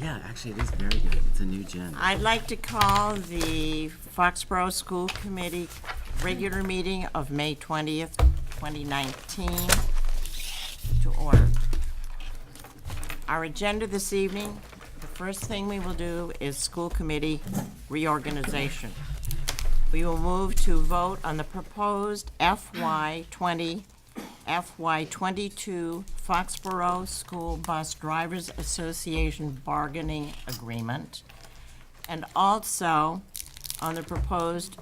Yeah, actually, it is very good. It's a new gen. I'd like to call the Foxborough School Committee regular meeting of May 20th, 2019 to order. Our agenda this evening, the first thing we will do is school committee reorganization. We will move to vote on the proposed FY22 Foxborough School Bus Drivers Association bargaining agreement, and also on the proposed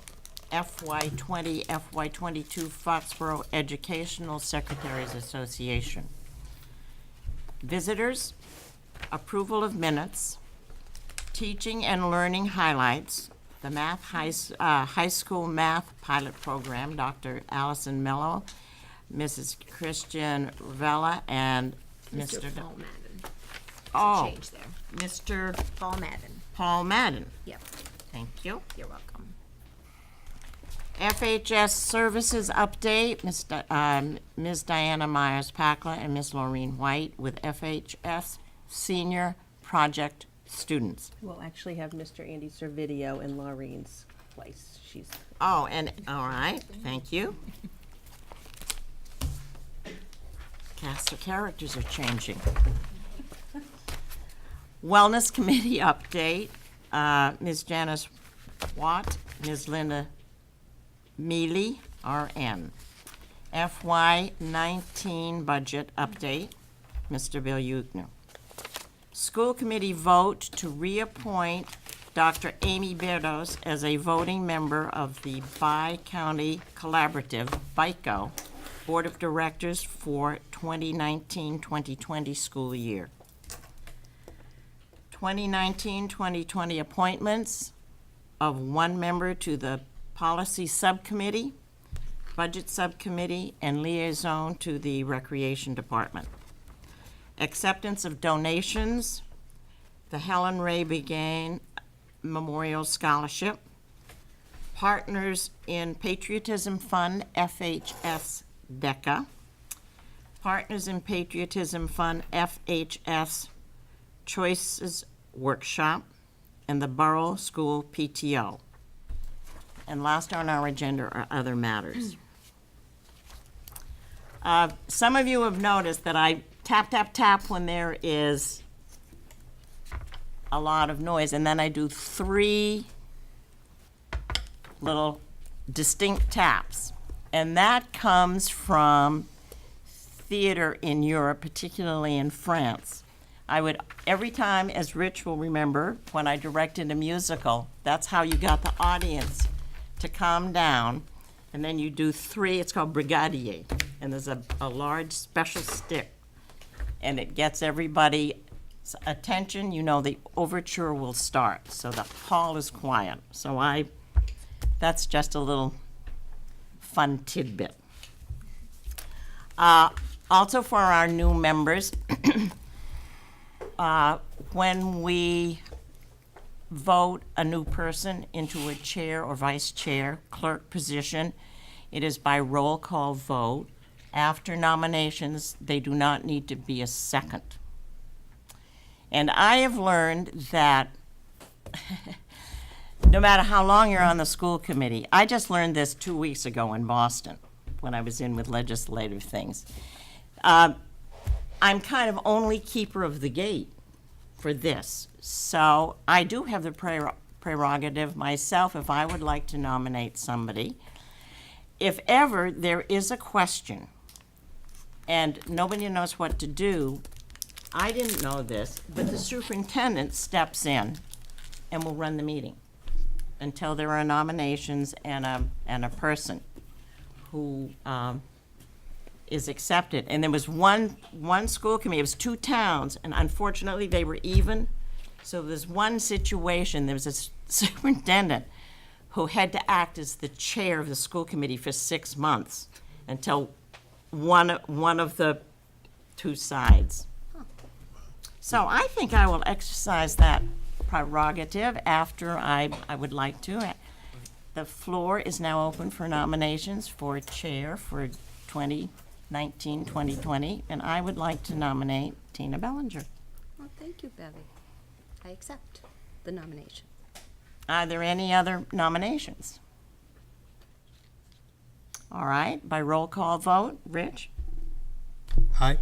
FY22 Foxborough Educational Secretaries Association. Visitors, approval of minutes, teaching and learning highlights, the high school math pilot program, Dr. Allison Mello, Mrs. Christian Vella, and Mr. Paul Madden. Oh, Change there. Mr. Paul Madden. Paul Madden. Yep, Thank you. you're welcome. FHS Services Update, Ms. Diana Myers-Pakla and Ms. Laureen White with FHS Senior Project Students. We'll actually have Mr. Andy Servideo in Laureen's place. She's Oh, and, all right, thank you. Cast of characters are changing. Wellness Committee Update, Ms. Janice Watt, Ms. Linda Mealy, RN. FY19 Budget Update, Mr. Bill Euchner. School Committee vote to reappoint Dr. Amy Berdos as a voting member of the Bi-County Collaborative, BICO, Board of Directors for 2019-2020 school year. 2019-2020 appointments of one member to the Policy Subcommittee, Budget Subcommittee, and liaison to the Recreation Department. Acceptance of donations, the Helen Ray Begain Memorial Scholarship, Partners in Patriotism Fund, FHS DECA, Partners in Patriotism Fund, FHS Choices Workshop, and the Borough School PTO. And last on our agenda are other matters. Some of you have noticed that I tap, tap, tap when there is a lot of noise, and then I do 3 little distinct taps. And that comes from theater in Europe, particularly in France. I would, every time, as Rich will remember, when I directed a musical, that's how you got the audience to calm down. And then you do 3, it's called brigadier. And there's a large special stick. And it gets everybody's attention. You know, the overture will start. So the hall is quiet. So that's just a little fun tidbit. Also for our new members, when we vote a new person into a chair or vice chair clerk position, it is by roll call vote. After nominations, they do not need to be a second. And I have learned that no matter how long you're on the school committee, I just learned this 2 weeks ago in Boston when I was in with legislative things. I'm kind of only keeper of the gate for this. So I do have the prerogative myself if I would like to nominate somebody. If ever there is a question and nobody knows what to do, I didn't know this, but the superintendent steps in and will run the meeting until there are nominations and a person who is accepted. And there was one school committee, it was 2 towns, and unfortunately they were even. So there's one situation, there was a superintendent who had to act as the chair of the school committee for 6 months until one of the 2 sides. So I think I will exercise that prerogative after I would like to. The floor is now open for nominations for chair for 2019-2020, and I would like to nominate Tina Bellinger. Well, thank you, Bevy. I accept the nomination. Are there any other nominations? All right, by roll call vote, Rich? Aye.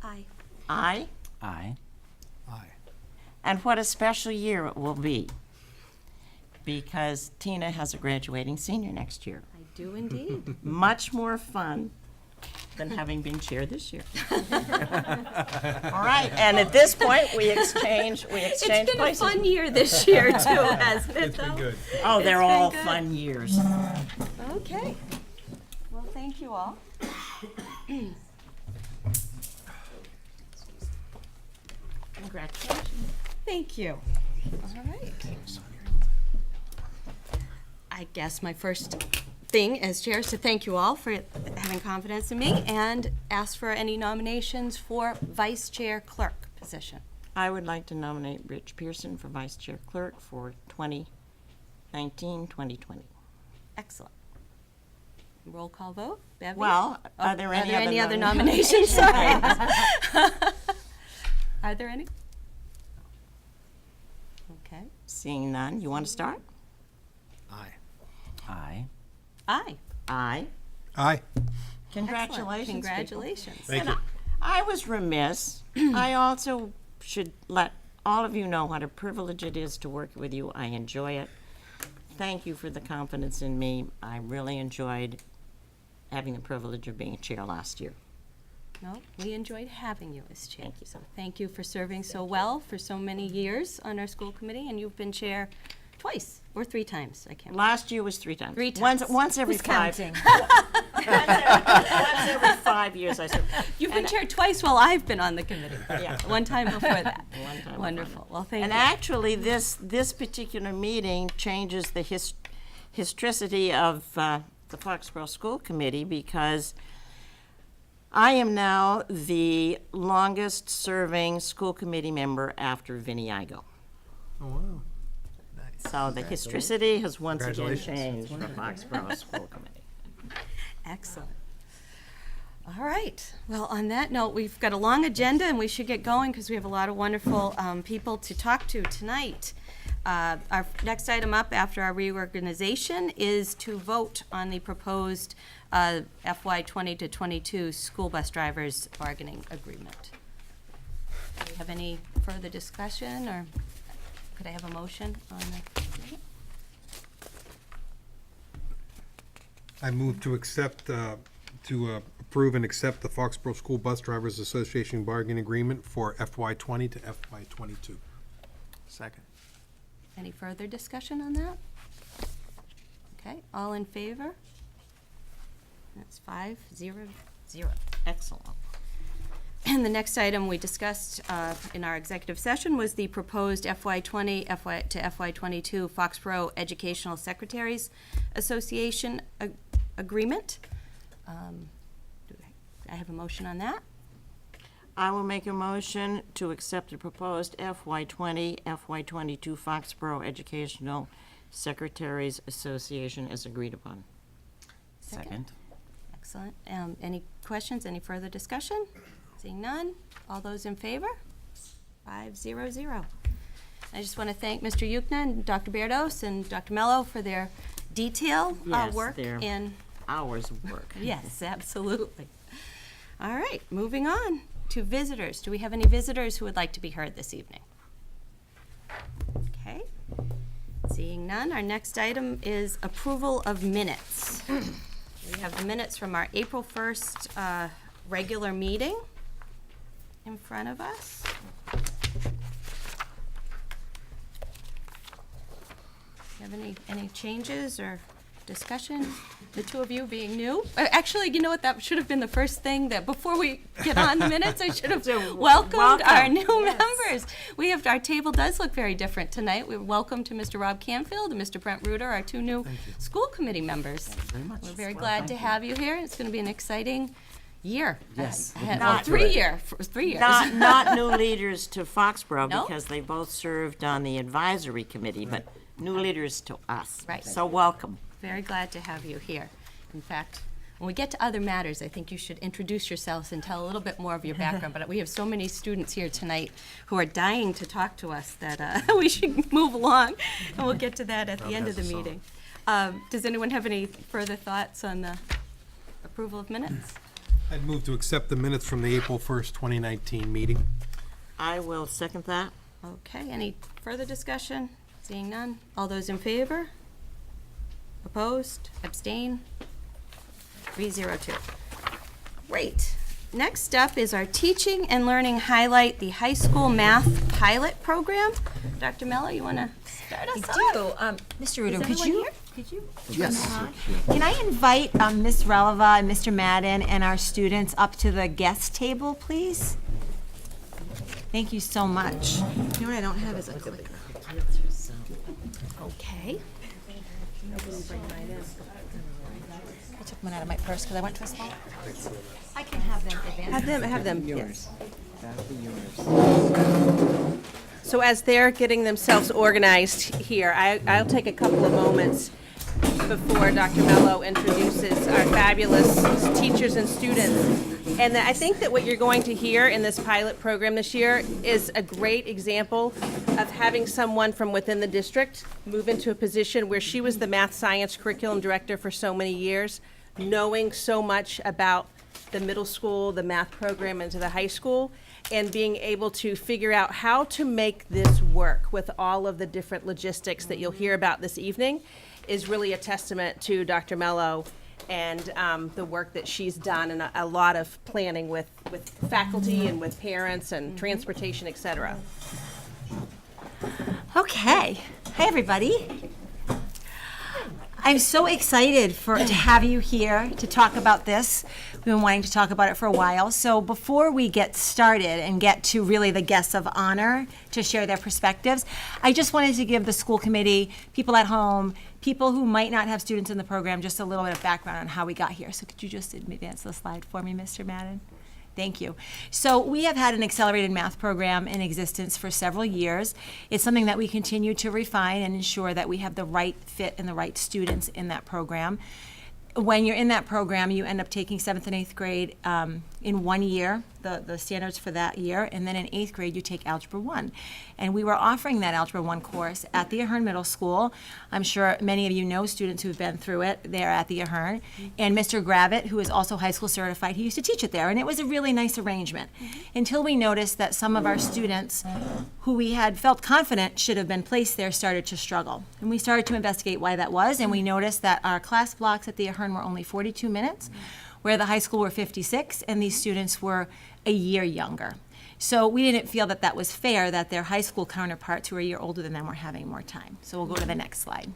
Aye. Aye. Aye. Aye. And what a special year it will be, because Tina has a graduating senior next year. I do indeed. Much more fun than having been chair this year. All right, and at this point, we exchange It's been a places. fun year this year too, hasn't it? It's been though? good. Oh, they're It's been all good. fun years. Okay. Well, thank you all. Congratulations. Thank you. All right. I guess my first thing as chair is to thank you all for having confidence in me and ask for any nominations for vice chair clerk position. I would like to nominate Rich Pearson for vice chair clerk for 2019, 2020. Excellent. Roll call vote. Bevy? Well, are there any other nominations? Sorry. Are there any? Okay. Seeing none, you want to start? Aye. Aye. Aye. Aye. Aye. Congratulations. Excellent. people. Congratulations. Thank you. I was remiss. I also should let all of you know what a privilege it is to work with you. I enjoy it. Thank you for the confidence in me. I really enjoyed having the privilege of being chair last year. No, we enjoyed having you as chair. Thank you. So thank you for serving so well for so many years on our school committee, and you've been chair twice or 3 times. I can't remember. Last year was 3 times. 3 times. Once every Who's 5. counting? Once every 5 years, I said. You've been chair twice while I've been on the committee. Yeah. One time before that. One time Wonderful. Well, thank And you. actually, this particular meeting changes the historicity of the Foxborough School Committee, because I am now the longest-serving school committee member after Vinnie Igo. Oh, wow. Nice. So the historicity has once again Congratulations. changed for Foxborough School Committee. Excellent. All right. Well, on that note, we've got a long agenda, and we should get going because we have a lot of wonderful people to talk to tonight. Our next item up after our reorganization is to vote on the proposed FY 20 to 22 school bus drivers bargaining agreement. Do we have any further discussion, or could I have a motion on the? I move to accept, approve and accept the Foxborough School Bus Drivers Association bargaining agreement for FY 20 to FY 22. Second. Any further discussion on that? Okay, all in favor? That's 5-0-0. Excellent. And the next item we discussed in our executive session was the proposed FY 20 to FY 22 Foxborough Educational Secretaries Association agreement. Do I have a motion on that? I will make a motion to accept the proposed FY 20, FY 22 Foxborough Educational Secretaries Association as agreed upon. Second. Excellent. Any questions, any further discussion? Seeing none, all those in favor? 5-0-0. I just want to thank Mr. Yukna and Dr. Berdos and Dr. Mello for their detail Yes, work their in. Hours of work. Yes, absolutely. All right, moving on to visitors. Do we have any visitors who would like to be heard this evening? Okay. Seeing none, our next item is approval of minutes. We have the minutes from our April 1st regular meeting in front of us. Do you have any changes or discussion? The two of you being new? Actually, you know what, that should have been the first thing, that before we get on the minutes, I should have welcomed our new members. We have, our table does look very different tonight. We welcome to Mr. Rob Canfield and Mr. Brent Reuter, our two new school committee members. Very much. We're very glad to have you here. It's going to be an exciting year. Yes. Well, Not 3 years. Not new leaders to Foxborough, No? because they both served on the advisory committee, but new leaders to us. Right. So welcome. Very glad to have you here. In fact, When we get to other matters, I think you should introduce yourselves and tell a little bit more of your background. But we have so many students here tonight who are dying to talk to us that we should move along, and we'll get to that at the end of the meeting. Does anyone have any further thoughts on the approval of minutes? I'd move to accept the minutes from the April 1st, 2019 meeting. I will second that. Okay, any further discussion? Seeing none. All those in favor? Opposed? Abstain? 302. Great. Next up is our Teaching and Learning Highlight, the High School Math Pilot Program. Dr. Mello, you want to start us off? Mr. Rudo, Is could everyone you? here? Could you? Yes. Can I invite Ms. Releva and Mr. Madden and our students up to the guest table, please? Thank you so much. You know what I don't have is a clicker. Okay. I took one out of my purse because I went to a small. I can have them advance. Have them, yes. So as they're getting themselves organized here, I'll take a couple of moments before Dr. Mello introduces our fabulous teachers and students. And I think that what you're going to hear in this pilot program this year is a great example of having someone from within the district move into a position where she was the math science curriculum director for so many years, knowing so much about the middle school, the math program, into the high school, and being able to figure out how to make this work with all of the different logistics that you'll hear about this evening is really a testament to Dr. Mello and the work that she's done, and a lot of planning with faculty and with parents and transportation, et cetera. Okay. Hi, everybody. I'm so excited to have you here to talk about this. We've been wanting to talk about it for a while. So before we get started and get to really the guests of honor to share their perspectives, I just wanted to give the school committee, people at home, people who might not have students in the program, just a little bit of background on how we got here. So could you just advance the slide for me, Mr. Madden? Thank you. So we have had an accelerated math program in existence for several years. It's something that we continue to refine and ensure that we have the right fit and the right students in that program. When you're in that program, you end up taking 7th and 8th grade in 1 year, the standards for that year, and then in 8th grade you take Algebra 1. And we were offering that Algebra 1 course at the Ahern Middle School. I'm sure many of you know students who've been through it there at the Ahern. And Mr. Gravitt, who is also high school certified, he used to teach it there, and it was a really nice arrangement. Until we noticed that some of our students who we had felt confident should have been placed there started to struggle. And we started to investigate why that was, and we noticed that our class blocks at the Ahern were only 42 minutes, where the high school were 56, and these students were a year younger. So we didn't feel that that was fair, that their high school counterparts who were a year older than them were having more time. So we'll go to the next slide.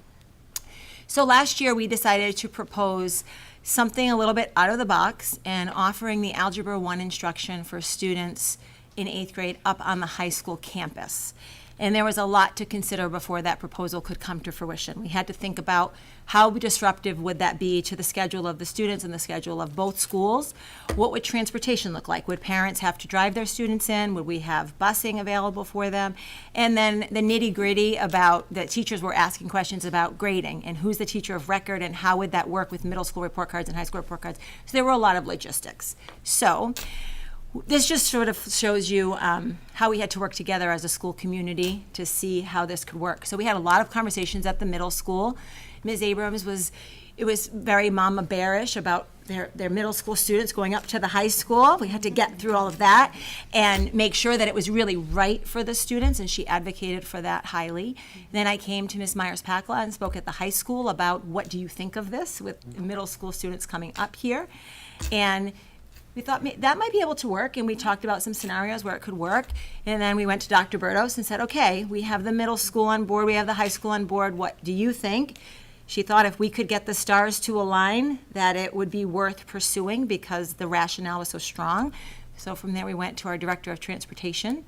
So last year we decided to propose something a little bit out of the box and offering the Algebra 1 instruction for students in 8th grade up on the high school campus. And there was a lot to consider before that proposal could come to fruition. We had to think about how disruptive would that be to the schedule of the students and the schedule of both schools. What would transportation look like? Would parents have to drive their students in? Would we have busing available for them? And then the nitty-gritty about that teachers were asking questions about grading and who's the teacher of record and how would that work with middle school report cards and high school report cards. So there were a lot of logistics. So this just sort of shows you how we had to work together as a school community to see how this could work. So we had a lot of conversations at the middle school. Ms. Abrams was very mama bearish about their middle school students going up to the high school. We had to get through all of that and make sure that it was really right for the students, and she advocated for that highly. Then I came to Ms. Myers-Pakla and spoke at the high school about what do you think of this with middle school students coming up here. And we thought that might be able to work, and we talked about some scenarios where it could work. And then we went to Dr. Berdos and said, okay, we have the middle school on board, we have the high school on board, what do you think? She thought if we could get the stars to align, that it would be worth pursuing because the rationale was so strong. So from there we went to our director of transportation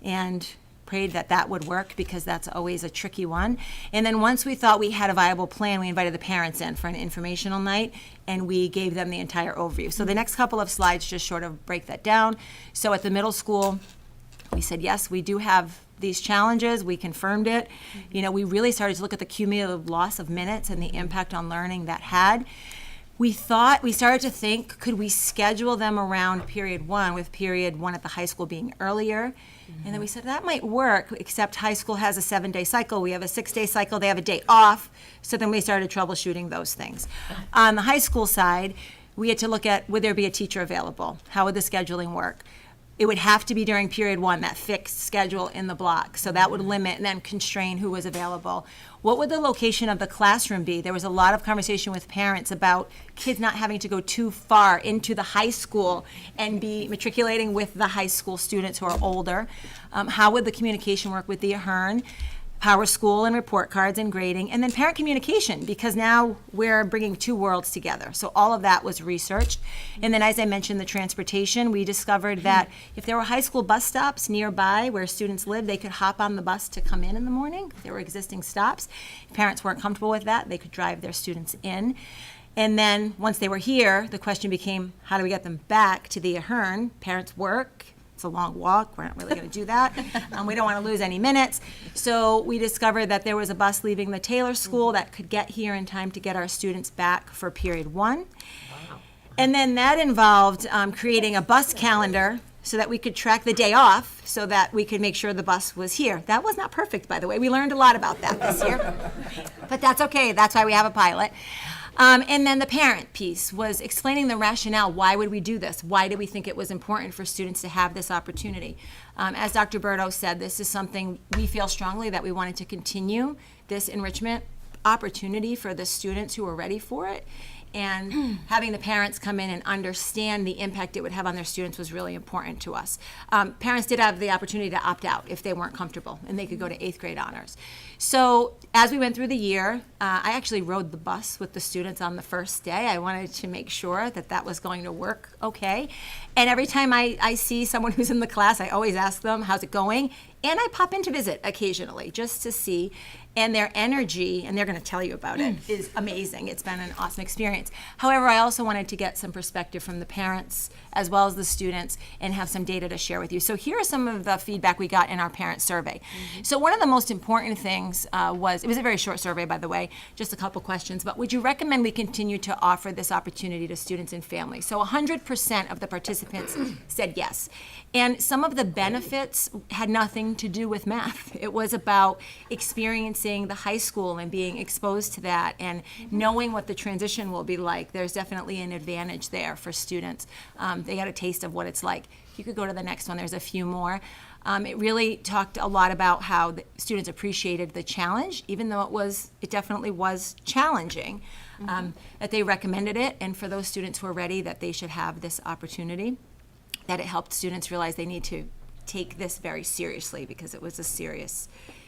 and prayed that that would work because that's always a tricky one. And then once we thought we had a viable plan, we invited the parents in for an informational night and we gave them the entire overview. So the next couple of slides just sort of break that down. So at the middle school, we said, yes, we do have these challenges. We confirmed it. You know, we really started to look at the cumulative loss of minutes and the impact on learning that had. we started to think, could we schedule them around period 1, with period 1 at the high school being earlier? And then we said that might work, except high school has a 7-day cycle. We have a 6-day cycle. They have a day off. So then we started troubleshooting those things. On the high school side, we had to look at, would there be a teacher available? How would the scheduling work? It would have to be during period 1, that fixed schedule in the block. So that would limit and then constrain who was available. What would the location of the classroom be? There was a lot of conversation with parents about kids not having to go too far into the high school and be matriculating with the high school students who are older. How would the communication work with the Ahern? Power School and report cards and grading, and then parent communication, because now we're bringing two worlds together. So all of that was researched. And then, as I mentioned, the transportation, we discovered that if there were high school bus stops nearby where students lived, they could hop on the bus to come in the morning. There were existing stops. If parents weren't comfortable with that, they could drive their students in. And then once they were here, the question became, how do we get them back to the Ahern? Parents work. It's a long walk. We're not really going to do that. We don't want to lose any minutes. So we discovered that there was a bus leaving the Taylor School that could get here in time to get our students back for period 1. And then that involved creating a bus calendar so that we could track the day off so that we could make sure the bus was here. That was not perfect, by the way. We learned a lot about that this year. But that's okay. That's why we have a pilot. And then the parent piece was explaining the rationale. Why would we do this? Why did we think it was important for students to have this opportunity? As Dr. Berto said, this is something we feel strongly that we wanted to continue this enrichment opportunity for the students who are ready for it. And having the parents come in and understand the impact it would have on their students was really important to us. Parents did have the opportunity to opt out if they weren't comfortable, and they could go to 8th grade honors. So as we went through the year, I actually rode the bus with the students on the first day. I wanted to make sure that that was going to work okay. And every time I see someone who's in the class, I always ask them, how's it going? And I pop in to visit occasionally just to see. And their energy, and they're going to tell you about it, is amazing. It's been an awesome experience. However, I also wanted to get some perspective from the parents as well as the students and have some data to share with you. So here are some of the feedback we got in our parent survey. So one of the most important things it was a very short survey, by the way, just a couple questions, but would you recommend we continue to offer this opportunity to students and families? So 100% of the participants said yes. And some of the benefits had nothing to do with math. It was about experiencing the high school and being exposed to that and knowing what the transition will be like. There's definitely an advantage there for students. They got a taste of what it's like. You could go to the next one. There's a few more. It really talked a lot about how the students appreciated the challenge, even though it definitely was challenging, that they recommended it, and for those students who are ready, that they should have this opportunity, that it helped students realize they need to take this very seriously because it was a serious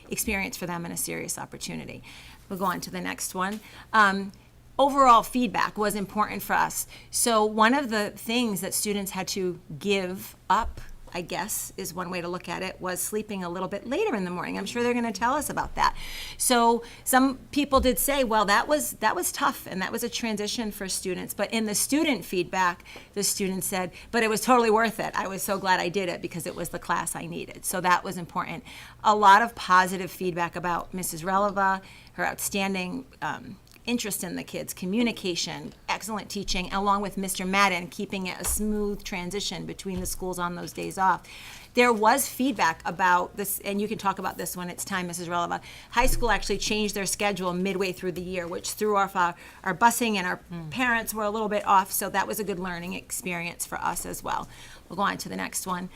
experience for them and a serious opportunity. We'll go on to the next one. Overall feedback was important for us. So one of the things that students had to give up, I guess, is one way to look at it, was sleeping a little bit later in the morning. I'm sure they're going to tell us about that. So some people did say, well, that was tough, and that was a transition for students. But in the student feedback, the students said, but it was totally worth it. I was so glad I did it because it was the class I needed. So that was important. A lot of positive feedback about Mrs. Releva, her outstanding interest in the kids, communication, excellent teaching, along with Mr. Madden, keeping it a smooth transition between the schools on those days off. There was feedback about this, and you can talk about this when it's time, Mrs. Releva. High school actually changed their schedule midway through the year, which threw off our busing, and our parents were a little bit off, so that was a good learning experience for us as well. We'll go on to the next one.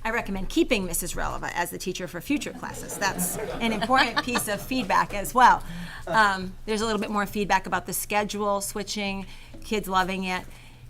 I recommend keeping Mrs. Releva as the teacher for future classes. That's an important piece of feedback as well. There's a little bit more feedback about the schedule, switching, kids loving it,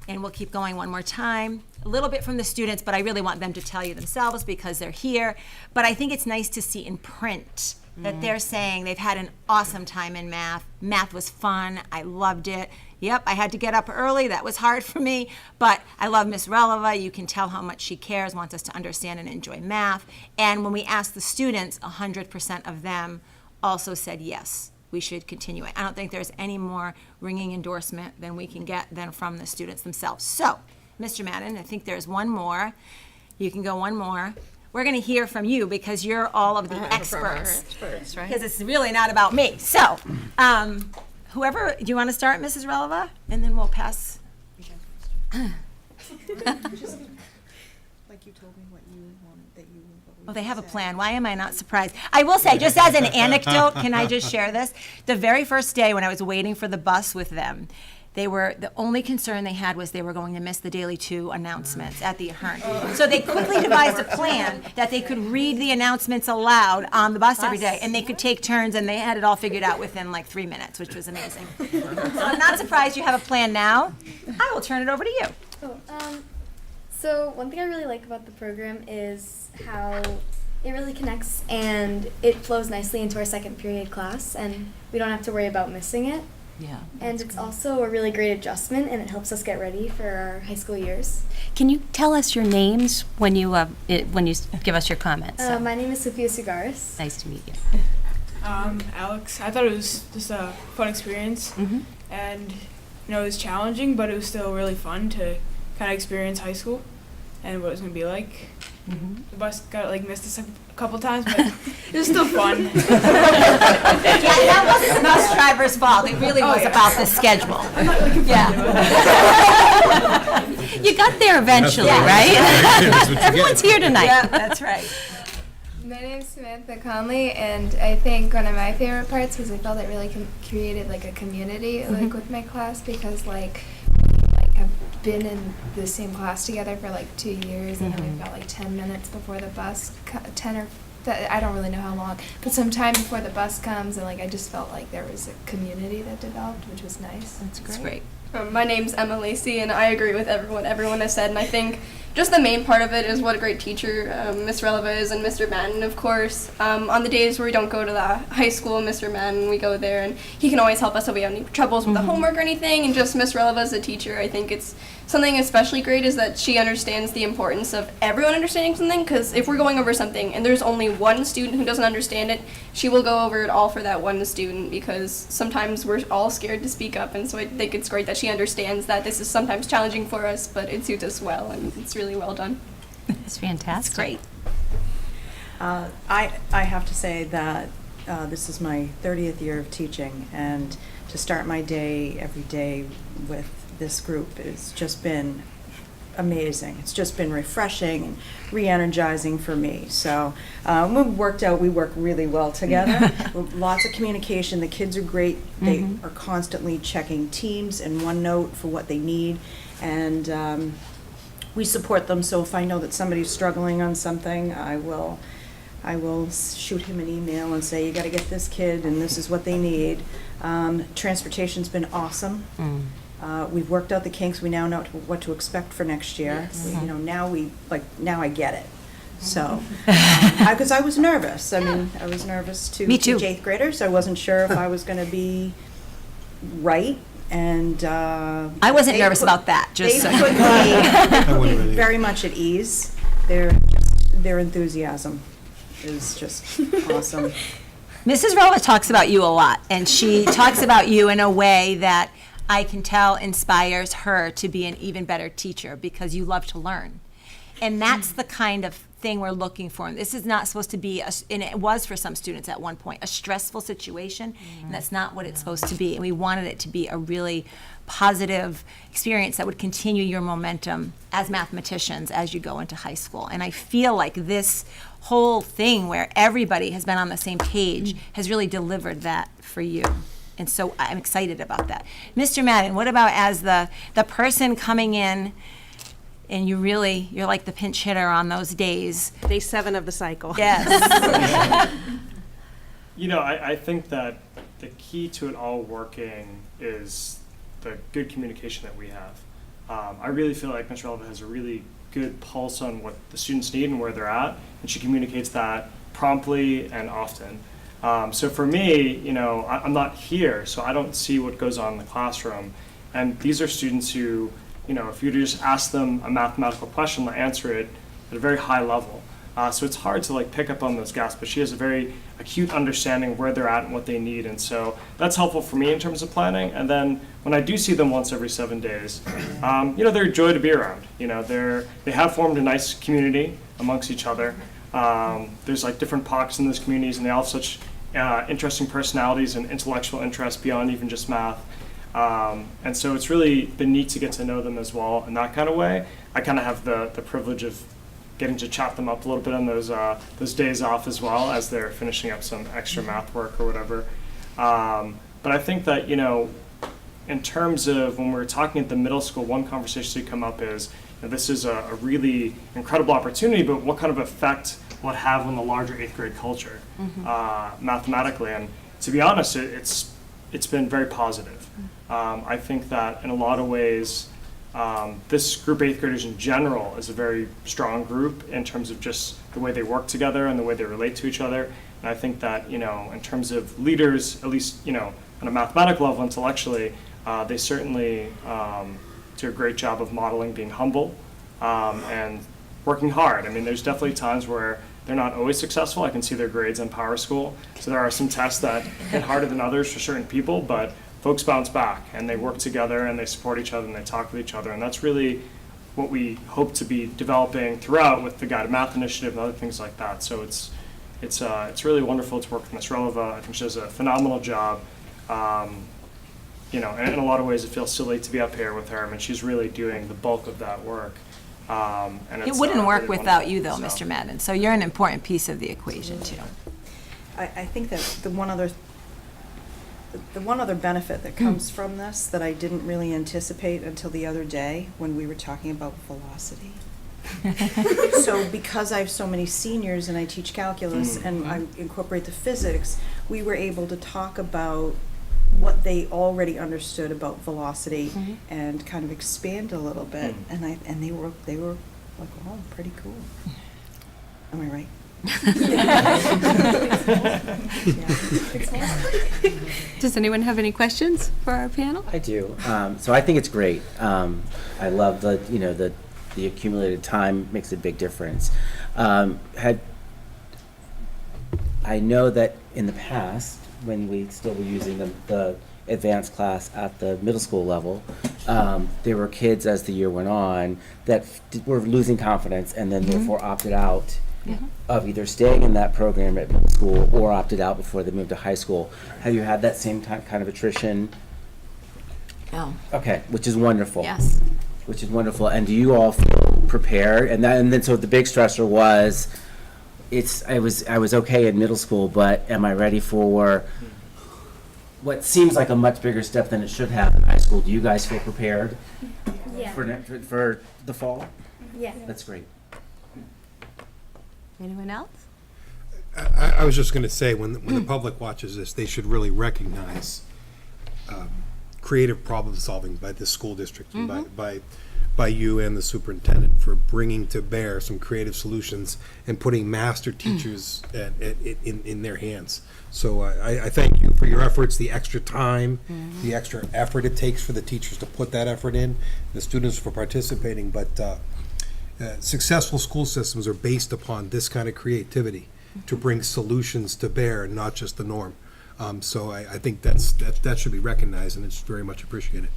and we'll keep going one more time. A little bit from the students, but I really want them to tell you themselves because they're here. But I think it's nice to see in print that they're saying they've had an awesome time in math. Math was fun. I loved it. Yep, I had to get up early. That was hard for me, but I love Miss Releva. You can tell how much she cares, wants us to understand and enjoy math. And when we asked the students, 100% of them also said yes, we should continue it. I don't think there's any more ringing endorsement than we can get than from the students themselves. So, Mr. Madden, I think there's one more. You can go one more. We're going to hear from you because you're all of the experts. Because it's really not about me. So, whoever, do you want to start, Mrs. Releva? And then we'll pass. Like you told me what you wanted, that you. Oh, they have a plan. Why am I not surprised? I will say, just as an anecdote, can I just share this? The very first day when I was waiting for the bus with them, the only concern they had was they were going to miss the Daily 2 announcements at the Ahern. So they quickly devised a plan that they could read the announcements aloud on the bus every day, and they could take turns, and they had it all figured out within like 3 minutes, which was amazing. So I'm not surprised you have a plan now. I will turn it over to you. So one thing I really like about the program is how it really connects and it flows nicely into our second period class, and we don't have to worry about missing it. Yeah. And it's also a really great adjustment, and it helps us get ready for our high school years. Can you tell us your names when you give us your comments? My name is Sophia Sugaris. Nice to meet you. Alex. I thought it was just a fun experience, and it was challenging, but it was still really fun to kind of experience high school and what it was going to be like. The bus got missed a couple times, but it was still fun. Yeah, that wasn't the bus driver's fault. It really was about the schedule. Yeah. You got there eventually, Yeah. right? That's what you Everyone's get. here tonight. Yeah, that's right. My name's Samantha Conley, and I think one of my favorite parts was I felt it really created like a community with my class, because we have been in the same class together for 2 years, and then we've got 10 minutes before the bus, 10 or I don't really know how long, but some time before the bus comes, and I just felt like there was a community that developed, which was nice. That's great. My name's Emma Lacey, and I agree with everyone has said, and I think just the main part of it is what a great teacher Miss Releva is, and Mr. Madden, of course. On the days where we don't go to the high school, Mr. Madden, we go there, and he can always help us if we have any troubles with the homework or anything, and just Miss Releva as a teacher, I think it's something especially great is that she understands the importance of everyone understanding something, because if we're going over something and there's only one student who doesn't understand it, she will go over it all for that one student, because sometimes we're all scared to speak up, and so I think it's great that she understands that this is sometimes challenging for us, but it suits us well, and it's really well done. That's fantastic. Great. I have to say that this is my 30th year of teaching, and to start my day every day with this group has just been amazing. It's just been refreshing and re-energizing for me. So we work really well together. Lots of communication. The kids are great. They are constantly checking Teams and OneNote for what they need, and we support them. So if I know that somebody's struggling on something, I will shoot him an email and say, you got to get this kid, and this is what they need. Transportation's been awesome. We've worked out the kinks. We now know what to expect for next year. Now I get it. So, because I was nervous. I mean, I was nervous to Me too. teach 8th graders. I wasn't sure if I was going to be right. And I wasn't nervous about that, just they so. put I wouldn't have me been very much at ease. Their enthusiasm is just awesome. Mrs. Releva talks about you a lot, and she talks about you in a way that I can tell inspires her to be an even better teacher, because you love to learn. And that's the kind of thing we're looking for. And this is not supposed to be, and it was for some students at one point, a stressful situation, and that's not what it's supposed to be. And we wanted it to be a really positive experience that would continue your momentum as mathematicians as you go into high school. And I feel like this whole thing where everybody has been on the same page has really delivered that for you. And so I'm excited about that. Mr. Madden, what about as the person coming in, and you're like the pinch hitter on those days? Day 7 of the cycle. Yes. I think that the key to it all working is the good communication that we have. I really feel like Ms. Releva has a really good pulse on what the students need and where they're at, and she communicates that promptly and often. So for me, I'm not here, so I don't see what goes on in the classroom. And these are students who, if you just ask them a mathematical question, they'll answer it at a very high level. So it's hard to pick up on those gaps, but she has a very acute understanding of where they're at and what they need. And so that's helpful for me in terms of planning. And then when I do see them once every 7 days, they're a joy to be around. They have formed a nice community amongst each other. There's different pockets in those communities, and they all have such interesting personalities and intellectual interests beyond even just math. And so it's really been neat to get to know them as well in that kind of way. I kind of have the privilege of getting to chat them up a little bit on those days off as well as they're finishing up some extra math work or whatever. But I think that, you know, in terms of when we're talking at the middle school, one conversation to come up is, you know, this is a really incredible opportunity, but what kind of effect will it have on the larger 8th grade culture mathematically? And to be honest, it's been very positive. I think that in a lot of ways, this group 8th graders in general is a very strong group in terms of just the way they work together and the way they relate to each other. And I think that, you know, in terms of leaders, at least, you know, on a mathematical level, intellectually, they certainly do a great job of modeling being humble and working hard. I mean, there's definitely times where they're not always successful. I can see their grades in Power School. So there are some tests that hit harder than others for certain people, but folks bounce back and they work together and they support each other and they talk with each other. And that's really what we hope to be developing throughout with the Guided Math Initiative and other things like that. So it's really wonderful to work with Ms. Releva. I think she does a phenomenal job. You know, and in a lot of ways it feels silly to be up here with her. I mean, she's really doing the bulk of that work. And It it's, wouldn't work really without wonderful. you, though, So- Mr. Madden. So you're an important piece of the equation, too. I think that the one other benefit that comes from this that I didn't really anticipate until the other day when we were talking about velocity. So because I have so many seniors and I teach calculus and I incorporate the physics, we were able to talk about what they already understood about velocity and kind of expand a little bit. And they were like, oh, pretty cool. Am I right? Does anyone have any questions for our panel? I do. So I think it's great. I love the accumulated time makes a big difference. I know that in the past, when we still were using the advanced class at the middle school level, there were kids as the year went on that were losing confidence and then therefore opted out of either staying in that program at middle school or opted out before they moved to high school. Have you had that same kind of attrition? Oh, Okay, which is wonderful. yes. Which is wonderful. And do you all feel prepared? And then so the big stressor was, I was okay in middle school, but am I ready for what seems like a much bigger step than it should have in high school? Do you guys feel prepared Yeah. for the fall? Yeah. That's great. Anyone else? I was just going to say, when the public watches this, they should really recognize creative problem solving by this school district and by you and the superintendent for bringing to bear some creative solutions and putting master teachers in their hands. So I thank you for your efforts, the extra time, the extra effort it takes for the teachers to put that effort in, the students for participating. But successful school systems are based upon this kind of creativity to bring solutions to bear, not just the norm. So I think that should be recognized, and it's very much appreciated.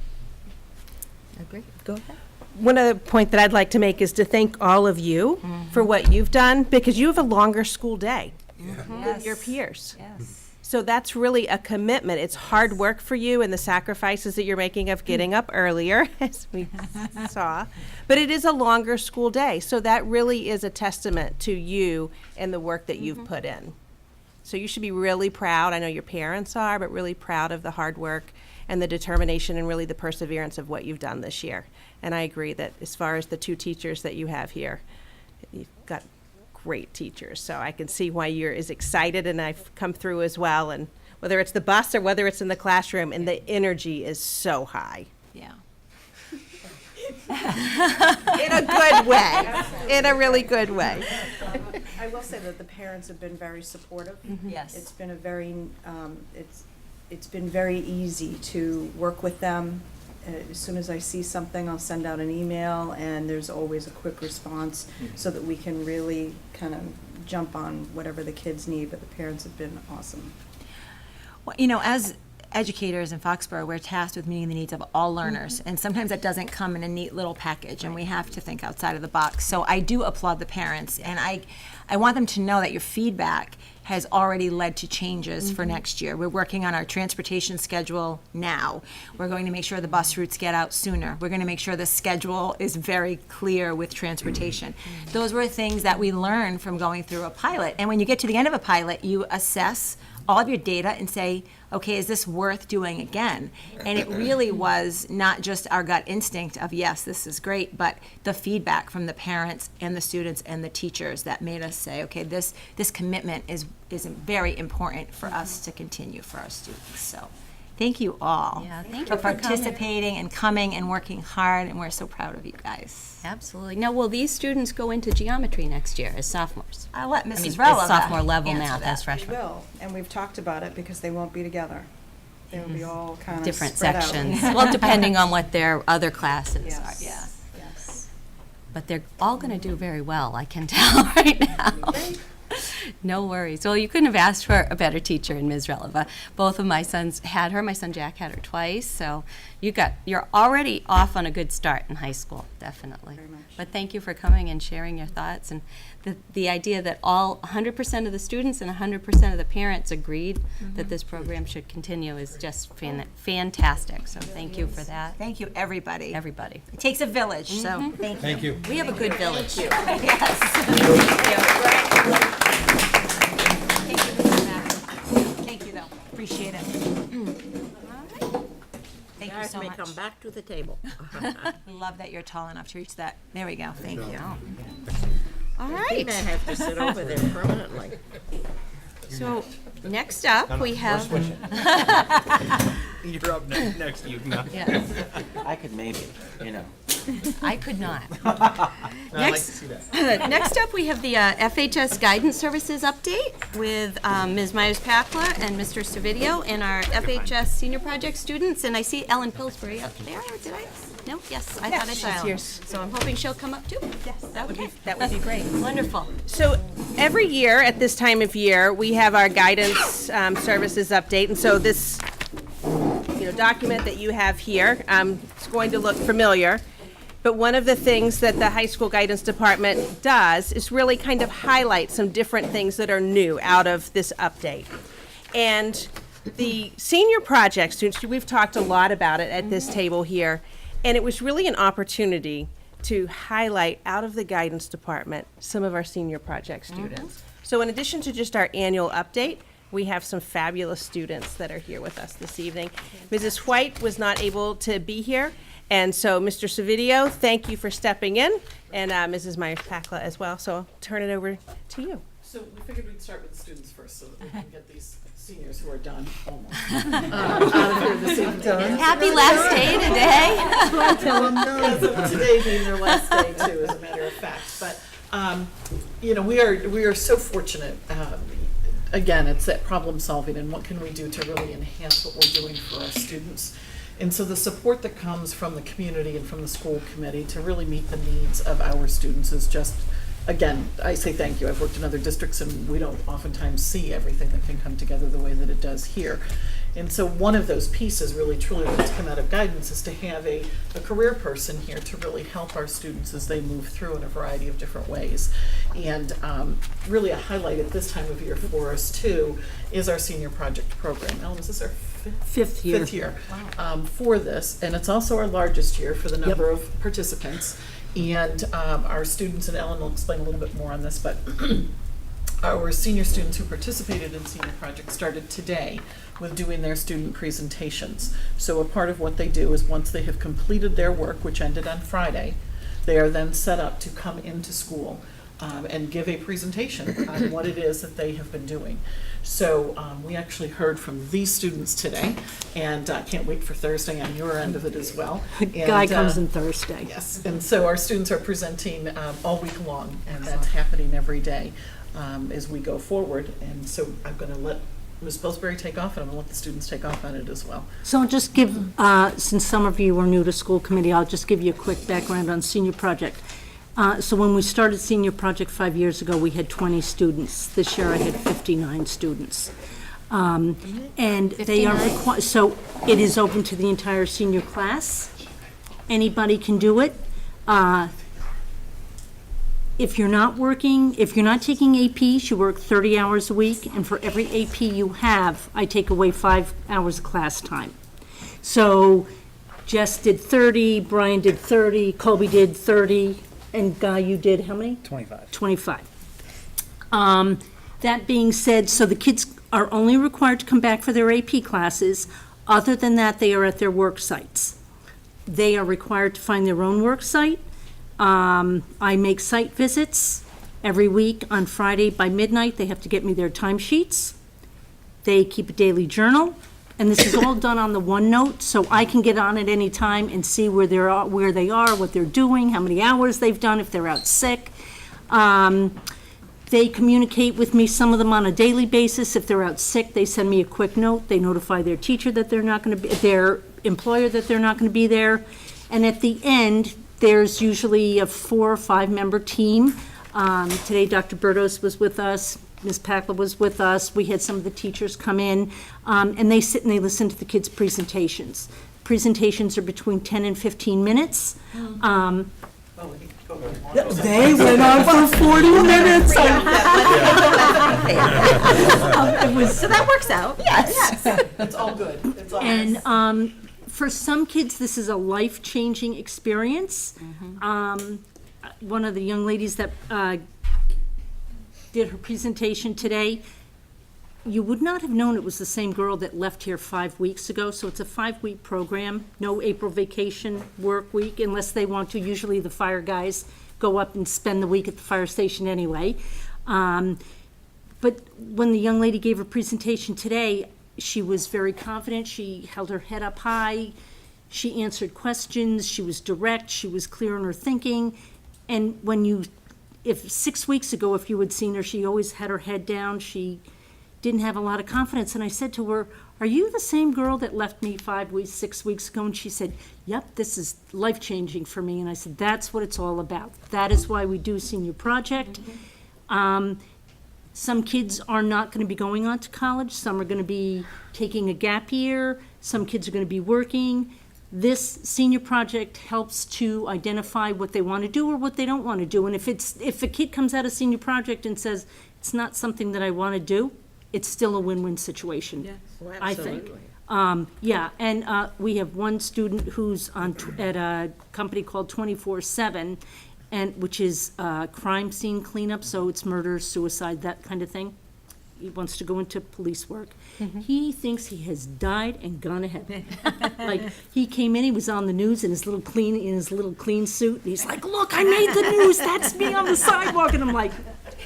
Agree. Go ahead. One other point that I'd like to make is to thank all of you for what you've done, because you have a longer school day than your peers. Yes. So that's really a commitment. It's hard work for you and the sacrifices that you're making of getting up earlier, as we saw. But it is a longer school day. So that really is a testament to you and the work that you've put in. So you should be really proud. I know your parents are, but really proud of the hard work and the determination and really the perseverance of what you've done this year. And I agree that as far as the two teachers that you have here, you've got great teachers. So I can see why you're as excited, and I've come through as well. And whether it's the bus or whether it's in the classroom, and the energy is so high. Yeah. In a good way. In a really good way. I will say that the parents have been very supportive. Yes. It's been a very, it's been very easy to work with them. As soon as I see something, I'll send out an email, and there's always a quick response so that we can really kind of jump on whatever the kids need, but the parents have been awesome. Well, you know, as educators in Foxborough, we're tasked with meeting the needs of all learners. And sometimes that doesn't come in a neat little package, and we have to think outside of the box. So I do applaud the parents, and I want them to know that your feedback has already led to changes for next year. We're working on our transportation schedule now. We're going to make sure the bus routes get out sooner. We're going to make sure the schedule is very clear with transportation. Those were things that we learned from going through a pilot. And when you get to the end of a pilot, you assess all of your data and say, okay, is this worth doing again? And it really was not just our gut instinct of, yes, this is great, but the feedback from the parents and the students and the teachers that made us say, okay, this commitment is very important for us to continue for our students. So thank you all Yeah, thank for you for coming. participating and coming and working hard, and we're so proud of you guys. Absolutely. Now, will these students go into geometry next year as sophomores? I'll let I mean, Mrs. it's Releva sophomore level answer math that. as freshmen. Will, and we've talked about it because they won't be together. They will be all kind of Different spread out. sections. Well, depending on what their other classes are, Yes. yeah. Yes. But they're all going to do very well, I can tell right now. No worries. Well, you couldn't have asked for a better teacher in Ms. Releva. Both of my sons had her. My son Jack had her twice. So you're already off on a good start in high school, definitely. Very much. But thank you for coming and sharing your thoughts. And the idea that all 100% of the students and 100% of the parents agreed that this program should continue is just fantastic. So thank you for that. Thank you, everybody. Everybody. It takes a village, so thank you. Thank you. We have a good village. Yes. Thank you, though. Appreciate it. Thank you so much. come back to the table. Love that you're tall enough to reach that. There we go. Thank you. All right. have to sit over there permanently. So next up, we have. You're up next, you know. Yes, I could maybe, you know. I could not. I'd like to Next, see that. next up, we have the FHS Guidance Services update with Ms. Myers-Packler and Mr. Savidio and our FHS Senior Project students. And I see Ellen Pillsbury up there. Did I? No? Yes, I thought I saw Ellen. So I'm hoping she'll come up too. Yes, that would be great. Wonderful. So every year at this time of year, we have our guidance services update, and so this document that you have here is going to look familiar. But one of the things that the high school guidance department does is really kind of highlight some different things that are new out of this update. And the senior project students, we've talked a lot about it at this table here, and it was really an opportunity to highlight out of the guidance department some of our senior project students. So in addition to just our annual update, we have some fabulous students that are here with us this evening. Mrs. White was not able to be here, and so Mr. Savidio, thank you for stepping in, and Mrs. Myers-Packler as well. So I'll turn it over to you. So we figured we'd start with the students first so that we can get these seniors who are done almost out of here this evening. Happy last day today. Tell them no. Today being their last day too, as a matter of fact. But we are so fortunate. Again, it's that problem solving and what can we do to really enhance what we're doing for our students. And so the support that comes from the community and from the school committee to really meet the needs of our students is just, again, I say thank you. I've worked in other districts and we don't oftentimes see everything that can come together the way that it does here. And so one of those pieces really truly that's come out of guidance is to have a career person here to really help our students as they move through in a variety of different ways. And really a highlight at this time of year for us too is our senior project program. Ellen, is this our fifth year for this? And it's also our largest year for the number of participants. And our students, and Ellen will explain a little bit more on this, but our senior students who participated in senior project started today with doing their student presentations. So a part of what they do is once they have completed their work, which ended on Friday, they are then set up to come into school and give a presentation on what it is that they have been doing. So we actually heard from these students today, and can't wait for Thursday on your end of it as well. Guy comes in Thursday. Yes, and so our students are presenting all week long, and that's happening every day as we go forward. And so I'm going to let Ms. Pillsbury take off, and I'm going to let the students take off on it as well. So I'll just give, since some of you are new to school committee, I'll just give you a quick background on senior project. So when we started senior project 5 years ago, we had 20 students. This year I had 59 students. And they are required, so it is open to the entire senior class. Anybody can do it. If you're not working, if you're not taking APs, you work 30 hours a week, and for every AP you have, I take away 5 hours of class time. So Jess did 30, Brian did 30, Colby did 30, and Guy, you did how many? 25. 25. That being said, so the kids are only required to come back for their AP classes. Other than that, they are at their work sites. They are required to find their own work site. I make site visits every week on Friday by midnight. They have to get me their timesheets. They keep a daily journal, and this is all done on the OneNote, so I can get on at any time and see where they are, what they're doing, how many hours they've done, if they're out sick. They communicate with me, some of them on a daily basis. If they're out sick, they send me a quick note. They notify their teacher that they're not going to be, their employer that they're not going to be there. And at the end, there's usually a 4 or 5 member team. Today, Dr. Bertos was with us. Ms. Packla was with us. We had some of the teachers come in, and they sit and they listen to the kids' presentations. Presentations are between 10 and 15 minutes. They went on for 40 minutes. So that works out. Yes. It's all good. It's all And for some kids, this is a life-changing experience. One of the young ladies that did her presentation today, you would not have known it was the same girl that left here 5 weeks ago. So it's a 5-week program, no April vacation work week unless they want to. Usually the fire guys go up and spend the week at the fire station anyway. But when the young lady gave her presentation today, she was very confident. She held her head up high. She answered questions. She was direct. She was clear in her thinking. And if 6 weeks ago, if you had seen her, she always had her head down. She didn't have a lot of confidence. And I said to her, "Are you the same girl that left me 6 weeks ago?" And she said, "Yep, this is life-changing for me." And I said, "That's what it's all about. That is why we do Senior Project." Some kids are not going to be going on to college. Some are going to be taking a gap year. Some kids are going to be working. This Senior Project helps to identify what they want to do or what they don't want to do. And if a kid comes out of Senior Project and says, "It's not something that I want to do," it's still a win-win situation, I think. Yeah, and we have one student who's at a company called 24/7, which is crime scene cleanup, so it's murder, suicide, that kind of thing. He wants to go into police work. He thinks he has died and gone to heaven. Like, he came in, he was on the news in his little clean suit, and he's like, "Look, I made the news, that's me on the sidewalk," and I'm like,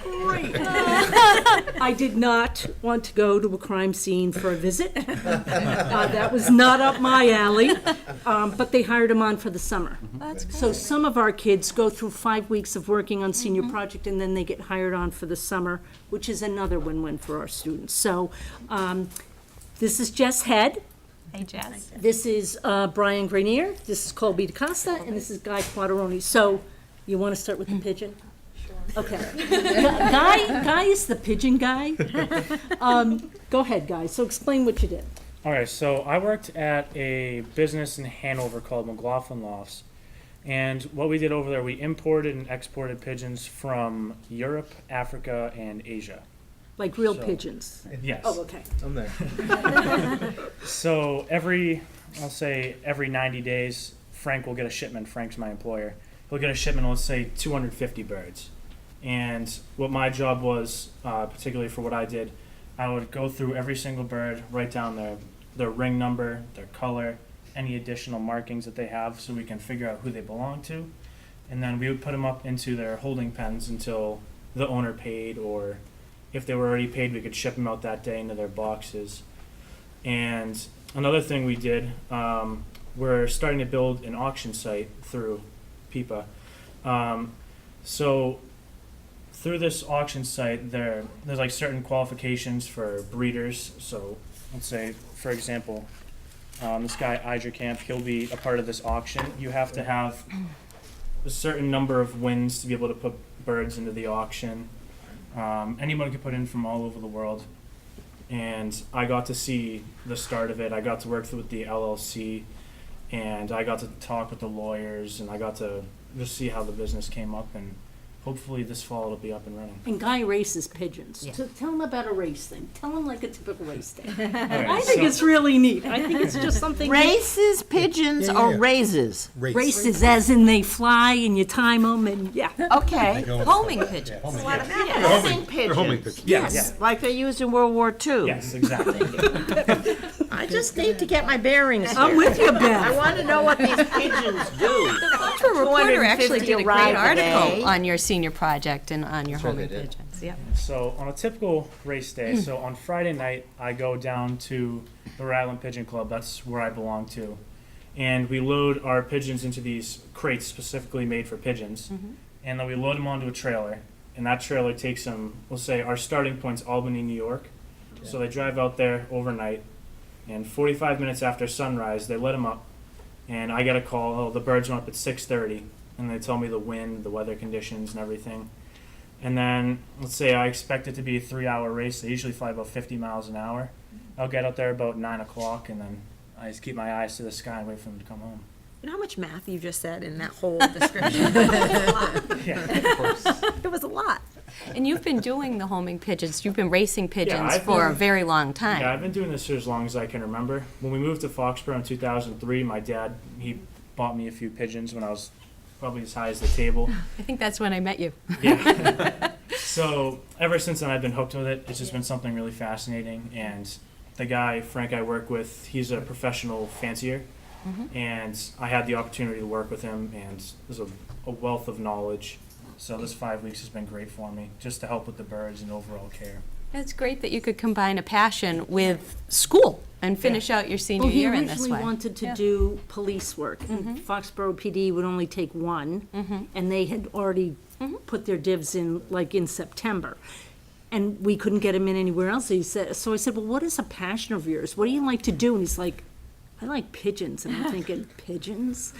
great. I did not want to go to a crime scene for a visit. That was not up my alley, but they hired him on for the summer. So some of our kids go through 5 weeks of working on Senior Project, and then they get hired on for the summer, which is another win-win for our students. So this is Jess Head. Hey, Jess. This is Brian Grenier. This is Colby DaCosta, and this is Guy Quattaroni. So you want to start with the pigeon? Okay. Guy is the pigeon guy. Go ahead, Guy. So explain what you did. All right, so I worked at a business in Hanover called McLaughlin Lofts. And what we did over there, we imported and exported pigeons from Europe, Africa, and Asia. Like real So- pigeons? Yes. Oh, okay. I'm there. So every 90 days, Frank will get a shipment. Frank's my employer. He'll get a shipment of, let's say, 250 birds. And what my job was, particularly for what I did, I would go through every single bird, write down their ring number, their color, any additional markings that they have so we can figure out who they belong to. And then we would put them up into their holding pens until the owner paid, or if they were already paid, we could ship them out that day into their boxes. And another thing we did, we're starting to build an auction site through PIPA. So through this auction site, there's like certain qualifications for breeders. So let's say, for example, this guy, Idricamp, he'll be a part of this auction. You have to have a certain number of wins to be able to put birds into the auction. Anyone can put in from all over the world. and I got to see the start of it. I got to work with the LLC, and I got to talk with the lawyers, and I got to just see how the business came up, and hopefully this fall it'll be up and running. And Guy races pigeons. Yeah. So tell him about a race thing. Tell him like a typical race day. Alright, I think so- it's really neat. I think it's just something. Races, pigeons, Yeah, yeah, or yeah. raises? Race. Races, as in they fly and you time them, and yeah. Okay. Homing pigeons. Homing Homing They're homing pigeons. pigeons. Yes. Like they used in World War II. Yes, exactly. I just need to get my bearings I'm here. with you, I Beth. want to know what these pigeons do. The Cultural Reporter actually 250 did a great arrive a article day. on your senior project and on your right, homing they did. pigeons. Yep. So on a typical race day, so on Friday night, I go down to the Rhode Island Pigeon Club. That's where I belong to. And we load our pigeons into these crates specifically made for pigeons. And then we load them onto a trailer. And that trailer takes them, we'll say our starting point's Albany, New York. So they drive out there overnight. And 45 minutes after sunrise, they let them up. And I get a call, oh, the birds went up at 6:30. And they tell me the wind, the weather conditions, and everything. And then, let's say I expect it to be a 3-hour race. They usually fly about 50 miles an hour. I'll get out there about 9 o'clock, and then I just keep my eyes to the sky and wait for them to come home. You know how much math you just said in that whole description? Yeah. It was a lot. And you've been doing the homing pigeons, you've been racing pigeons I've for a been- very long time. Yeah, I've been doing this for as long as I can remember. When we moved to Foxborough in 2003, my dad, he bought me a few pigeons when I was probably as high as the table. I think that's when I met you. Yeah. So ever since then, I've been hooked with it. It's just been something really fascinating. And the guy, Frank, I work with, he's a professional fancier. And I had the opportunity to work with him, and there's a wealth of knowledge. So this 5 weeks has been great for me, just to help with the birds and overall care. It's great that you could combine a passion with school and finish out your senior Well, he year in this originally way. wanted to Yeah. do police work, and Foxborough PD would only take one, and they had already put their divs in, like, in September. And we couldn't get him in anywhere else. So I said, well, what is a passion of yours? What do you like to do? And he's like, I like pigeons. And I'm thinking, pigeons?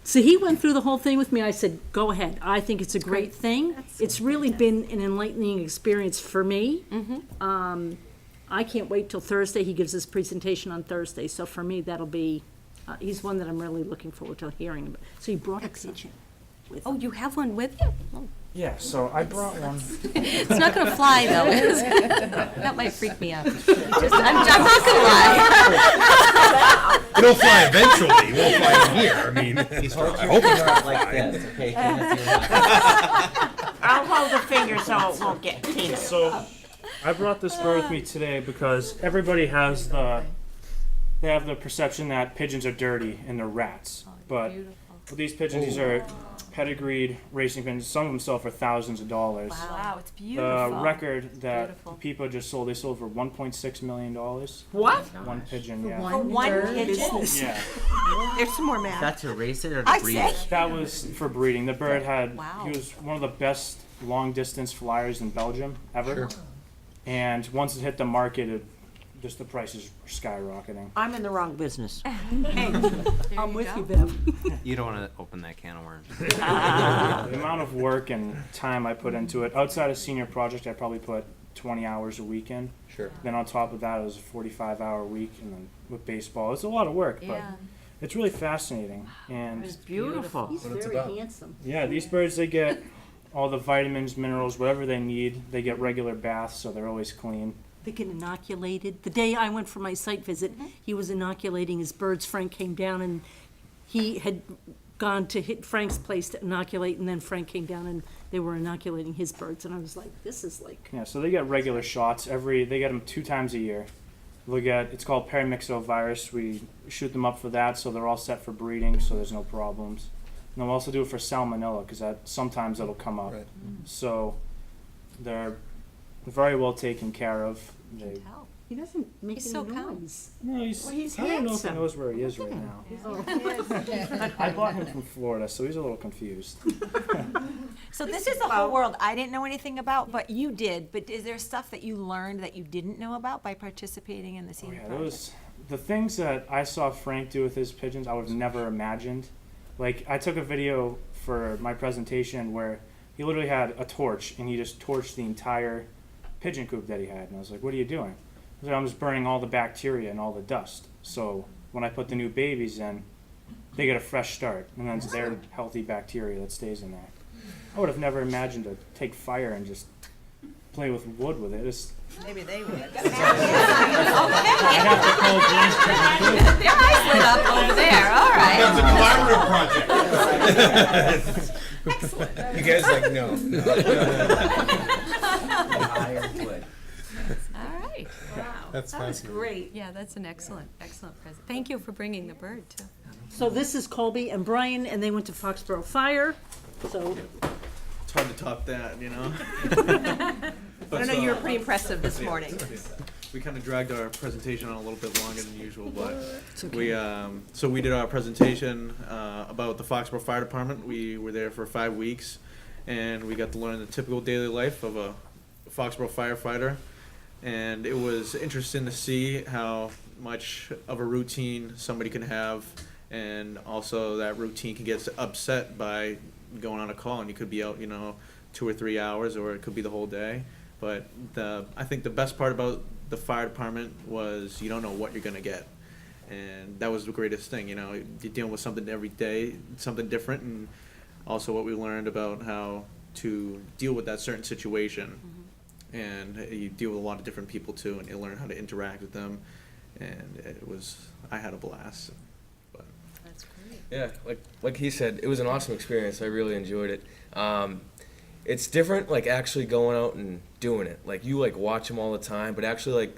So he went through the whole thing with me. I said, go ahead. I think it's a great thing. It's really been an enlightening experience for me. I can't wait till Thursday. He gives his presentation on Thursday. So for me, that'll be, he's one that I'm really looking forward to hearing about. So he brought a pigeon with Oh, him. you have one with you? Oh, Yeah, so I brought one. it's not gonna fly though. is it? That might freak me out. I'm not gonna lie. It'll fly eventually. It won't fly in here. I mean, I hope it's not Like flying. this, okay? Can I see that? I'll hold the finger so it won't get peanut. So I brought this bird with me today because everybody has they have the perception that pigeons are dirty and they're rats. But with these pigeons, these are pedigreed racing pigeons. Some of them sell for thousands of dollars. Wow, it's The beautiful. record that Beautiful. people just sold, they sold for $1.6 million. What? One pigeon, yeah. One pigeon? Yeah, There's some more math. That's to race it or to I breed say. it? that was for breeding. The bird had, Wow. he was one of the best long distance flyers in Belgium ever. And once it hit the market, just the prices were skyrocketing. I'm in the wrong business. I'm with you, Bev. You don't want to open that can of worms. The amount of work and time I put into it, outside of senior project, I probably put 20 hours a week in. Sure. Then on top of that, it was a 45-hour week, and then with baseball, it's a lot of work, but Yeah. it's really fascinating. And It's beautiful. He's very handsome. yeah, these birds, they get all the vitamins, minerals, whatever they need. They get regular baths, so they're always clean. They get inoculated. The day I went for my site visit, he was inoculating his birds. Frank came down and he had gone to hit Frank's place to inoculate, and then Frank came down and they were inoculating his birds. And I was like, this is like, Yeah, so they get regular shots they get them 2 times a year. It's called paramyxovirus. We shoot them up for that, so they're all set for breeding, so there's no problems. And we'll also do it for salmonella, because sometimes that'll come up. Right. So they're very well taken care of. he doesn't make He's any so calm. noise. No, he's he's I don't know if he handsome. knows where he is right now. I bought him from Florida, so he's a little confused. So this is the whole world I didn't know anything about, but you did. But is there stuff that you learned that you didn't know about by participating in the Oh, senior yeah, project? those the things that I saw Frank do with his pigeons, I would have never imagined. Like, I took a video for my presentation where he literally had a torch and he just torched the entire pigeon coop that he had, and I was like, "What are you doing?" So I'm just burning all the bacteria and all the dust. So when I put the new babies in, they get a fresh start, and then it's their healthy bacteria that stays in there. I would have never imagined to take fire and just play with wood with it. Maybe they would. I have to call James Triple Your eyes lit up over there, all right. That's a collaborative project. You guys like, no. All right, wow. That's That was fascinating. great. Yeah, that's an excellent present. Thank you for bringing the bird, too. So this is Colby and Brian, and they went to Foxborough Fire, so. It's hard to top that, you know? I don't know, you were pretty impressive this morning. We kind of dragged our presentation on a little bit longer than usual, but we did our presentation about the Foxborough Fire Department. We were there for 5 weeks, and we got to learn the typical daily life of a Foxborough firefighter. And it was interesting to see how much of a routine somebody can have, and also that routine can get upset by going on a call, and you could be out, 2 or 3 hours, or it could be the whole day. But I think the best part about the fire department was you don't know what you're gonna get, and that was the greatest thing. You're dealing with something every day, something different, and also what we learned about how to deal with that certain situation. And you deal with a lot of different people too, and you learn how to interact with them. And I had a blast. But That's great. Yeah, like he said, it was an awesome experience. I really enjoyed it. It's different, like actually going out and doing it. Like you watch them all the time, but actually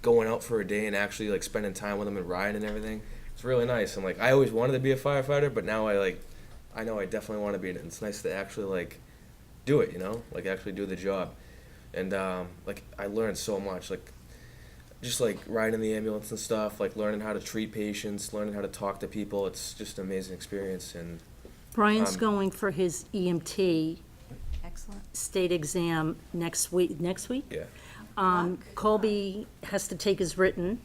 going out for a day and actually spending time with them and riding and everything. It's really nice. And I always wanted to be a firefighter, but now I know I definitely want to be in it. It's nice to actually do it, actually do the job. And I learned so much, just riding the ambulance and stuff, learning how to treat patients, learning how to talk to people. It's just an amazing experience. And Brian's going for his EMT Excellent. state exam next week. yeah, Colby has to take his written,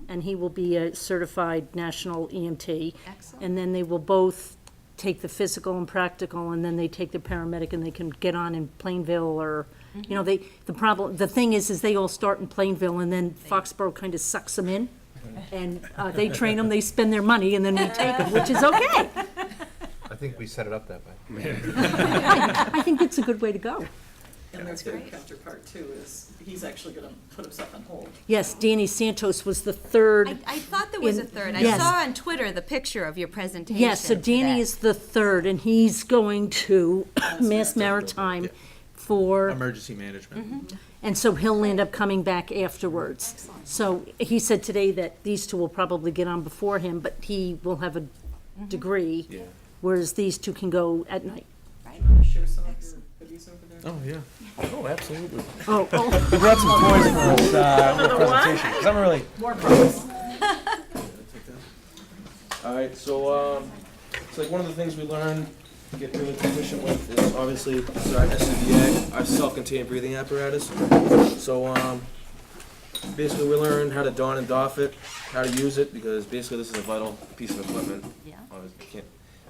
and he will be a certified national EMT. Excellent. And then they will both take the physical and practical, and then they take the paramedic, and they can get on in Plainville or, the thing is they all start in Plainville, and then Foxborough kind of sucks them in. And they train them, they spend their money, and then we take them, which is okay. I think we set it up that way. I think it's a good way to go. And that's the counterpart too, is he's actually gonna put himself on hold. Yes, Danny Santos was the third. I thought there was a third. I Yes. saw on Twitter the picture of your presentation. Yes, so Danny is the third, and he's going to Mass Maritime for, emergency management. and so he'll end up coming back afterwards. So he said today that these two will probably get on before him, but he will have a degree, Yeah. whereas these two can go at night. Share some of your goodies over there. Oh yeah. Oh, absolutely. Oh, We brought some toys for us for the presentation, 'cause I'm really. More problems. All right, so it's one of the things we learned to get really proficient with is obviously this is our SCBA, our self-contained breathing apparatus. So basically we learned how to don and doff it, how to use it, because basically this is a vital piece of equipment. Yeah.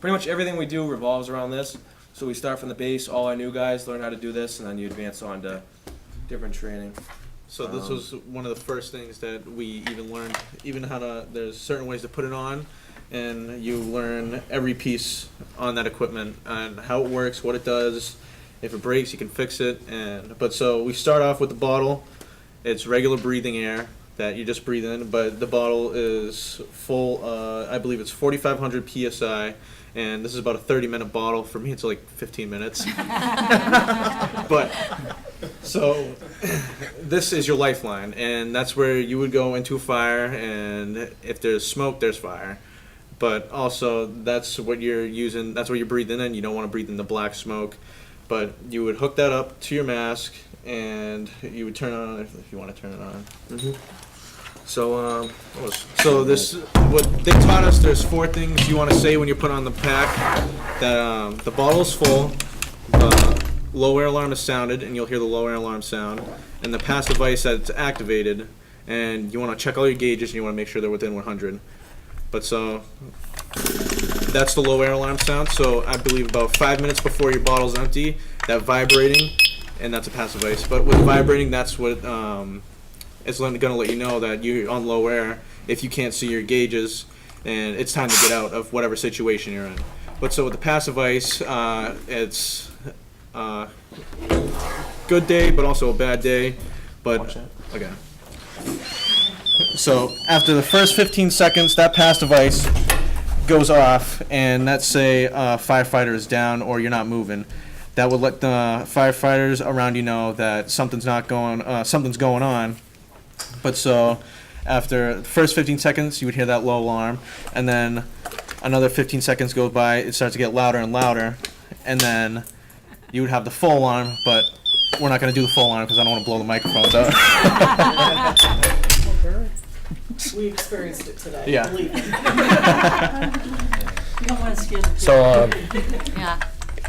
Pretty much everything we do revolves around this. So we start from the base, all our new guys learn how to do this, and then you advance on to different training. So this was one of the first things that we even learned, even there's certain ways to put it on, and you learn every piece on that equipment and how it works, what it does. If it breaks, you can fix it. So we start off with the bottle. It's regular breathing air that you just breathe in, but the bottle is full, I believe it's 4,500 PSI, and this is about a 30-minute bottle. For me, it's 15 minutes. But, so, this is your lifeline, and that's where you would go into a fire, and if there's smoke, there's fire. But also, that's what you're using, that's what you're breathing in. You don't want to breathe in the black smoke. But you would hook that up to your mask, and you would turn it on if you want to turn it on. So What they taught us, there's 4 things you want to say when you put on the pack. That the bottle's full, the low air alarm is sounded, and you'll hear the low air alarm sound, and the pass device that it's activated, and you want to check all your gauges, and you want to make sure they're within 100. But so that's the low air alarm sound. So I believe about 5 minutes before your bottle's empty, that vibrating, and that's a passive device. But with vibrating, that's what it's going to let you know that you're on low air if you can't see your gauges, and it's time to get out of whatever situation you're in. But so with the passive ice, it's good day, but also a bad day. But okay. So after the first 15 seconds, that passive ice goes off, and let's say a firefighter is down or you're not moving. That would let the firefighters around you know that something's going on. But so after the first 15 seconds, you would hear that low alarm, and then another 15 seconds goes by, it starts to get louder and louder, and then you would have the full alarm, but we're not going to do the full alarm because I don't want to blow the microphones out. We experienced it today. Yeah. Believe me. You don't want to scare the kids. So, Yeah.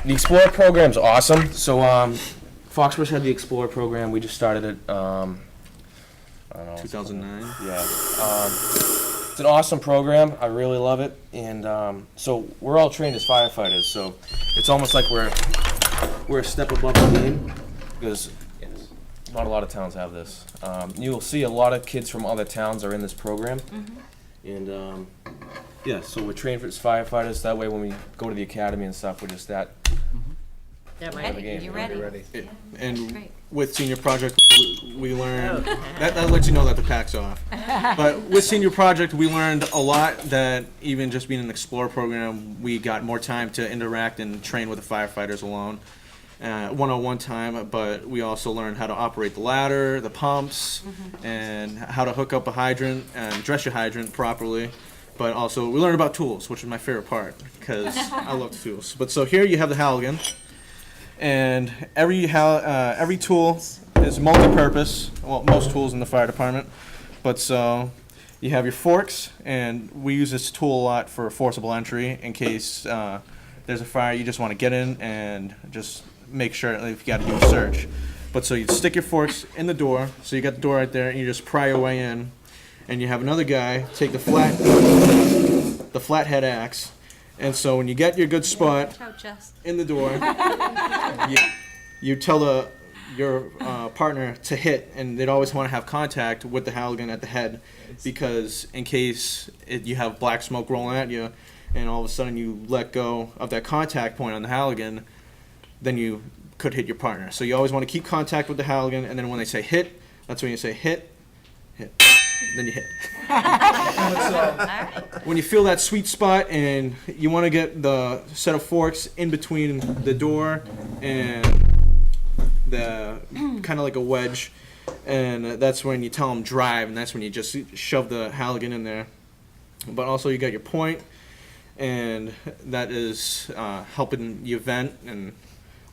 the Explorer program's awesome. So, Foxborough had the Explorer program. We just started it, I don't know. 2009. Yeah. It's an awesome program. I really love it. And so we're all trained as firefighters. So it's almost like we're a step above the game because not a lot of towns have this. You'll see a lot of kids from other towns are in this program. And yeah, so we're trained as firefighters. That way when we go to the academy and stuff, we're just that. Ready, you're ready. And Great. with Senior Project, we learned, that lets you know that the pack's off. But with Senior Project, we learned a lot that even just being an Explorer program, we got more time to interact and train with the firefighters alone. One-on-one time, but we also learned how to operate the ladder, the pumps, and how to hook up a hydrant and dress your hydrant properly. But also, we learned about tools, which is my favorite part, because I love tools. But so here you have the Halligan. And every tool is multi-purpose. Well, most tools in the fire department. But so you have your forks, and we use this tool a lot for forcible entry in case there's a fire. You just want to get in and just make sure if you got to do a search. But so you stick your forks in the door. So you got the door right there, and you just pry your way in. And you have another guy take the flathead axe. And so when you get your good spot in the door, you tell your partner to hit, and they'd always want to have contact with the Halligan at the head, because in case you have black smoke rolling at you, and all of a sudden you let go of that contact point on the Halligan, then you could hit your partner. So you always want to keep contact with the Halligan, and then when they say hit, that's when you say hit, then you hit. When you feel that sweet spot and you want to get the set of forks in between the door and the kind of like a wedge, and that's when you tell them drive, and that's when you just shove the Halligan in there. But also you got your point, and that is helping you vent, and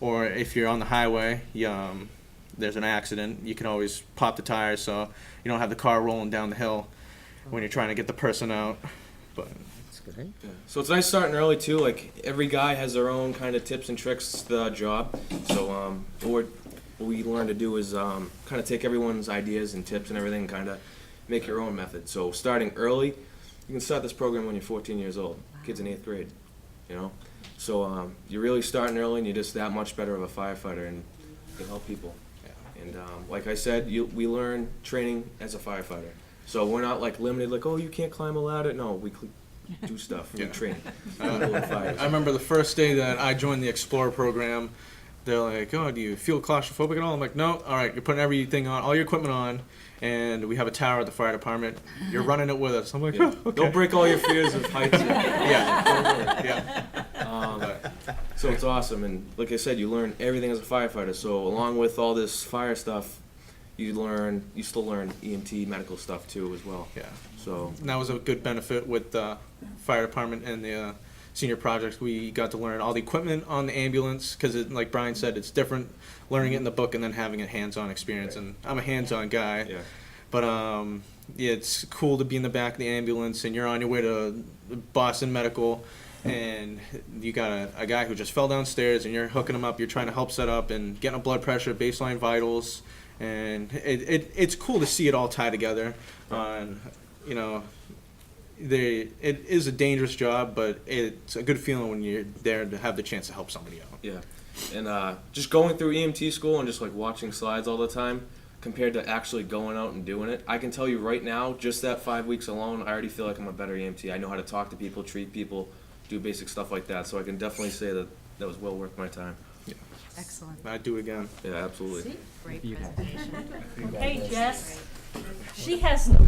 or if you're on the highway, there's an accident, you can always pop the tires so you don't have the car rolling down the hill when you're trying to get the person out. But So it's nice starting early too. Like every guy has their own kind of tips and tricks to the job. So what we learn to do is kind of take everyone's ideas and tips and everything and kind of make your own method. So starting early, you can start this program when you're 14 years old. Kids in 8th grade, you know. So you're really starting early, and you're just that much better of a firefighter, and you can help people. And like I said, we learn training as a firefighter. So we're not like limited, like, oh, you can't climb a ladder. No, we do stuff. We train. I remember the first day that I joined the Explorer program, they're like, oh, do you feel claustrophobic at all? I'm like, no. All right, you're putting everything on, all your equipment on, and we have a tower at the fire department. You're running it with us. I'm like, oh, okay. Don't break all your fears of heights. Yeah. So it's awesome, and like I said, you learn everything as a firefighter. So along with all this fire stuff, you still learn EMT medical stuff too as well. Yeah. So and that was a good benefit with the fire department and the Senior Project. We got to learn all the equipment on the ambulance, because like Brian said, it's different learning it in the book and then having a hands-on experience. And I'm a hands-on guy. Yeah. But yeah, it's cool to be in the back of the ambulance and you're on your way to Boston Medical, and you got a guy who just fell downstairs and you're hooking him up. You're trying to help set up and getting a blood pressure, baseline vitals, and it's cool to see it all tie together. You know, it is a dangerous job, but it's a good feeling when you're there to have the chance to help somebody out. Yeah, and just going through EMT school and just like watching slides all the time, compared to actually going out and doing it. I can tell you right now, just that 5 weeks alone, I already feel like I'm a better EMT. I know how to talk to people, treat people, do basic stuff like that. So I can definitely say that that was well worth my time. Excellent. I'd do it again. Yeah, absolutely. Great presentation. Hey, Jess, she has no.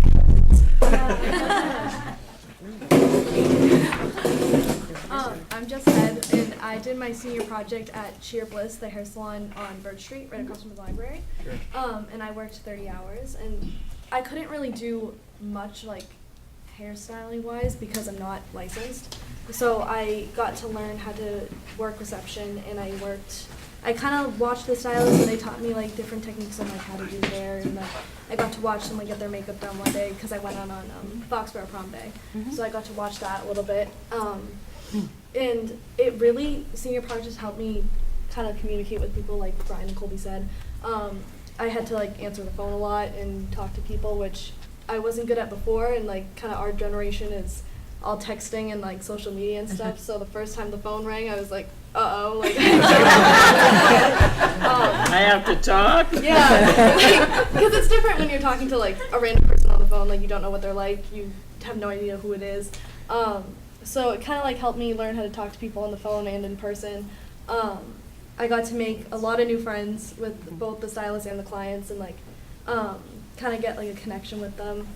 I'm Jess Head, and I did my senior project at Sheer Bliss, the hair salon on Bird Street, right across from the library. And I worked 30 hours, and I couldn't really do much like hairstyling wise because I'm not licensed. So I got to learn how to work reception, and I kind of watched the stylists, and they taught me like different techniques on like how to do hair, and like I got to watch them like get their makeup done one day because I went on Foxborough prom day, so I got to watch that a little bit. And it really, senior projects helped me kind of communicate with people, like Brian and Colby said. I had to like answer the phone a lot and talk to people, which I wasn't good at before, and like kind of our generation is all texting and like social media and stuff. So the first time the phone rang, I was like, uh-oh, like I have to talk? Yeah, because it's different when you're talking to like a random person on the phone, like you don't know what they're like, you have no idea who it is. So it kind of like helped me learn how to talk to people on the phone and in person. I got to make a lot of new friends with both the stylists and the clients, and like kind of get like a connection with them.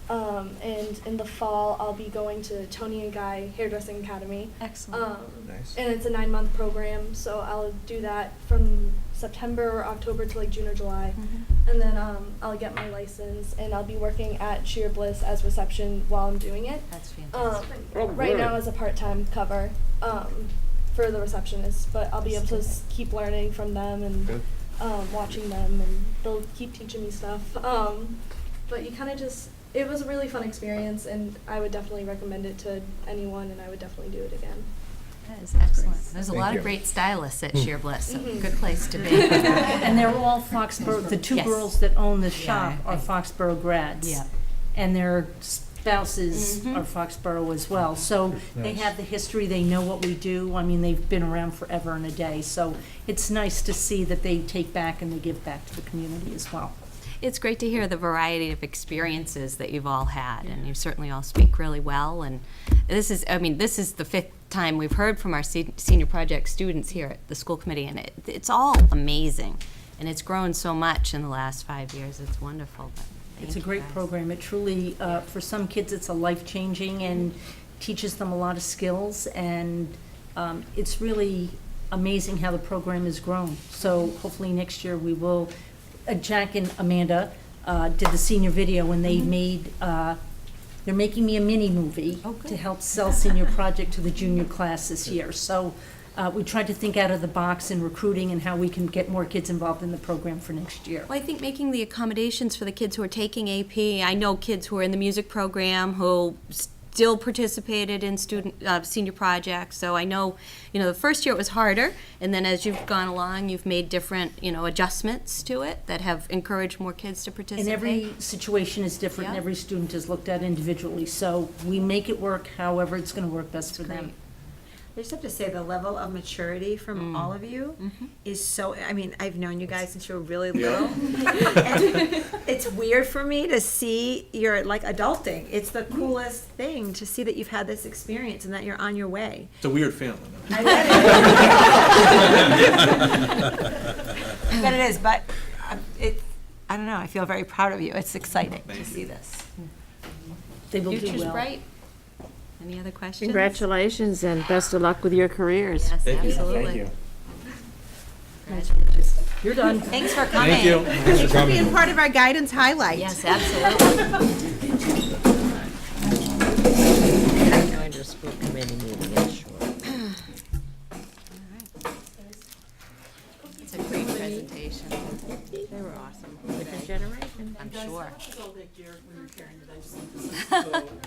And in the fall, I'll be going to Tony and Guy Hairdressing Academy. Excellent. Nice. And it's a 9-month program, so I'll do that from September or October to like June or July. And then I'll get my license, and I'll be working at Sheer Bliss as reception while I'm doing it. That's fantastic. Right now as a part-time cover for the receptionist, but I'll be able to keep learning from them and watching them, and they'll keep teaching me stuff. But you kind of just, it was a really fun experience, and I would definitely recommend it to anyone, and I would definitely do it again. That is excellent. There's a Thank lot you. of great stylists at Sheer Bliss. Mhm. Good place to be. And they're all Foxborough, the two Yes. girls that own the shop Yeah, are Foxborough grads. Yeah. And their spouses Mhm. are Foxborough as well. So they have the history, they know what we do. I mean, they've been around forever and a day. So it's nice to see that they take back and they give back to the community as well. It's great to hear the variety of experiences that you've all had, and you certainly all speak really well. And this is the fifth time we've heard from our senior project students here at the school committee, and it's all amazing. And it's grown so much in the last 5 years. It's wonderful. But It's a thank you great guys. program. It truly, for some kids, it's a life-changing and teaches them a lot of skills. And it's really amazing how the program has grown. So hopefully next year we will, Jack and Amanda did the senior video, and they made, they're making me a mini movie to help sell senior project to the junior class this year. So we tried to think out of the box in recruiting and how we can get more kids involved in the program for next year. Well, I think making the accommodations for the kids who are taking AP, I know kids who are in the music program who still participated in senior projects, so I know, the first year it was harder, and then as you've gone along, you've made different, adjustments to it that have encouraged more kids to participate. And every situation is different, and Yeah. every student is looked at individually, so we make it work however it's gonna work best for them. I just have to say the level of maturity from all of you is so, I mean, I've known you guys since you were really little. And it's weird for me to see you're like adulting. It's the coolest thing to see that you've had this experience and that you're on your way. It's a weird feeling. I bet it is, but I don't know, I feel very proud of you. It's exciting to see this. They will do Future's well. bright. Any other questions? Congratulations and best of luck with your careers. Yes, Thank you. absolutely. Thank you. Congratulations. You're done. Thanks for coming. Thank you. Thanks for coming. Being part of our guidance highlight. Yes, absolutely. I joined a school committee meeting in short. It's a great presentation. They were awesome. Different generation. I'm sure. So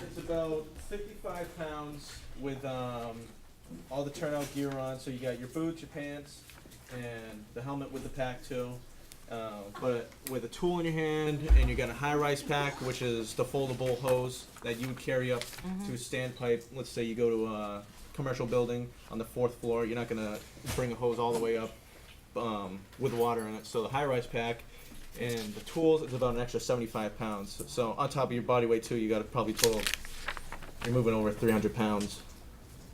it's about 55 pounds with all the turnout gear on. So you got your boots, your pants, and the helmet with the pack too. But with a tool in your hand, and you got a high-rise pack, which is the foldable hose that you would carry up to a standpipe. Let's say you go to a commercial building on the 4th floor. You're not gonna bring a hose all the way up with water in it. So the high-rise pack, And the tools is about an extra 75 pounds. So on top of your body weight too, you got to probably total, you're moving over 300 pounds.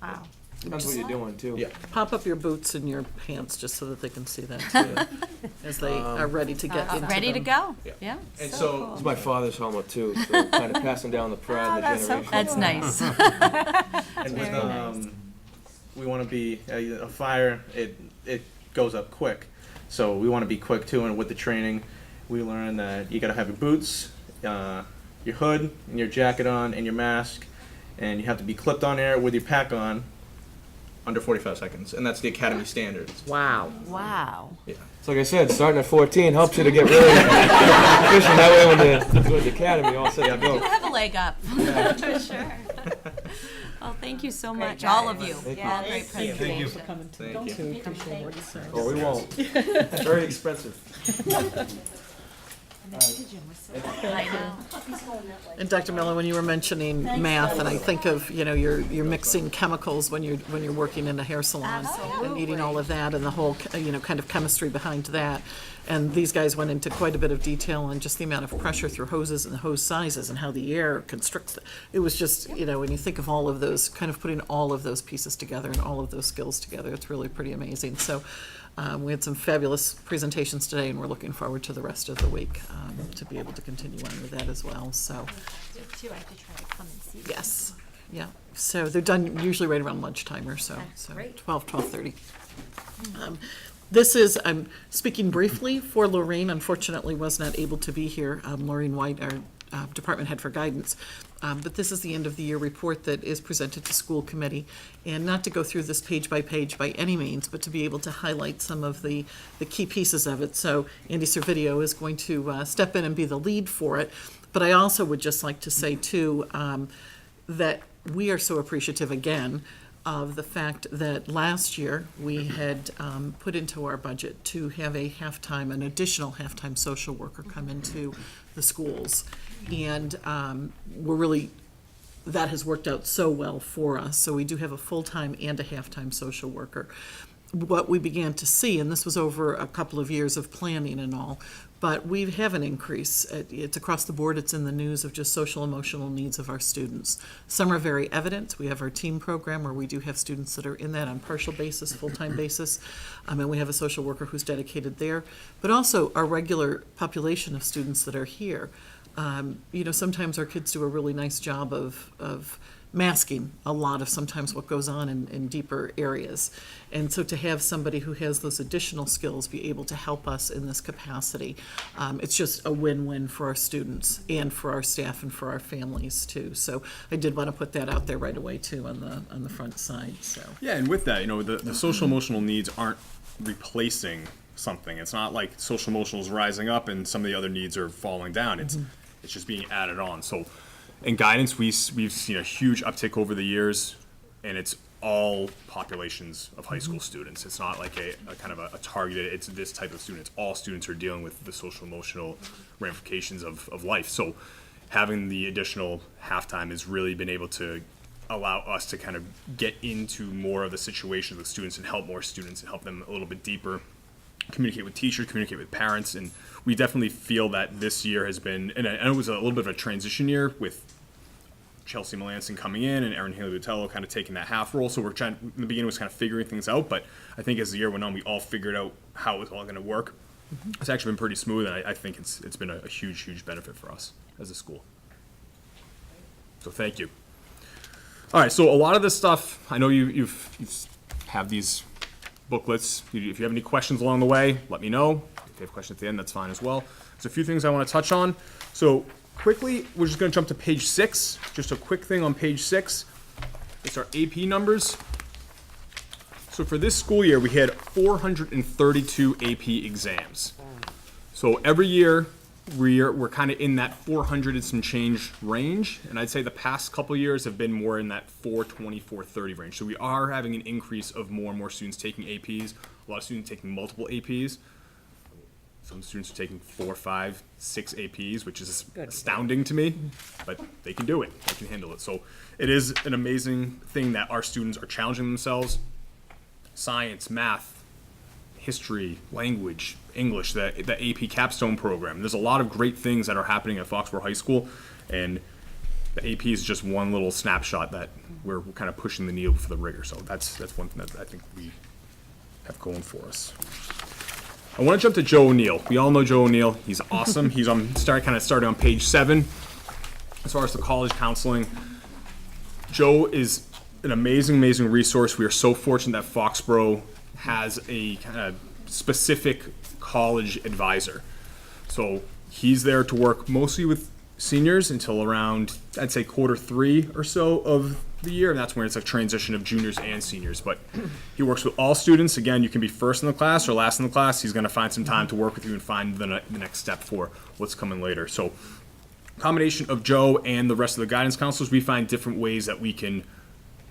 Wow. Depends what you're doing too. Yeah. Pop up your boots and your pants just so that they can see that too, as they are ready to get into Ready to them. go? Yeah. Yeah. And So so, cool. It's my father's helmet too, so kind of passing down the pride and the that's so generation. That's nice. and with, Very nice. we want to be a fire. It goes up quick, so we want to be quick too. And with the training, we learn that you got to have your boots, your hood, and your jacket on, and your mask, and you have to be clipped on air with your pack on under 45 seconds, and that's the academy standards. Wow. Wow. Yeah. So like I said, starting at 14 helps you to get really efficient. That way when you go to the academy, all set to You go. have a leg up. For sure. Well, thank you so much, all of you. All great presentations. Thank you. Appreciate what you said. Or we won't. Very expensive. I know. And Dr. Miller, when you were mentioning math, and I think of, you know, you're mixing chemicals when you're working in a hair salon and eating all of that and the whole, you know, kind of chemistry behind that. And these guys went into quite a bit of detail on just the amount of pressure through hoses and the hose sizes and how the air constricts. It was just, you know, when you think of all of those, kind of putting all of those pieces together and all of those skills together, it's really pretty amazing. So we had some fabulous presentations today, and we're looking forward to the rest of the week to be able to continue on with that as well. So, Too, I have to try to come and see. yes, yeah. So they're done usually right around lunchtime or so. So great. 12:30. This is, I'm speaking briefly for Lorraine, unfortunately was not able to be here. Lorraine White, our department head for guidance. But this is the end of the year report that is presented to school committee. And not to go through this page by any means, but to be able to highlight some of the key pieces of it. So Andy Servideo is going to step in and be the lead for it. But I also would just like to say too, that we are so appreciative again of the fact that last year we had put into our budget to have an additional halftime social worker come into the schools. And that has worked out so well for us. So we do have a full-time and a half-time social worker. What we began to see, and this was over a couple of years of planning and all, but we have an increase. It's across the board. It's in the news of just social emotional needs of our students. Some are very evident. We have our team program where we do have students that are in that on partial basis, full-time basis, and we have a social worker who's dedicated there. But also our regular population of students that are here. You know, sometimes our kids do a really nice job of masking a lot of sometimes what goes on in deeper areas. And so to have somebody who has those additional skills be able to help us in this capacity, it's just a win-win for our students and for our staff and for our families too. So I did want to put that out there right away too on the front side, so. Yeah, and with that, you know, the social emotional needs aren't replacing something. It's not like social emotional is rising up and some of the other needs are falling down. It's just being added on. So in guidance, we've seen a huge uptick over the years, and it's all populations of high school students. It's not like a kind of a targeted, it's this type of student. It's all students are dealing with the social emotional ramifications of life. So having the additional halftime has really been able to allow us to kind of get into more of the situations with students and help more students and help them a little bit deeper, communicate with teachers, communicate with parents. And we definitely feel that this year has been, and it was a little bit of a transition year with Chelsea Melanson coming in and Erin Haley-Butello kind of taking that half role. So we're trying, in the beginning was kind of figuring things out, but I think as the year went on, we all figured out how it was all going to work. It's actually been pretty smooth, and I think it's been a huge, huge benefit for us as a school. So thank you. All right, so a lot of this stuff, I know you've have these booklets. If you have any questions along the way, let me know. If you have questions at the end, that's fine as well. There's a few things I want to touch on. So quickly, we're just going to jump to page 6. Just a quick thing on page 6. It's our AP numbers. So for this school year, we had 432 AP exams. So every year, we're kind of in that 400 and some change range, and I'd say the past couple years have been more in that 420, 430 range. So we are having an increase of more and more students taking APs, a lot of students taking multiple APs. Some students are taking 4, 5, 6 APs, which is astounding to me, but they can do it, they can handle it. So it is an amazing thing that our students are challenging themselves. Science, math, history, language, English, the AP Capstone program. There's a lot of great things that are happening at Foxborough High School, and the AP is just one little snapshot that we're kind of pushing the needle for the rigor. So that's one thing that I think we have going for us. I want to jump to Joe O'Neill. We all know Joe O'Neill. He's awesome. He's started on page 7 as far as the college counseling. Joe is an amazing resource. We are so fortunate that Foxborough has a kind of specific college advisor. So he's there to work mostly with seniors until around, I'd say, Q3 or so of the year, and that's when it's a transition of juniors and seniors. But he works with all students. Again, you can be first in the class or last in the class. He's going to find some time to work with you and find the next step for what's coming later. So combination of Joe and the rest of the guidance counselors, we find different ways that we can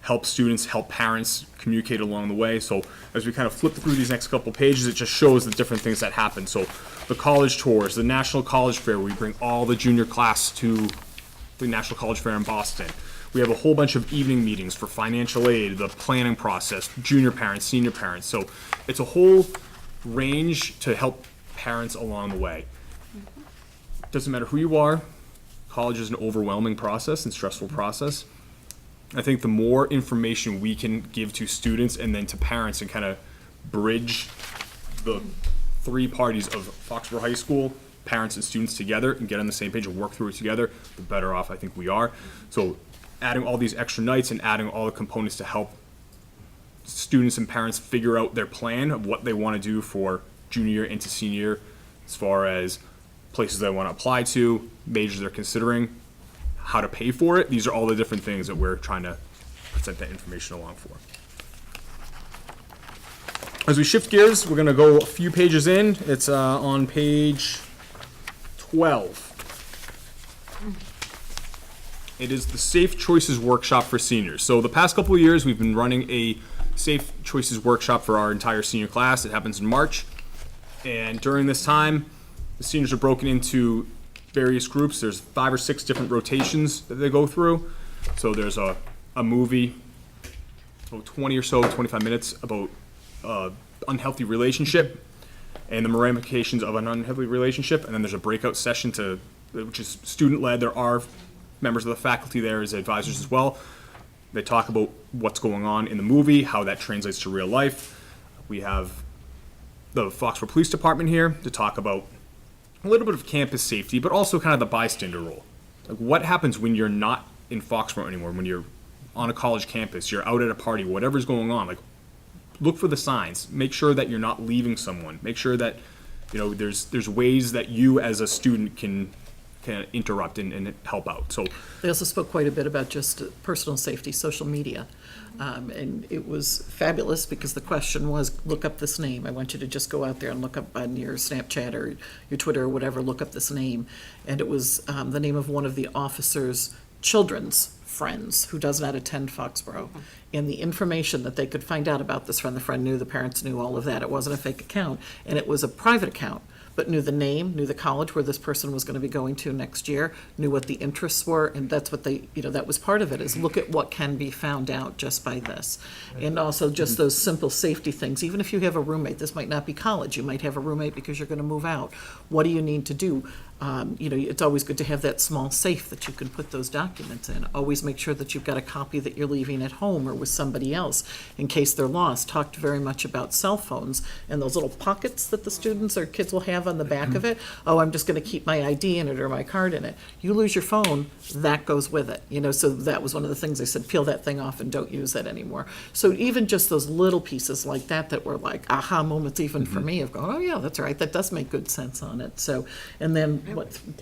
help students, help parents communicate along the way. So as we kind of flip through these next couple pages, it just shows the different things that happen. So the college tours, the National College Fair, we bring all the junior class to the National College Fair in Boston. We have a whole bunch of evening meetings for financial aid, the planning process, junior parents, senior parents. So it's a whole range to help parents along the way. Doesn't matter who you are, college is an overwhelming process and stressful process. I think the more information we can give to students and then to parents and kind of bridge the three parties of Foxborough High School, parents and students together, and get on the same page and work through it together, the better off I think we are. So adding all these extra nights and adding all the components to help students and parents figure out their plan of what they want to do for junior year into senior year, as far as places they want to apply to, majors they're considering, how to pay for it. These are all the different things that we're trying to present that information along for. As we shift gears, we're going to go a few pages in. It's on page 12. It is the Safe Choices Workshop for seniors. So the past couple of years, we've been running a Safe Choices Workshop for our entire senior class. It happens in March. And during this time, the seniors are broken into various groups. There's 5 or 6 different rotations that they go through. So there's a movie, about 20 or so, 25 minutes about unhealthy relationship and the ramifications of an unhealthy relationship. And then there's a breakout session which is student-led. There are members of the faculty there as advisors as well. They talk about what's going on in the movie, how that translates to real life. We have the Foxborough Police Department here to talk about a little bit of campus safety, but also kind of the bystander role. Like, what happens when you're not in Foxborough anymore, when you're on a college campus, you're out at a party, whatever's going on. Like, look for the signs. Make sure that you're not leaving someone. Make sure that, there's ways that you as a student can interrupt and help out. So they also spoke quite a bit about just personal safety, social media. And it was fabulous because the question was, look up this name. I want you to just go out there and look up on your Snapchat or your Twitter or whatever, look up this name. And it was the name of one of the officers' children's friends who does not attend Foxborough. And the information that they could find out about this friend, the friend knew, the parents knew, all of that. It wasn't a fake account, and it was a private account, but knew the name, knew the college where this person was going to be going to next year, knew what the interests were, and that's what they, that was part of it, is look at what can be found out just by this. And also just those simple safety things. Even if you have a roommate, this might not be college, you might have a roommate because you're going to move out. What do you need to do? It's always good to have that small safe that you can put those documents in. Always make sure that you've got a copy that you're leaving at home or with somebody else in case they're lost. Talked very much about cell phones and those little pockets that the students or kids will have on the back of it. Oh, I'm just going to keep my ID in it or my card in it. You lose your phone, that goes with it. So that was one of the things I said, peel that thing off and don't use that anymore. So even just those little pieces like that were like aha moments even for me of going, oh yeah, that's right, that does make good sense on it. So, and then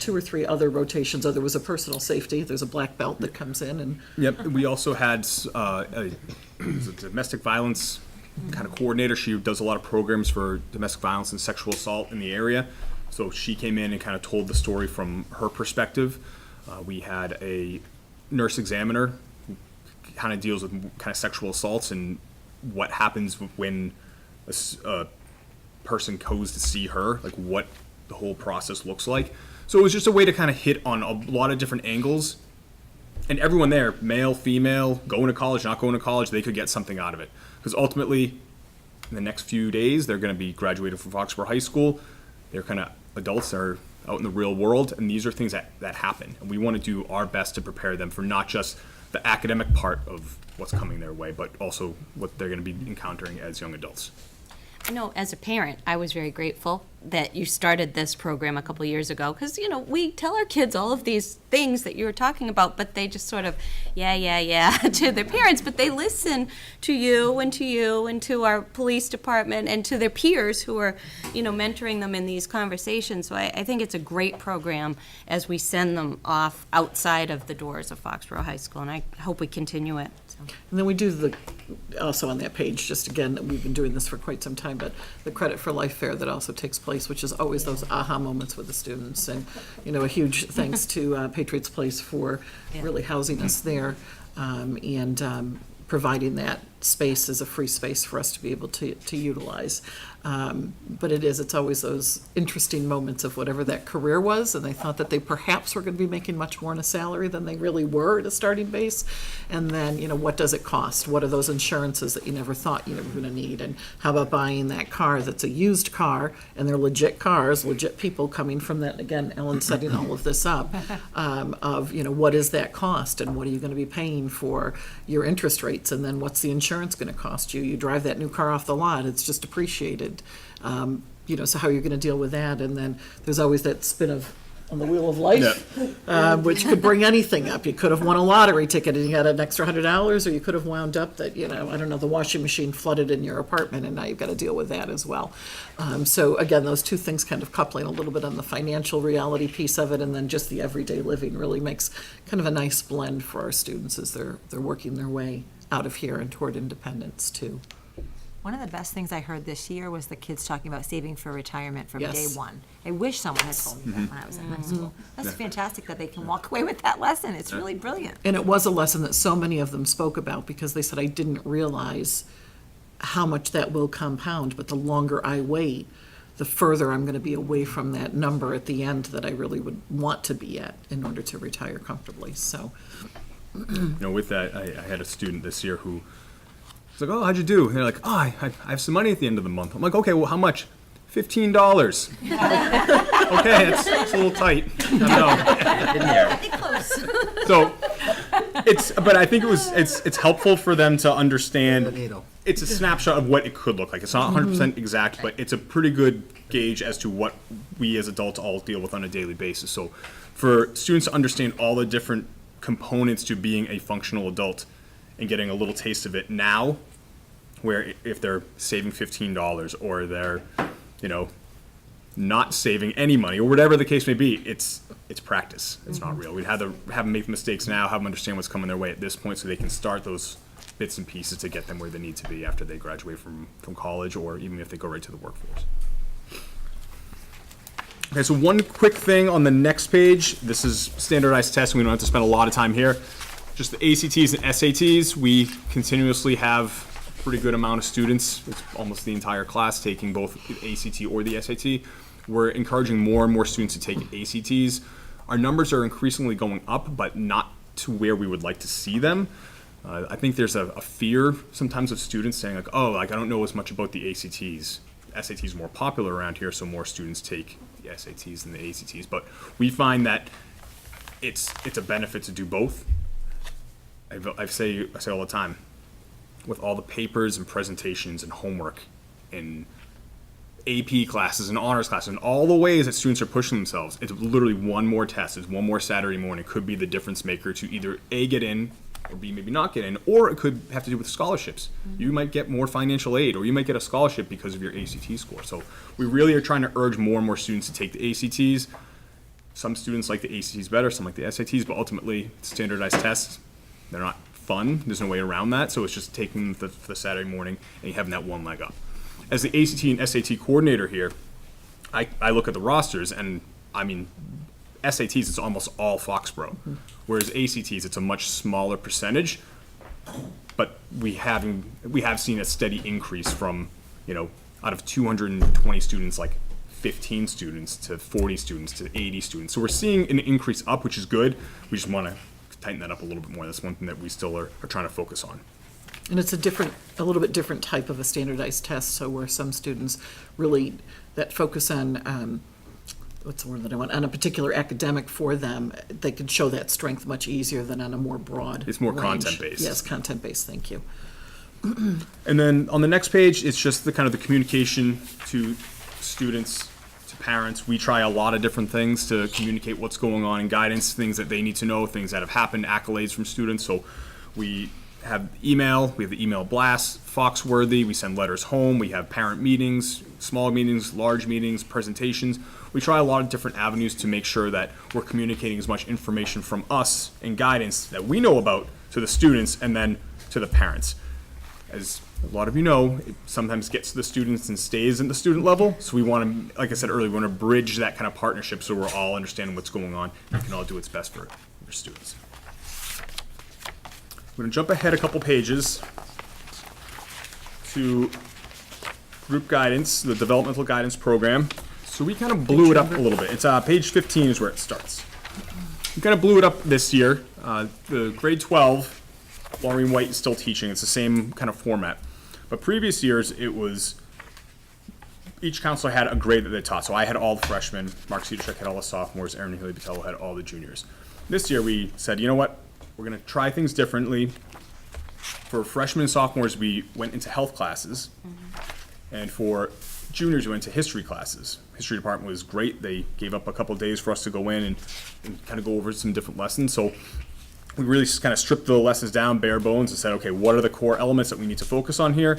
2 or 3 other rotations. There was a personal safety. There's a black belt that comes in, and yep. We also had a domestic violence kind of coordinator. She does a lot of programs for domestic violence and sexual assault in the area. So she came in and kind of told the story from her perspective. We had a nurse examiner who kind of deals with kind of sexual assaults and what happens when a person goes to see her, like what the whole process looks like. So it was just a way to kind of hit on a lot of different angles. And everyone there, male, female, going to college, not going to college, they could get something out of it. Because ultimately, in the next few days, they're going to be graduated from Foxborough High School. They're kind of adults that are out in the real world, and these are things that happen. And we want to do our best to prepare them for not just the academic part of what's coming their way, but also what they're going to be encountering as young adults. I know as a parent, I was very grateful that you started this program a couple years ago, because, you know, we tell our kids all of these things that you were talking about, but they just sort of, yeah, to their parents, but they listen to you and to our police department and to their peers who are, you know, mentoring them in these conversations. So I think it's a great program as we send them off outside of the doors of Foxborough High School, and I hope we continue it. So. And then we do also on that page, just again, we've been doing this for quite some time, but the Credit for Life Fair that also takes place, which is always those aha moments with the students. And, you know, a huge thanks to Patriots Place for really housing us there and providing that space as a free space for us to be able to utilize. But it's always those interesting moments of whatever that career was, and they thought that they perhaps were going to be making much more in a salary than they really were at a starting base. And then, you know, what does it cost? What are those insurances that you never thought you were going to need? And how about buying that car that's a used car, and they're legit cars, legit people coming from that, again, Ellen setting all of this up, of, you know, what is that cost, and what are you going to be paying for your interest rates, and then what's the insurance going to cost you? You drive that new car off the lot, it's just appreciated. You know, so how are you going to deal with that? And then there's always that spin of on the wheel of life, which could bring anything up. You could have won a lottery ticket and you got an extra $100, or you could have wound up that, you know, I don't know, the washing machine flooded in your apartment, and now you've got to deal with that as well. So again, those two things kind of coupling a little bit on the financial reality piece of it, and then just the everyday living really makes kind of a nice blend for our students as they're working their way out of here and toward independence too. One of the best things I heard this year was the kids talking about saving for retirement from Yes. day one. I wish someone had told me that when I was in high school. That's fantastic that they can walk away with that lesson. It's really brilliant. And it was a lesson that so many of them spoke about, because they said, I didn't realize how much that will compound, but the longer I wait, the further I'm going to be away from that number at the end that I really would want to be at in order to retire comfortably. So, You know, with that, I had a student this year who was like, "Oh, how'd you do?" And they're like, "Oh, I have some money at the end of the month." I'm like, "Okay, well, how much?" $15. Okay, it's a little tight. I don't know. So but I think it's helpful for them to understand. It's a snapshot of what it could look like. It's not 100% exact, but it's a pretty good gauge as to what we as adults all deal with on a daily basis. So for students to understand all the different components to being a functional adult and getting a little taste of it now, where if they're saving $15 or they're, you know, not saving any money or whatever the case may be, it's practice. It's not real. We'd have them make mistakes now, have them understand what's coming their way at this point, so they can start those bits and pieces to get them where they need to be after they graduate from college, or even if they go right to the workforce. Okay, so one quick thing on the next page. This is standardized testing. We don't have to spend a lot of time here. Just the ACTs and SATs. We continuously have a pretty good amount of students. It's almost the entire class taking both the ACT or the SAT. We're encouraging more and more students to take ACTs. Our numbers are increasingly going up, but not to where we would like to see them. I think there's a fear sometimes of students saying like, "Oh, like I don't know as much about the ACTs." SATs is more popular around here, so more students take the SATs than the ACTs. But we find that it's a benefit to do both. I say all the time, with all the papers and presentations and homework and AP classes and honors classes and all the ways that students are pushing themselves, it's literally one more test. It's one more Saturday morning. It could be the difference maker to either A, get in, or B, maybe not get in, or it could have to do with scholarships. You might get more financial aid, or you might get a scholarship because of your ACT score. So we really are trying to urge more and more students to take the ACTs. Some students like the ACTs better, some like the SATs, but ultimately standardized tests, they're not fun. There's no way around that. So it's just taking the Saturday morning and having that one leg up. As the ACT and SAT coordinator here, I look at the rosters, and I mean, SATs, it's almost all Foxborough, whereas ACTs, it's a much smaller percentage, but we have seen a steady increase from, you know, out of 220 students, like 15 students to 40 students to 80 students. So we're seeing an increase up, which is good. We just want to tighten that up a little bit more. That's one thing that we still are trying to focus on. And it's a little bit different type of a standardized test, so where some students really, that focus on, what's the word that I want, on a particular academic for them, they can show that strength much easier than on a more broad It's more range. content-based. Yes, content-based, thank you. And then on the next page, it's just the kind of the communication to students, to parents. We try a lot of different things to communicate what's going on in guidance, things that they need to know, things that have happened, accolades from students. So we have email, we have the email blast, Foxworthy, we send letters home, we have parent meetings, small meetings, large meetings, presentations. We try a lot of different avenues to make sure that we're communicating as much information from us and guidance that we know about to the students and then to the parents. As a lot of you know, it sometimes gets to the students and stays at the student level. So we want to, like I said earlier, we want to bridge that kind of partnership so we're all understanding what's going on and can all do what's best for your students. I'm going to jump ahead a couple pages to group guidance, the developmental guidance program. So we kind of blew it up a little bit. It's page 15 is where it starts. We kind of blew it up this year. The grade 12, Maureen White is still teaching. It's the same kind of format. But previous years, it was each counselor had a grade that they taught. So I had all the freshmen, Mark Cedarchuk had all the sophomores, Erin Haley-Patello had all the juniors. This year we said, you know what? We're going to try things differently. For freshmen and sophomores, we went into health classes. And for juniors, we went to history classes. History department was great. They gave up a couple of days for us to go in and kind of go over some different lessons. So we really kind of stripped the lessons down, bare bones, and said, okay, what are the core elements that we need to focus on here?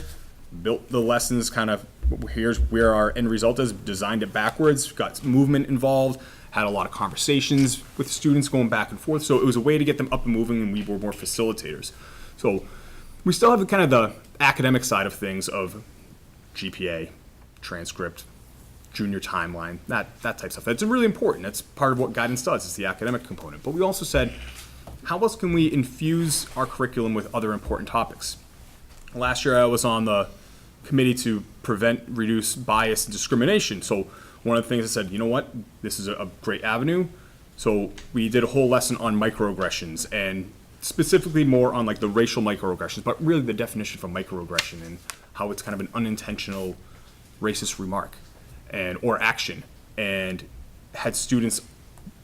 Built the lessons kind of, here's where our end result is, designed it backwards, got movement involved, had a lot of conversations with students going back and forth. So it was a way to get them up and moving, and we were more facilitators. So we still have the kind of the academic side of things of GPA, transcript, junior timeline, that type of stuff. That's really important. That's part of what guidance does, is the academic component. But we also said, how else can we infuse our curriculum with other important topics? Last year I was on the committee to prevent, reduce bias and discrimination. So one of the things I said, you know what, this is a great avenue. So we did a whole lesson on microaggressions, and specifically more on like the racial microaggressions, but really the definition for microaggression and how it's kind of an unintentional racist remark or action, and had students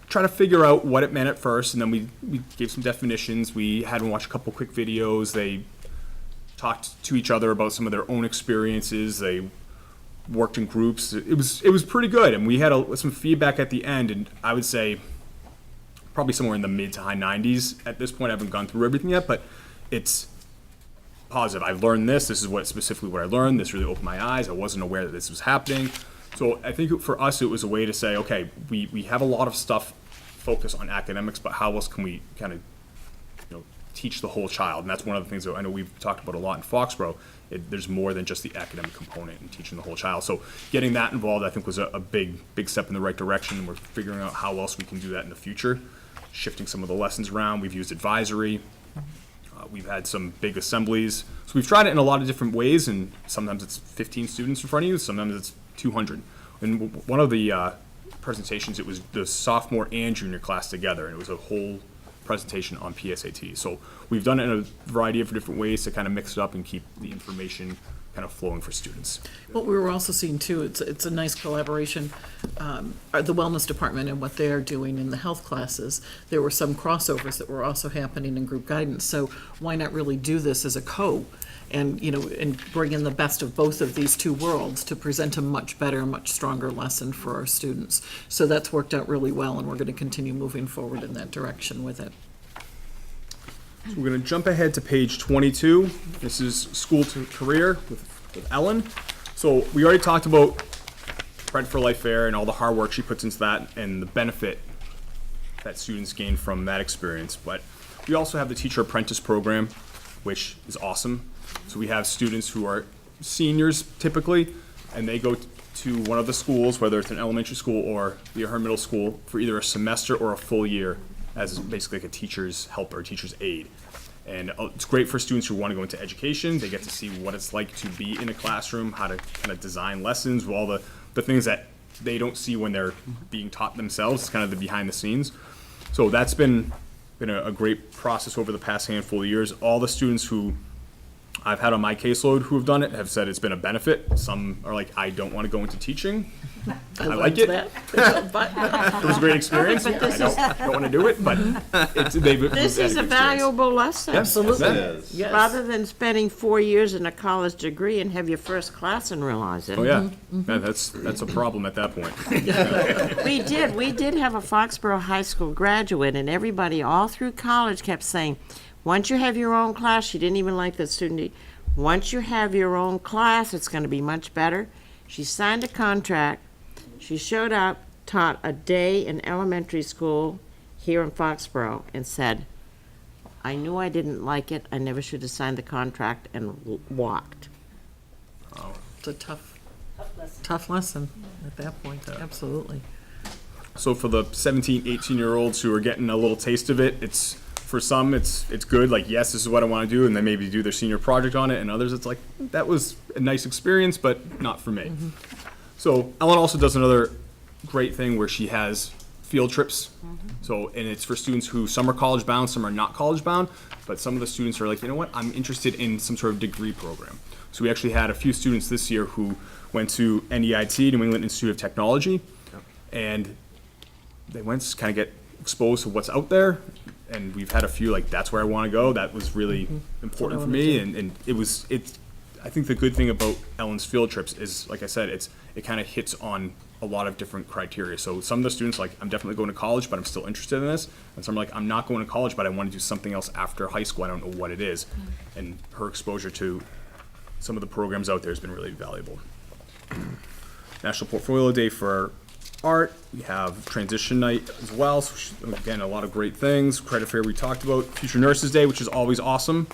try to figure out what it meant at first, and then we gave some definitions. We had them watch a couple quick videos. They talked to each other about some of their own experiences. They worked in groups. It was pretty good, and we had some feedback at the end, and I would say probably somewhere in the mid to high 90s. At this point, I haven't gone through everything yet, but it's positive. I've learned this. This is specifically what I learned. This really opened my eyes. I wasn't aware that this was happening. So I think for us, it was a way to say, okay, we have a lot of stuff focused on academics, but how else can we kind of teach the whole child? And that's one of the things that I know we've talked about a lot in Foxborough. There's more than just the academic component in teaching the whole child. So getting that involved, I think, was a big step in the right direction. And we're figuring out how else we can do that in the future, shifting some of the lessons around. We've used advisory. We've had some big assemblies. So we've tried it in a lot of different ways, and sometimes it's 15 students in front of you, sometimes it's 200. And one of the presentations, it was the sophomore and junior class together, and it was a whole presentation on PSAT. So we've done it in a variety of different ways to kind of mix it up and keep the information kind of flowing for students. What we were also seeing too, it's a nice collaboration, the wellness department and what they're doing in the health classes. There were some crossovers that were also happening in group guidance. So why not really do this as a and bring in the best of both of these two worlds to present a much better, much stronger lesson for our students. So that's worked out really well, and we're going to continue moving forward in that direction with it. So we're going to jump ahead to page 22. This is School to Career with Ellen. So we already talked about Bread for Life Fair and all the hard work she puts into that and the benefit that students gain from that experience. But we also have the Teacher Apprentice Program, which is awesome. So we have students who are seniors typically, and they go to one of the schools, whether it's an elementary school or her middle school, for either a semester or a full year as basically like a teacher's helper, teacher's aide. And it's great for students who want to go into education. They get to see what it's like to be in a classroom, how to kind of design lessons, all the things that they don't see when they're being taught themselves. It's kind of the behind the scenes. So that's been a great process over the past handful of years. All the students who I've had on my caseload who have done it have said it's been a benefit. Some are like, I don't want to go into teaching. I like it. It was a great experience. But this I don't want to do it, but they've This is a valuable lesson. Absolutely. Yes, it is. Yes. Rather than spending 4 years in a college degree and have your first class and realize it. Oh yeah, yeah, that's a problem at that point. We did have a Foxborough High School graduate, and everybody all through college kept saying, once you have your own class, she didn't even like the student, once you have your own class, it's gonna be much better. She signed a contract, she showed up, taught a day in elementary school here in Foxborough, and said, I knew I didn't like it, I never should have signed the contract, and walked. It's a tough lesson at that point, absolutely. So for the 17, 18-year-olds who are getting a little taste of it, it's for some it's good, like, yes, this is what I want to do, and then maybe do their senior project on it, and others it's like, that was a nice experience, but not for me. So Ellen also does another great thing where she has field trips. So, and it's for students who some are college bound, some are not college bound, but some of the students are like, you know what, I'm interested in some sort of degree program. So we actually had a few students this year who went to NEIT, New England Institute of Technology, and they went to kind of get exposed to what's out there. And we've had a few like, that's where I want to go. That was really important for me, and I think the good thing about Ellen's field trips is, like I said, it kind of hits on a lot of different criteria. So some of the students like, I'm definitely going to college, but I'm still interested in this. And some are like, I'm not going to college, but I want to do something else after high school. I don't know what it is. And her exposure to some of the programs out there has been really valuable. National Portfolio Day for art. We have transition night as well. So again, a lot of great things. Credit fair we talked about. Future Nurses Day, which is always awesome.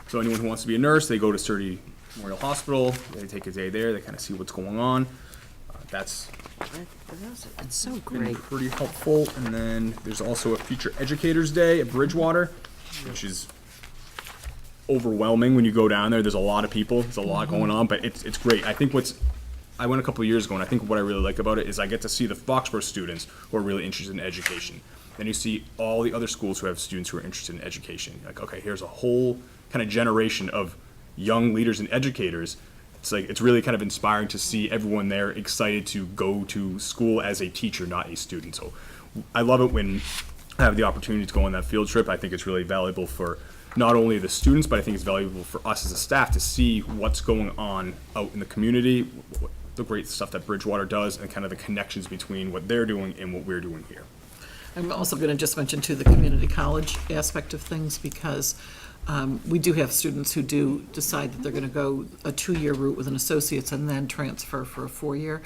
So anyone who wants to be a nurse, they go to Sturdy Memorial Hospital. They take a day there. They kind of see what's going on. That's so been great. pretty helpful. And then there's also a Future Educators Day at Bridgewater, which is overwhelming when you go down there. There's a lot of people. There's a lot going on, but it's great. I think I went a couple of years ago, and I think what I really like about it is I get to see the Foxborough students who are really interested in education. Then you see all the other schools who have students who are interested in education. Like, okay, here's a whole kind of generation of young leaders and educators. It's like, it's really kind of inspiring to see everyone there excited to go to school as a teacher, not a student. So I love it when I have the opportunity to go on that field trip. I think it's really valuable for not only the students, but I think it's valuable for us as a staff to see what's going on out in the community, the great stuff that Bridgewater does, and kind of the connections between what they're doing and what we're doing here. I'm also going to just mention too the community college aspect of things, because we do have students who do decide that they're going to go a 2-year route with an associate's and then transfer for a 4-year.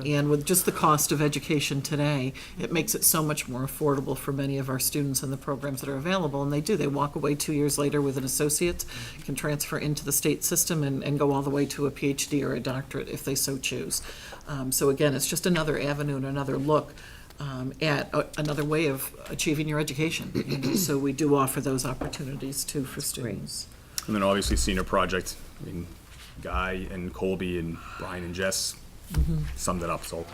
And with just the cost of education today, it makes it so much more affordable for many of our students and the programs that are available. And they do. They walk away 2 years later with an associate's, can transfer into the state system and go all the way to a PhD or a doctorate if they so choose. So again, it's just another avenue and another look at another way of achieving your education. So we do offer those opportunities too for students. And then obviously senior project, I mean, Guy and Colby and Brian and Jess summed it up. So,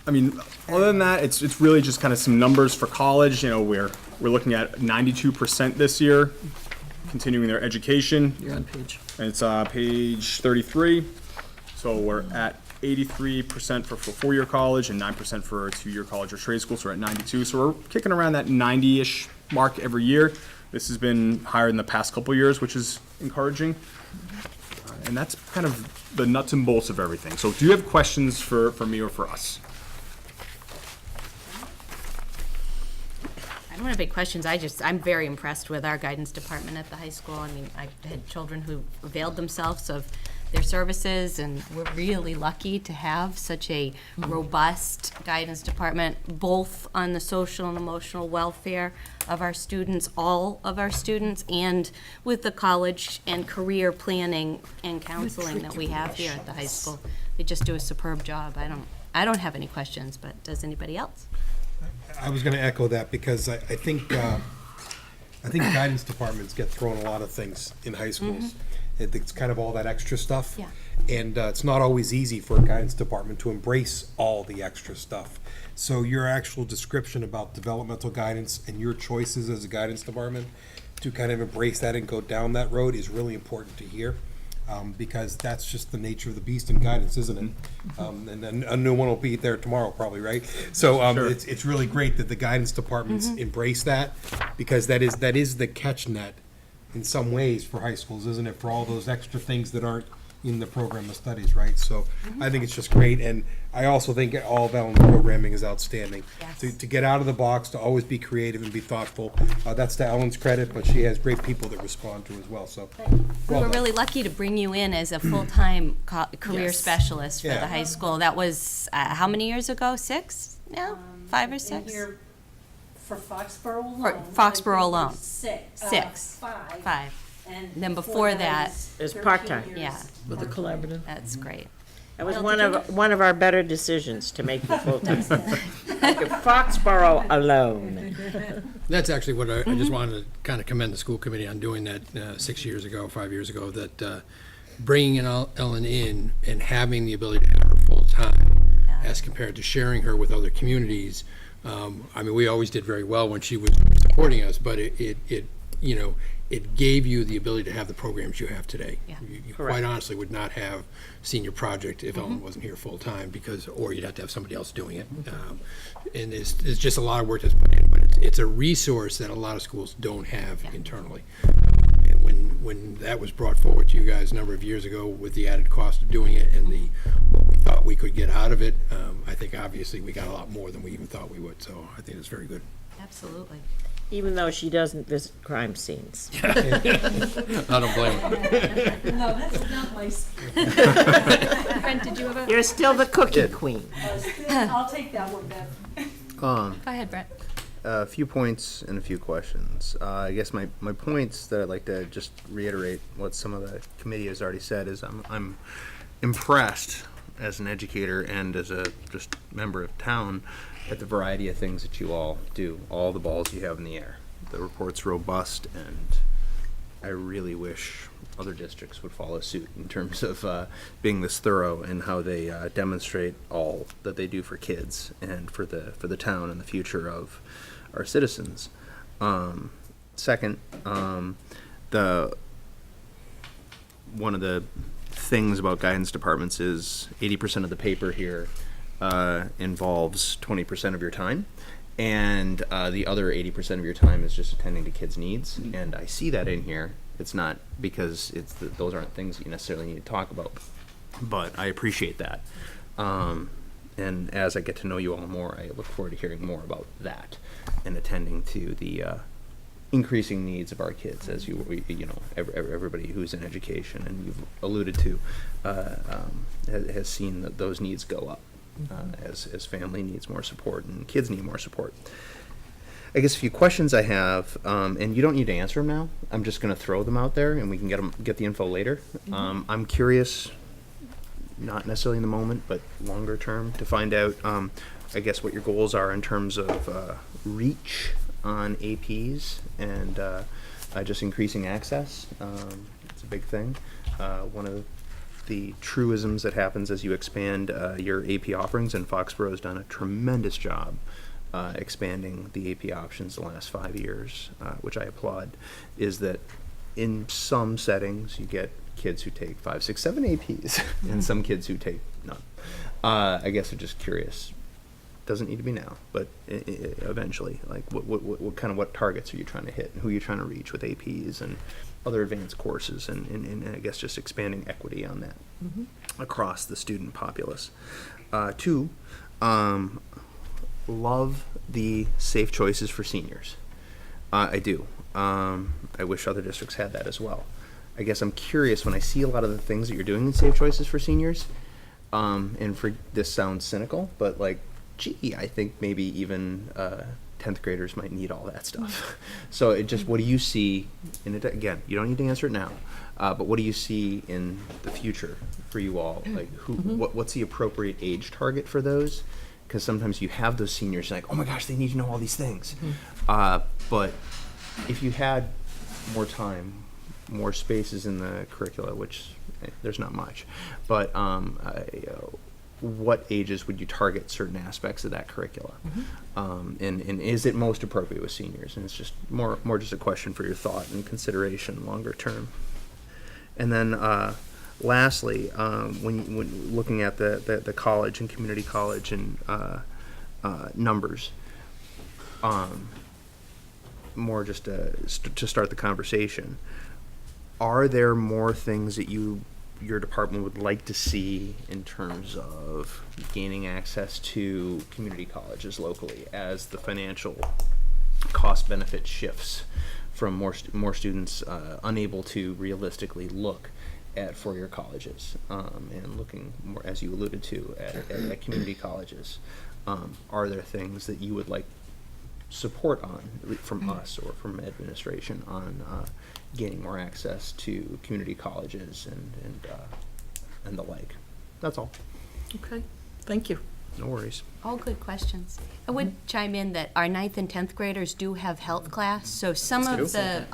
I mean, other than that, it's really just kind of some numbers for college. You know, we're looking at 92% this year continuing their education. You're on page. And it's page 33. So we're at 83% for 4-year college and 9% for a 2-year college or trade school, so we're at 92. So we're kicking around that 90-ish mark every year. This has been higher in the past couple of years, which is encouraging. And that's kind of the nuts and bolts of everything. So do you have questions for me or for us? I don't have any questions. I'm very impressed with our guidance department at the high school. I mean, I've had children who availed themselves of their services, and we're really lucky to have such a robust guidance department, both on the social and emotional welfare of our students, all of our students, and with the college and career planning and counseling that we have here at the high school. They just do a superb job. I don't have any questions, but does anybody else? I was going to echo that, because I think guidance departments get thrown a lot of things in high schools. It's kind of all that extra stuff. Yeah. And it's not always easy for a guidance department to embrace all the extra stuff. So your actual description about developmental guidance and your choices as a guidance department to kind of embrace that and go down that road is really important to hear. Because that's just the nature of the beast in guidance, isn't it? And then a new one will be there tomorrow, probably, right? So it's really great that the guidance departments embrace that, because that is the catch net in some ways for high schools, isn't it? For all those extra things that aren't in the program of studies, right? So I think it's just great, and I also think all of Ellen's programming is outstanding. Yes. To get out of the box, to always be creative and be thoughtful, that's to Ellen's credit, but she has great people that respond to her as well, so. We well were done. really lucky to bring you in as a full-time career Yes. specialist for Yeah. the high school. That was, how many years ago? 6 now? 5 or 6? For Foxborough For alone. Foxborough alone. 6. 6. 5. 5. And Then before that, It's part-time. yeah, With the collaborative. that's great. That was one of our better decisions to make you full-time. Foxborough alone. That's actually what I just wanted to kind of commend the school committee on doing that 6 years ago, 5 years ago, that bringing Ellen in and having the ability to have her full-time as compared to sharing her with other communities. I mean, we always did very well when she was supporting us, but it gave you the ability to have the programs you have today. Yeah. You Correct. quite honestly would not have Senior Project if Ellen wasn't here full-time, or you'd have to have somebody else doing it. And it's just a lot of work that's put in, but it's a resource that a lot of schools don't have internally. And when that was brought forward to you guys a number of years ago with the added cost of doing it and what we thought we could get out of it, I think obviously we got a lot more than we even thought we would, so I think it's very good. Absolutely. Even though she doesn't visit crime scenes. I don't blame her. No, that's not my Brent, did you have a? You're still the cookie queen. I'll take that one, Bev. Go ahead, Brent. A few points and a few questions. I guess my points that I'd like to just reiterate what some of the committee has already said is I'm impressed as an educator and as a just member of town at the variety of things that you all do, all the balls you have in the air. The report's robust, and I really wish other districts would follow suit in terms of being this thorough in how they demonstrate all that they do for kids and for the town and the future of our citizens. Second, one of the things about guidance departments is 80% of the paper here involves 20% of your time, and the other 80% of your time is just attending to kids' needs. And I see that in here. It's not because those aren't things that you necessarily need to talk about, but I appreciate that. And as I get to know you all more, I look forward to hearing more about that and attending to the increasing needs of our kids, as everybody who's in education, and you've alluded to, has seen those needs go up. As family needs more support and kids need more support. I guess a few questions I have, and you don't need to answer them now. I'm just going to throw them out there, and we can get the info later. I'm curious, not necessarily in the moment, but longer term, to find out, I guess, what your goals are in terms of reach on APs and just increasing access. It's a big thing. One of the truisms that happens as you expand your AP offerings, and Foxborough has done a tremendous job expanding the AP options the last 5 years, which I applaud, is that in some settings you get kids who take 5, 6, 7 APs and some kids who take none. I guess I'm just curious. Doesn't need to be now, but eventually, like what targets are you trying to hit, and who are you trying to reach with APs and other advanced courses, and I guess just expanding equity on that across the student populace. 2, love the safe choices for seniors. I do. I wish other districts had that as well. I guess I'm curious when I see a lot of the things that you're doing in safe choices for seniors, and for this sounds cynical, but like, gee, I think maybe even 10th graders might need all that stuff. So it just, what do you see in it? Again, you don't need to answer it now, but what do you see in the future for you all? Like, what's the appropriate age target for those? Because sometimes you have those seniors like, oh my gosh, they need to know all these things. But if you had more time more spaces in the curricula, which there's not much, but what ages would you target certain aspects of that curricula? And is it most appropriate with seniors? And it's just more just a question for your thought and consideration longer term. And then lastly, when looking at the college and community college and numbers, more just to start the conversation, are there more things that your department would like to see in terms of gaining access to community colleges locally as the financial cost benefit shifts from more students unable to realistically look at four-year colleges and looking more, as you alluded to, at community colleges? Are there things that you would like support on from us or from administration on gaining more access to community colleges and the like? That's all. Okay, thank you. No worries. All good questions. I would chime in that our 9th and 10th graders do have health class, so some of the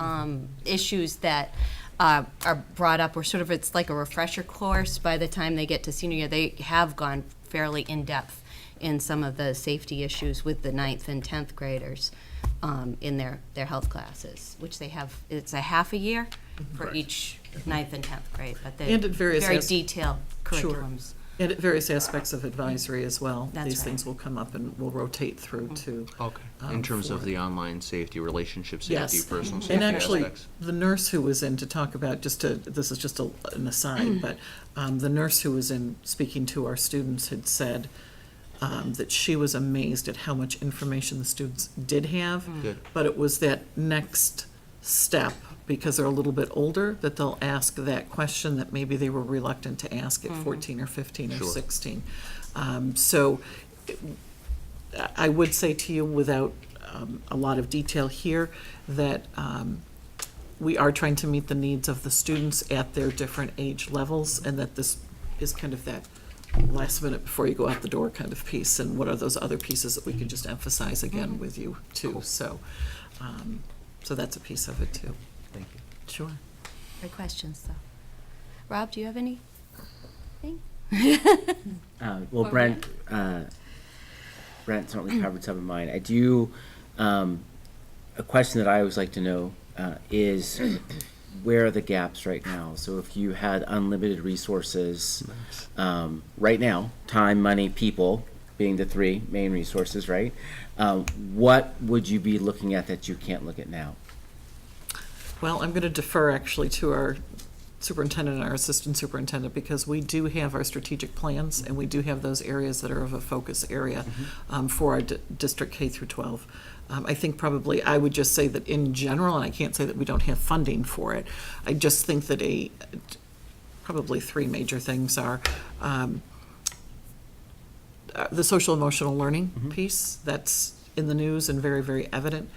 issues that are brought up, or sort of, it's like a refresher course by the time they get to senior year. They have gone fairly in-depth in some of the safety issues with the 9th and 10th graders in their health classes, which they have, it's a half a year for each 9th and 10th grade, but they're And at various very detailed Sure. curriculums. And at various aspects of advisory as well. That's These right. things will come up and will rotate through to. Okay. In terms of the online safety, relationship safety, personal safety And actually, aspects. the nurse who was in to talk about, this is just an aside, but the nurse who was in speaking to our students had said that she was amazed at how much information the students did have. Good. But it was that next step, because they're a little bit older, that they'll ask that question that maybe they were reluctant to ask at 14 or 15 or Sure. 16. So I would say to you, without a lot of detail here, that we are trying to meet the needs of the students at their different age levels, and that this is kind of that last minute before you go out the door kind of piece, and what are those other pieces that we can just emphasize again with you too. So that's a piece of it too. Thank you. Sure. Great questions, though. Rob, do you have anything? Well, Brent certainly covered some of mine. I do, a question that I always like to know is where are the gaps right now? So if you had unlimited resources right now, time, money, people being the three main resources, right? What would you be looking at that you can't look at now? Well, I'm going to defer actually to our superintendent and our assistant superintendent, because we do have our strategic plans, and we do have those areas that are of a focus area for our district K through 12. I think probably I would just say that in general, and I can't say that we don't have funding for it, I just think that probably three major things are the social emotional learning piece that's in the news and very, very evident.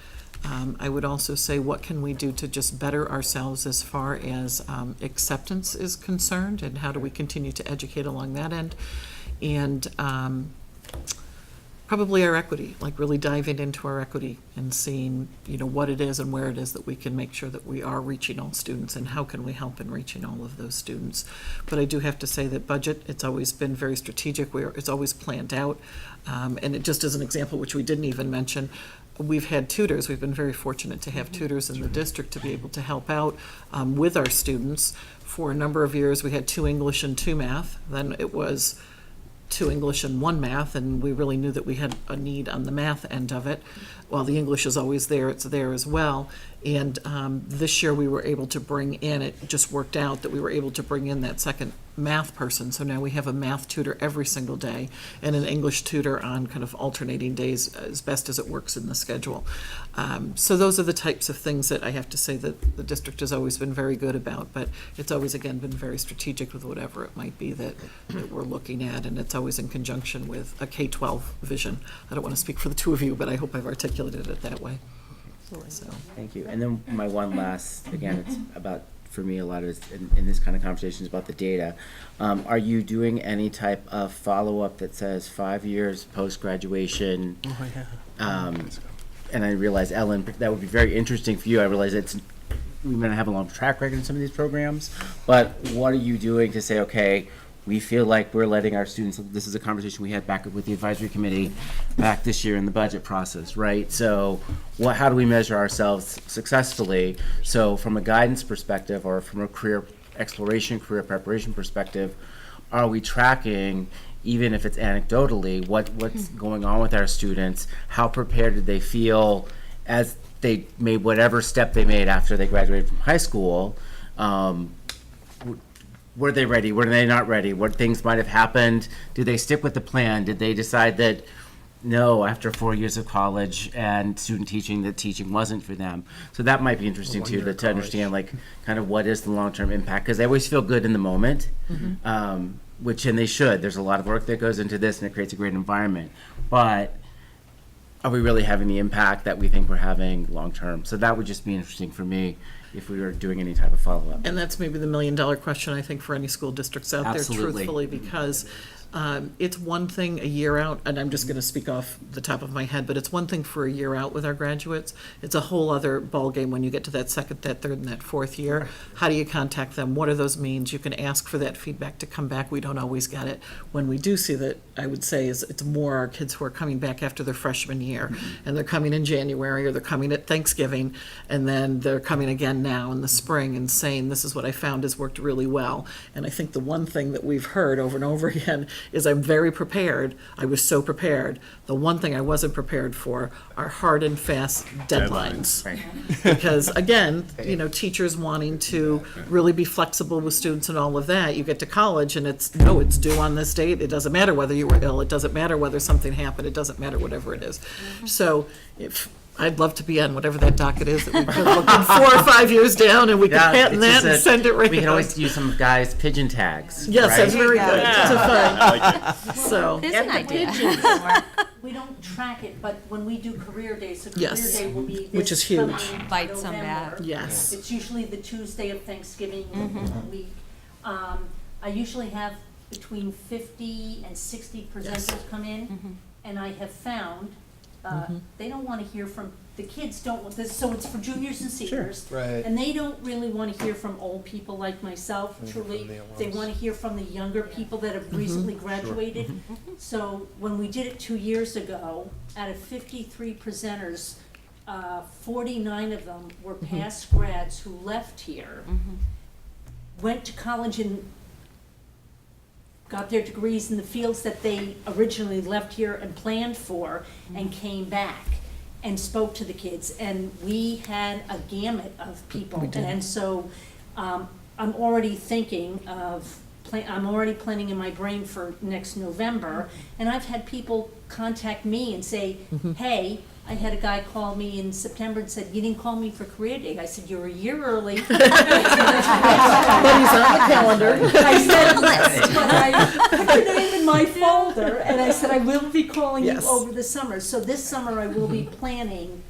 I would also say, what can we do to just better ourselves as far as acceptance is concerned, and how do we continue to educate along that end? And probably our equity, like really diving into our equity and seeing, what it is and where it is that we can make sure that we are reaching all students, and how can we help in reaching all of those students. But I do have to say that budget, it's always been very strategic. It's always planned out. And it just as an example, which we didn't even mention, we've had tutors. We've been very fortunate to have tutors in the district to be able to help out with our students. For a number of years, we had 2 English and 2 math. Then it was 2 English and 1 math, and we really knew that we had a need on the math end of it. While the English is always there, it's there as well. And this year we were able to bring in, it just worked out that we were able to bring in that second math person. So now we have a math tutor every single day and an English tutor on kind of alternating days as best as it works in the schedule. So those are the types of things that I have to say that the district has always been very good about, but it's always, again, been very strategic with whatever it might be that we're looking at, and it's always in conjunction with a K-12 vision. I don't want to speak for the two of you, but I hope I've articulated it that way. So. Thank you. And then my one last, again, it's about, for me, a lot of in this kind of conversation is about the data. Are you doing any type of follow-up that says 5 years post-graduation? Oh, yeah. And I realize, Ellen, that would be very interesting for you. I realize it's we might not have a long track record in some of these programs, but what are you doing to say, okay, we feel like we're letting our students, this is a conversation we had back with the advisory committee back this year in the budget process, right? So how do we measure ourselves successfully? So from a guidance perspective or from a career exploration, career preparation perspective, are we tracking, even if it's anecdotally, what's going on with our students? How prepared did they feel as they made whatever step they made after they graduated from high school? Were they ready? Were they not ready? What things might have happened? Did they stick with the plan? Did they decide that, no, after 4 years of college and student teaching, that teaching wasn't for them? So that might be interesting too, to understand like kind of what is the long-term impact, because they always feel good in the moment, which, and they should. There's a lot of work that goes into this and it creates a great environment. But are we really having the impact that we think we're having long-term? So that would just be interesting for me if we were doing any type of follow-up. And that's maybe the million-dollar question, I think, for any school districts out there, Absolutely. truthfully, because it's one thing a year out, and I'm just going to speak off the top of my head, but it's one thing for a year out with our graduates. It's a whole other ballgame when you get to that second, that third, and that fourth year. How do you contact them? What are those means? You can ask for that feedback to come back. We don't always get it. When we do see that, I would say is it's more our kids who are coming back after their freshman year, and they're coming in January, or they're coming at Thanksgiving, and then they're coming again now in the spring and saying, this is what I found has worked really well. And I think the one thing that we've heard over and over again is I'm very prepared. I was so prepared. The one thing I wasn't prepared for are hard and fast deadlines. Because again, you know, teachers wanting to really be flexible with students and all of that. You get to college and it's due on this date. It doesn't matter whether you were ill. It doesn't matter whether something happened. It doesn't matter whatever it is. So if I'd love to be on whatever that docket is that we could look in 4 or 5 years down and we could patent that and send it right We can out. always use some guys' pigeon tags. Yes, right? that's very good. Yeah. To find. I like it. So. There's an idea. We don't track it, but when we do career days, so career Yes. day will be Which this is huge. coming Bite some November. back. Yes. It's usually the Tuesday of Thanksgiving week. I usually have between 50 and 60 presenters come in, and I have found they don't want to hear from, the kids don't want this, so it's for juniors and seniors. Right. And they don't really want to hear from old people like myself, truly. They want to hear from the younger people that have recently graduated. So when we did it 2 years ago, out of 53 presenters, 49 of them were past grads who left here, went to college and got their degrees in the fields that they originally left here and planned for, and came back and spoke to the kids. And we had a gamut of people. And so I'm already thinking of, I'm already planning in my brain for next November. And I've had people contact me and say, hey, I had a guy call me in September and said, you didn't call me for career day. I said, you're a year early. But he's on the calendar. I said, but I put your name in my folder, and I said, I will be calling Yes. you over the summer. So this summer I will be planning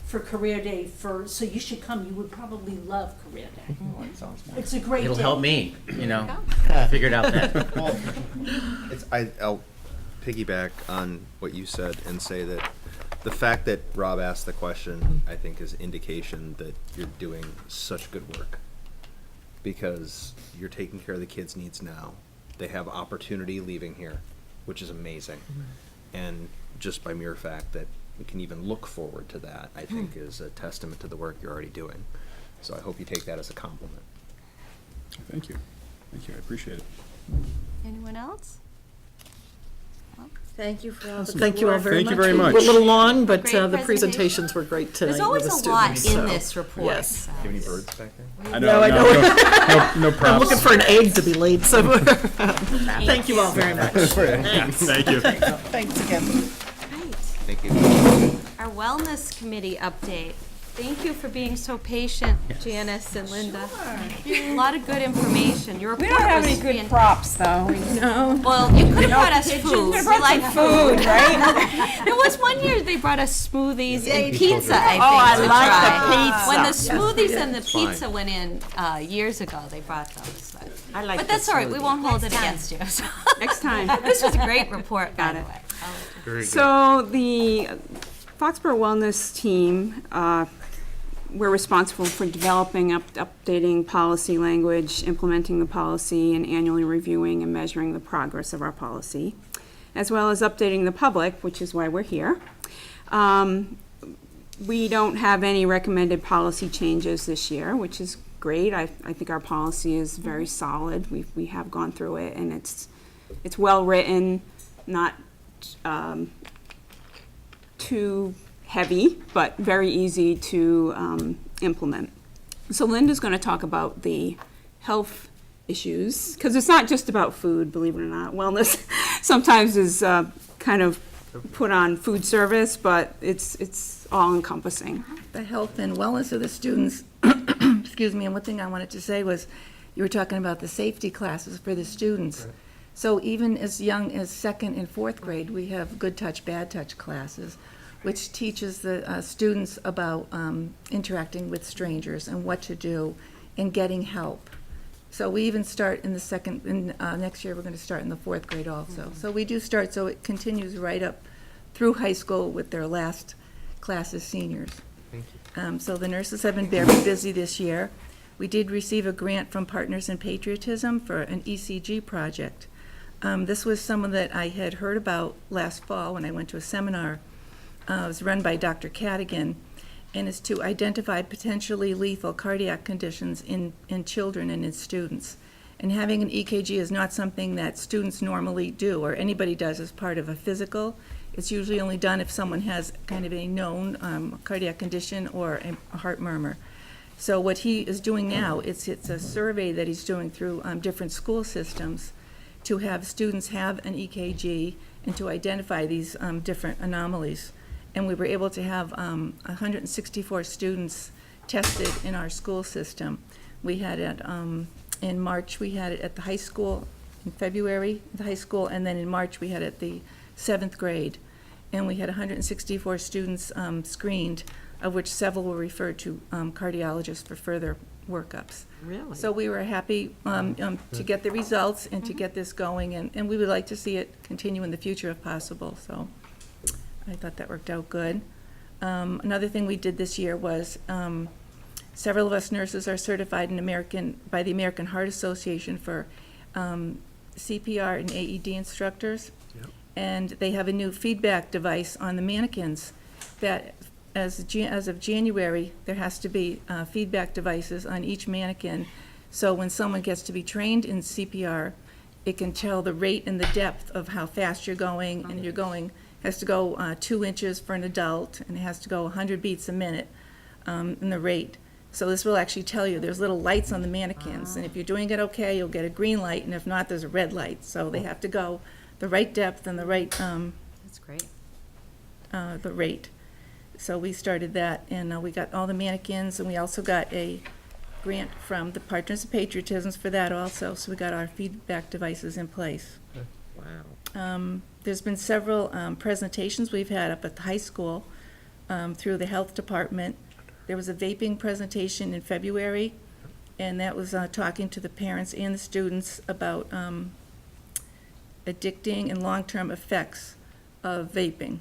for career day so you should come. You would probably love career day. It's a great It'll day. help me, figure it out then. I'll piggyback on what you said and say that the fact that Rob asked the question, I think, is indication that you're doing such good work, because you're taking care of the kids' needs now. They have opportunity leaving here, which is amazing. And just by mere fact that we can even look forward to that, I think is a testament to the work you're already doing. So I hope you take that as a compliment. Thank you. Thank you. I appreciate it. Anyone else? Thank you for all the Thank you all very Thank much. you very much. We're a little long, but Great the presentation. presentations were great tonight. There's always with the a lot students, in so, this report. Yes. so. Do you have any birds back there? I No, I know. No I'm props. looking for an egg to be laid somewhere. Thank you all very much. Thank you. Thanks again. Right. Thank you. Our wellness committee update. Thank you for being so patient, Janice and Linda. A lot of good information. Your report We don't have was any good fan- props, though. No. Well, you could have brought us food. We brought some food, right? There was one year they brought us smoothies and pizza, I think, Oh, I to like try. the pizza. When the Yes, smoothies and the fine. pizza went in years ago, they brought those. I like But that's all right. We won't hold it against you. Next time. This was a great report, by the way. Very good. So the Foxborough Wellness team we're responsible for developing, updating policy language, implementing the policy, and annually reviewing and measuring the progress of our policy, as well as updating the public, which is why we're here. We don't have any recommended policy changes this year, which is great. I think our policy is very solid. We have gone through it, and it's well written, not too heavy, but very easy to implement. So Linda's going to talk about the health issues, because it's not just about food, believe it or not. Wellness sometimes is kind of put on food service, but it's all encompassing. The health and wellness of the students, excuse me, and one thing I wanted to say was, you were talking about the safety classes for the students. Right. So even as young as 2nd and 4th grade, we have good touch, bad touch classes, which teaches the students about interacting with strangers and what to do and getting help. So we even start in the next year we're going to start in the 4th grade also. Mm-hmm. So we do start, so it continues right up through high school with their last class as seniors. Thank you. So the nurses have been very busy this year. We did receive a grant from Partners in Patriotism for an ECG project. This was someone that I had heard about last fall when I went to a seminar. It was run by Dr. Cadigan, and is to identify potentially lethal cardiac conditions in children and in students. And having an EKG is not something that students normally do or anybody does as part of a physical. It's usually only done if someone has kind of a known cardiac condition or a heart murmur. So what he is doing now, it's a survey that he's doing through different school systems to have students have an EKG and to identify these different anomalies. And we were able to have 164 students tested in our school system. We had it in March, we had it at the high school, in February, the high school, and then in March we had it at the 7th grade. And we had 164 students screened, of which several were referred to cardiologists for further workups. Really? So we were happy to get the results and to get this going, and we would like to see it continue in the future if possible. So I thought that worked out good. Another thing we did this year was several of us nurses are certified by the American Heart Association for CPR and AED instructors. Yep. And they have a new feedback device on the mannequins that as of January, there has to be feedback devices on each mannequin. So when someone gets to be trained in CPR, it can tell the rate and the depth of how fast you're going, and you're going, has to go 2 inches for an adult, and it has to go 100 beats a minute in the rate. So this will actually tell you, there's little lights on the mannequins, and if you're doing it okay, you'll get a green light, and if not, there's a red light. So they have to go the right depth and the right That's great. the rate. So we started that, and we got all the mannequins, and we also got a grant from the Partners of Patriotism for that also, so we got our feedback devices in place. Wow. There's been several presentations we've had up at the high school through the health department. There was a vaping presentation in February, and that was talking to the parents and the students about addicting and long-term effects of vaping.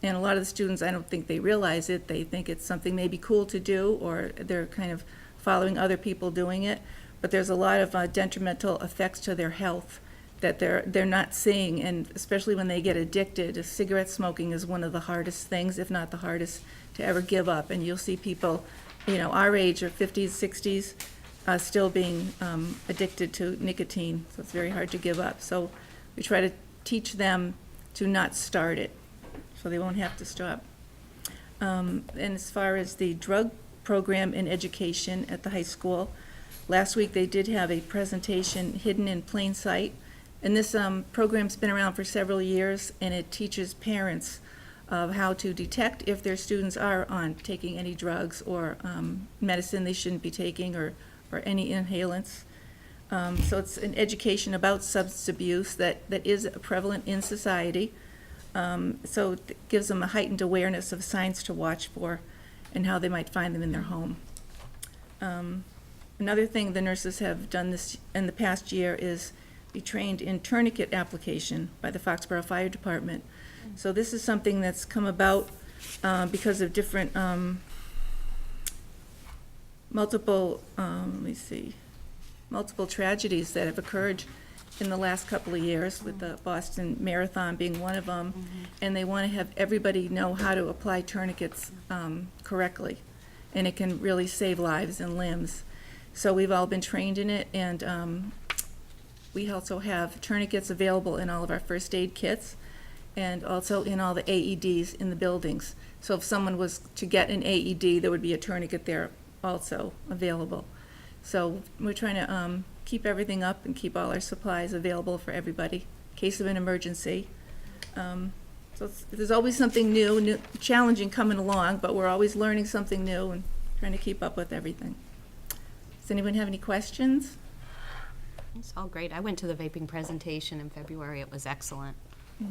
And a lot of the students, I don't think they realize it. They think it's something maybe cool to do, or they're kind of following other people doing it. But there's a lot of detrimental effects to their health that they're not seeing, and especially when they get addicted. Cigarette smoking is one of the hardest things, if not the hardest, to ever give up. And you'll see people, our age, or 50s, 60s, still being addicted to nicotine. So it's very hard to give up. So we try to teach them to not start it, so they won't have to stop. And as far as the drug program in education at the high school, last week they did have a presentation, Hidden in Plain Sight. And this program's been around for several years, and it teaches parents of how to detect if their students are taking any drugs or medicine they shouldn't be taking, or any inhalants. So it's an education about substance abuse that is prevalent in society. So it gives them a heightened awareness of signs to watch for and how they might find them in their home. Another thing the nurses have done this in the past year is be trained in tourniquet application by the Foxborough Fire Department. So this is something that's come about because of different multiple, multiple tragedies that have occurred in the last couple of years, with the Boston Marathon being one of them, and they want to have everybody know how to apply tourniquets correctly, and it can really save lives and limbs. So we've all been trained in it, and we also have tourniquets available in all of our first aid kits, and also in all the AEDs in the buildings. So if someone was to get an AED, there would be a tourniquet there also available. So we're trying to keep everything up and keep all our supplies available for everybody in case of an emergency. There's always something new, challenging coming along, but we're always learning something new and trying to keep up with everything. Does anyone have any questions? It's all great. I went to the vaping presentation in February. It was excellent.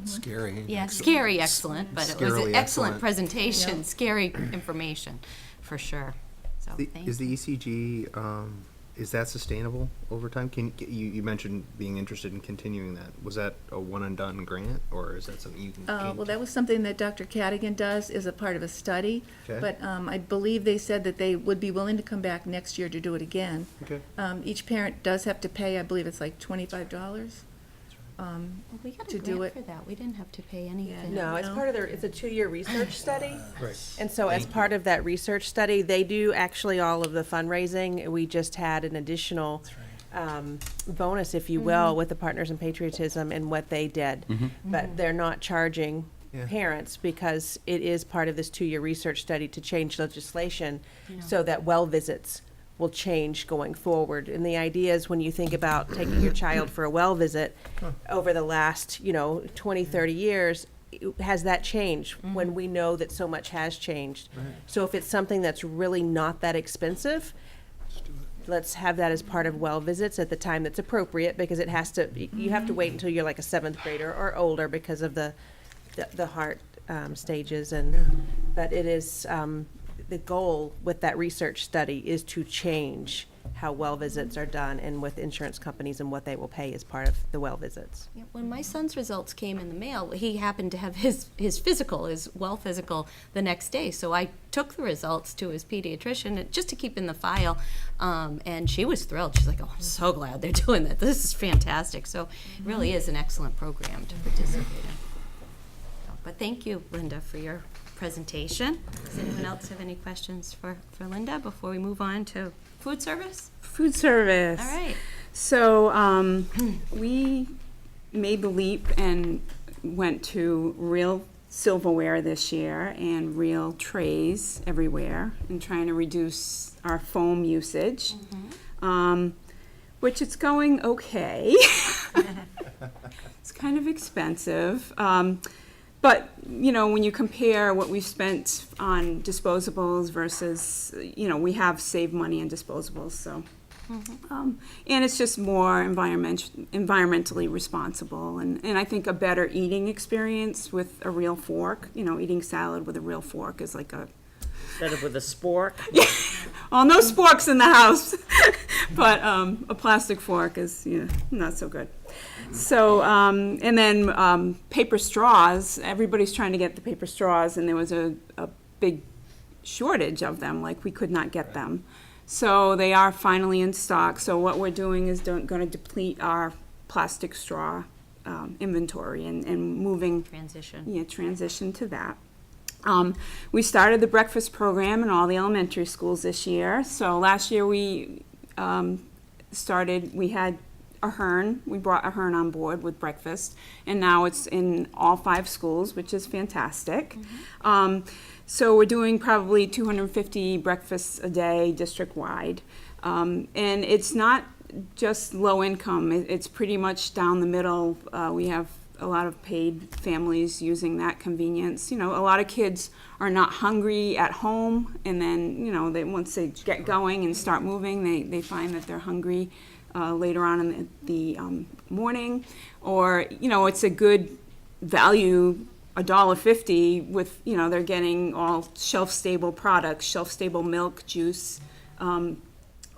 Scary. Yeah, scary excellent, but it was an Scarily excellent excellent. presentation, Yep. scary information, for sure. So, thank Is the ECG, is that sustainable over time? You mentioned being interested in continuing that. Was that a one and done grant, or is that something you can? Well, that was something that Dr. Cadigan does as a part of a study. Okay. But I believe they said that they would be willing to come back next year to do it again. Okay. Each parent does have to pay, I believe it's like $25. We got to a do grant it. for that. We didn't have to pay anything. No, it's part of their, it's a 2-year research study. Right. And so as part of that research study, they do actually all of the fundraising. We just had an additional bonus, if you will, with the Partners in Patriotism and what they did. But they're not charging Yeah. parents because it is part of this 2-year research study to change legislation so that well visits will change going forward. And the idea is when you think about taking your child for a well visit over the last, 20, 30 years, has that changed when we know that so much has changed? So if it's something that's really not that expensive, let's have that as part of well visits at the time that's appropriate, because it has to, you have to wait until you're like a 7th grader or older because of the heart stages. But it is, the goal with that research study is to change how well visits are done and with insurance companies and what they will pay as part of the well visits. Yeah, when my son's results came in the mail, he happened to have his physical, his well physical, the next day. So I took the results to his pediatrician just to keep in the file, and she was thrilled. She's like, "Oh, I'm so glad they're doing that. This is fantastic." So it really is an excellent program to participate in. But thank you, Linda, for your presentation. Does anyone else have any questions for Linda before we move on to food service? Food service. All right. So we made the leap and went to real silverware this year and real trays everywhere, and trying to reduce our foam usage, which it's going okay. It's kind of expensive. But, when you compare what we've spent on disposables versus, we have saved money on disposables, so. And it's just more environmentally responsible, and I think a better eating experience with a real fork. Eating salad with a real fork is like a... Instead of with a spork. Well, no sporks in the house, but a plastic fork is, not so good. So, and then paper straws, everybody's trying to get the paper straws, and there was a big shortage of them, like we could not get them. So they are finally in stock. So what we're doing is going to deplete our plastic straw inventory and moving... transition to that. We started the breakfast program in all the elementary schools this year. So last year we had Ahern. We brought Ahern on board with breakfast, and now it's in all 5 schools, which is fantastic. So we're doing probably 250 breakfasts a day district-wide. And it's not just low income. It's pretty much down the middle. We have a lot of paid families using that convenience. A lot of kids are not hungry at home, and then, once they get going and start moving, they find that they're hungry later on in the morning. Or, it's a good value, $1.50 with, they're getting all shelf-stable products, shelf-stable milk, juice, a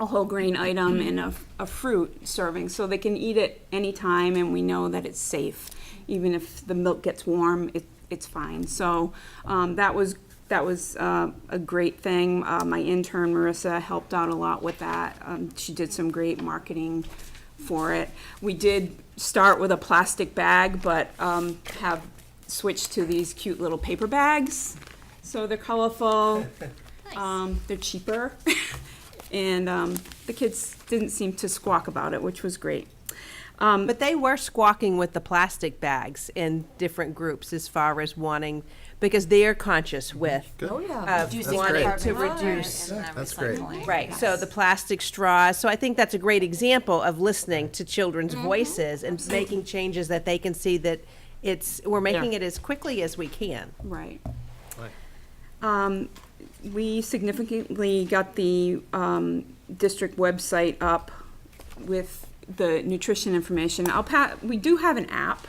whole grain item, and a fruit serving. So they can eat it anytime, and we know that it's safe. Even if the milk gets warm, it's fine. So that was that was a great thing. My intern Marissa helped out a lot with that. She did some great marketing for it. We did start with a plastic bag, but have switched to these cute little paper bags. So they're colorful. They're cheaper. And the kids didn't seem to squawk about it, which was great. But they were squawking with the plastic bags in different groups as far as wanting, because they're conscious with Reducing wanting carbon to footprint reduce. and the That's great. recycling. Right, so the plastic straws. So I think that's a great example of listening to children's voices and making changes that they can see that we're making it as quickly as we can. Right. We significantly got the district website up with the nutrition information. We do have an app,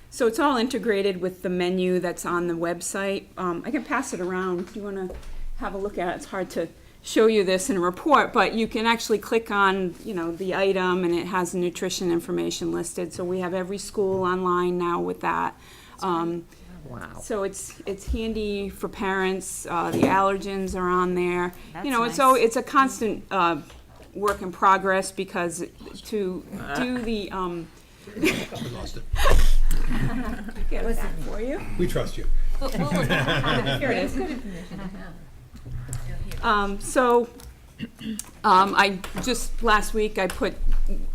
so it's all integrated with the menu that's on the website. I can pass it around if you want to have a look at it. It's hard to show you this in a report, but you can actually click on, the item, and it has the nutrition information listed. So we have every school online now with that. Wow. So it's handy for parents. The allergens are on there. That's It's a constant work in progress, because to do the We lost it. get it back for you. We trust you. Here it is. I just last week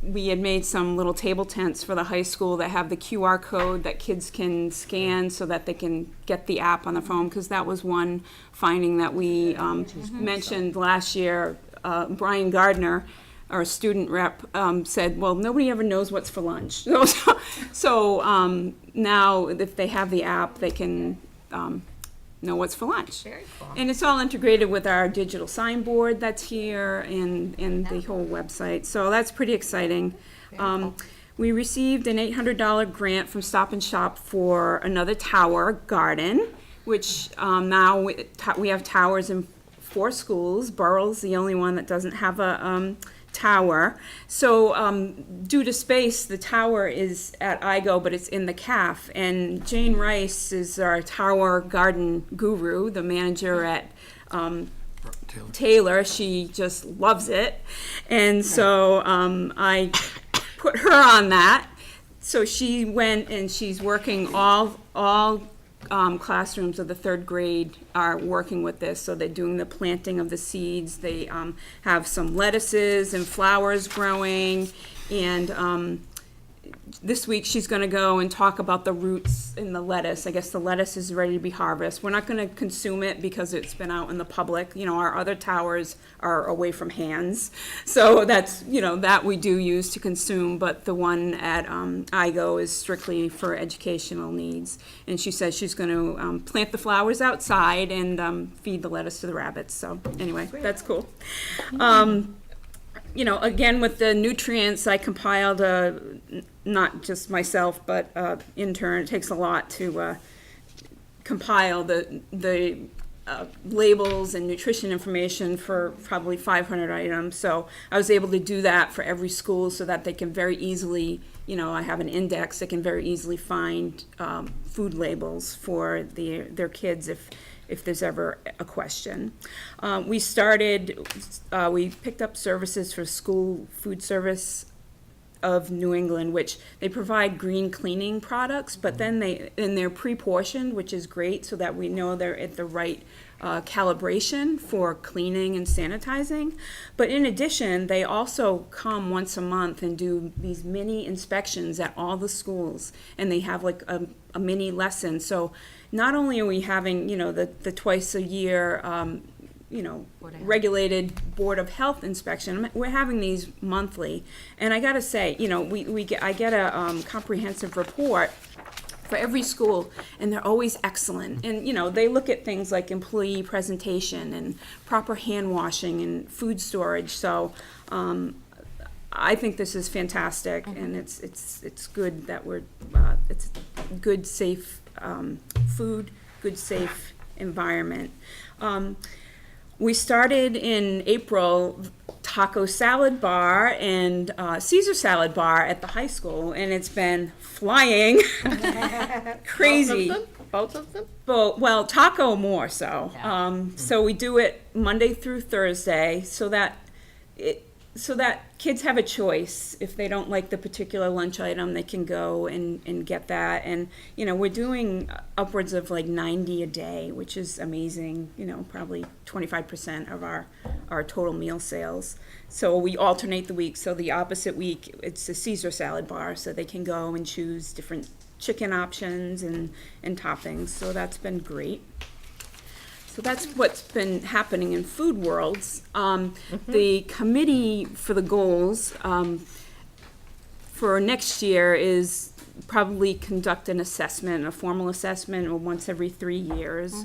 we had made some little table tents for the high school that have the QR code that kids can scan so that they can get the app on the phone, because that was one finding that we mentioned last year. Brian Gardner, our student rep, said, well, nobody ever knows what's for lunch. So now if they have the app, they can know what's for lunch. Very cool. And it's all integrated with our digital signboard that's here and the whole website. So that's pretty exciting. We received an $800 grant from Stop and Shop for another tower garden, which now we have towers in 4 schools. Burrell's the only one that doesn't have a tower. So due to space, the tower is at IGO, but it's in the CAF. And Jane Rice is our tower garden guru, the manager at Taylor. She just loves it. And so I put her on that. So she went and she's working all classrooms of the 3rd grade are working with this. So they're doing the planting of the seeds. They have some lettuces and flowers growing. And this week she's going to go and talk about the roots in the lettuce. I guess the lettuce is ready to be harvested. We're not going to consume it because it's been out in the public. Our other towers are away from hands. So that's, that we do use to consume. But the one at IGO is strictly for educational needs. And she says she's going to plant the flowers outside and feed the lettuce to the rabbits. So anyway, that's cool. Again, with the nutrients, I compiled not just myself, but intern. It takes a lot to compile the labels and nutrition information for probably 500 items. So I was able to do that for every school so that they can very easily, I have an index that can very easily find food labels for their kids if there's ever a question. We picked up services for School Food Service of New England, which they provide green cleaning products, but then they're pre-portioned, which is great, so that we know they're at the right calibration for cleaning and sanitizing. But in addition, they also come once a month and do these mini inspections at all the schools, and they have like a mini lesson. So not only are we having, the twice a year, regulated Board of Health inspection, we're having these monthly. And I gotta say, I get a comprehensive report for every school, and they're always excellent. And, they look at things like employee presentation and proper hand washing and food storage. So I think this is fantastic, and it's good that it's good, safe food, good, safe environment. We started in April taco salad bar and Caesar salad bar at the high school, and it's been flying crazy. Both of them? Well, taco more so. So we do it Monday through Thursday so that kids have a choice. If they don't like the particular lunch item, they can go and get that. And, you know, we're doing upwards of like 90 a day, which is amazing, you know, probably 25% of our total meal sales. So we alternate the week. So the opposite week, it's a Caesar salad bar, so they can go and choose different chicken options and toppings. So that's been great. So that's what's been happening in Food Worlds. The committee for the goals for next year is probably conduct an assessment, a formal assessment once every 3 years.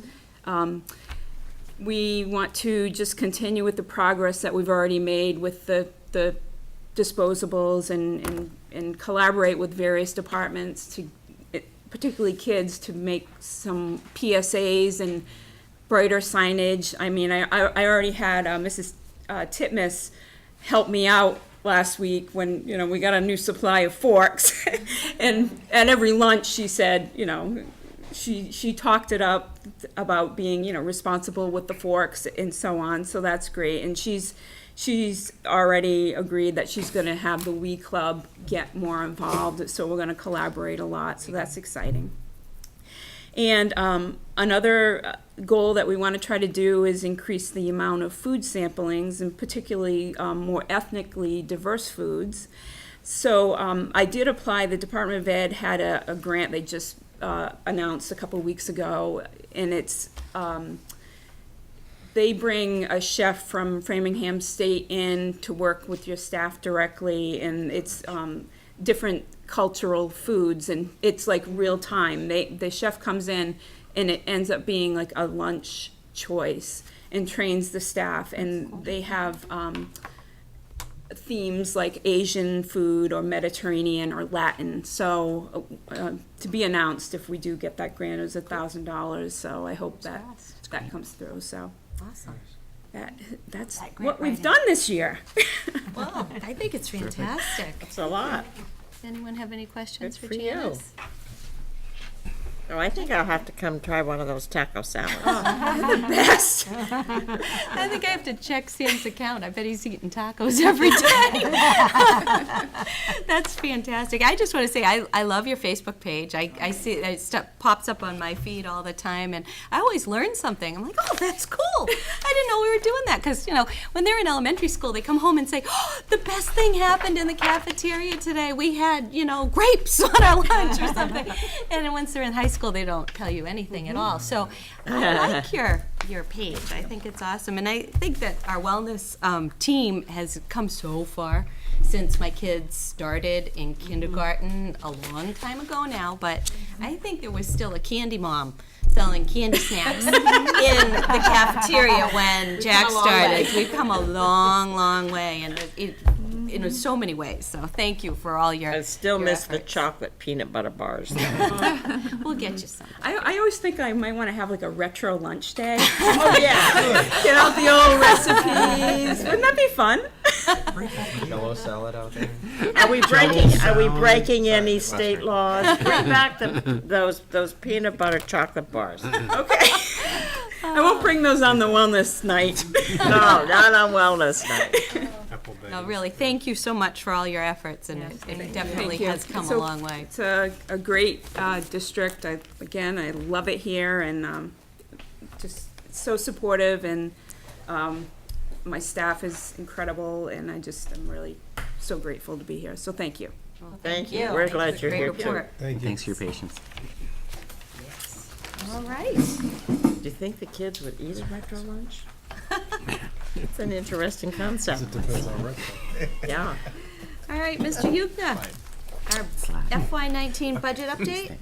We want to just continue with the progress that we've already made with the disposables and collaborate with various departments, to particularly kids, to make some PSAs and brighter signage. I mean, I already had Mrs. Titmus help me out last week when, you know, we got a new supply of forks. And at every lunch she said, you know, she talked it up about being, you know, responsible with the forks and so on. So that's great. And she's already agreed that she's going to have the We Club get more involved. So we're going to collaborate a lot. So that's exciting. And another goal that we want to try to do is increase the amount of food samplings, and particularly more ethnically diverse foods. So I did apply. The Department of Ed had a grant they just announced a couple weeks ago, and it's they bring a chef from Framingham State in to work with your staff directly, and it's different cultural foods, and it's like real time. The chef comes in, and it ends up being like a lunch choice, and trains the staff, and they have themes like Asian food or Mediterranean or Latin. So to be announced if we do get that grant, is $1,000. So I hope that comes through. So Awesome. That's what we've done this year. Well, I think it's fantastic. It's a lot. Does anyone have any questions Good for for you. Janice? Oh, I think I'll have to come try one of those taco salads. They're the best. I think I have to check Sam's account. I bet he's eating tacos every day. That's fantastic. I just want to say I love your Facebook page. I see it pops up on my feed all the time, and I always learn something. I'm like, oh, that's cool. I didn't know we were doing that, because, you know, when they're in elementary school, they come home and say, oh, the best thing happened in the cafeteria today. We had, you know, grapes on our lunch or something. And then once they're in high school, they don't tell you anything at all. So I like your page. I think it's awesome. And I think that our wellness team has come so far since my kids started in kindergarten a long time ago now. But I think there was still a candy mom selling candy snacks in the cafeteria when Jack started. We've come a long, long way, and in so many ways. So thank you for all your. I still your miss the efforts. chocolate peanut butter bars. We'll get you some. I always think I might want to have like a retro lunch day. Oh yeah. Get out the old recipes. Wouldn't that be fun? Jello salad out there. Are we breaking any state laws? Bring back those peanut butter chocolate bars. Okay. I won't bring those on the wellness night. No, not on wellness night. No, really, thank you so much for all your efforts, and it definitely has come a long way. It's a great district. I love it here, and just so supportive, and my staff is incredible, and I'm really so grateful to be here. So thank you. Thank you. We're glad you're here too. Thank you. Thanks for your patience. All right. Do you think the kids would eat a retro lunch? It's an interesting concept. It depends on retro. Yeah. All right, Mr. Yukna, our FY19 budget update?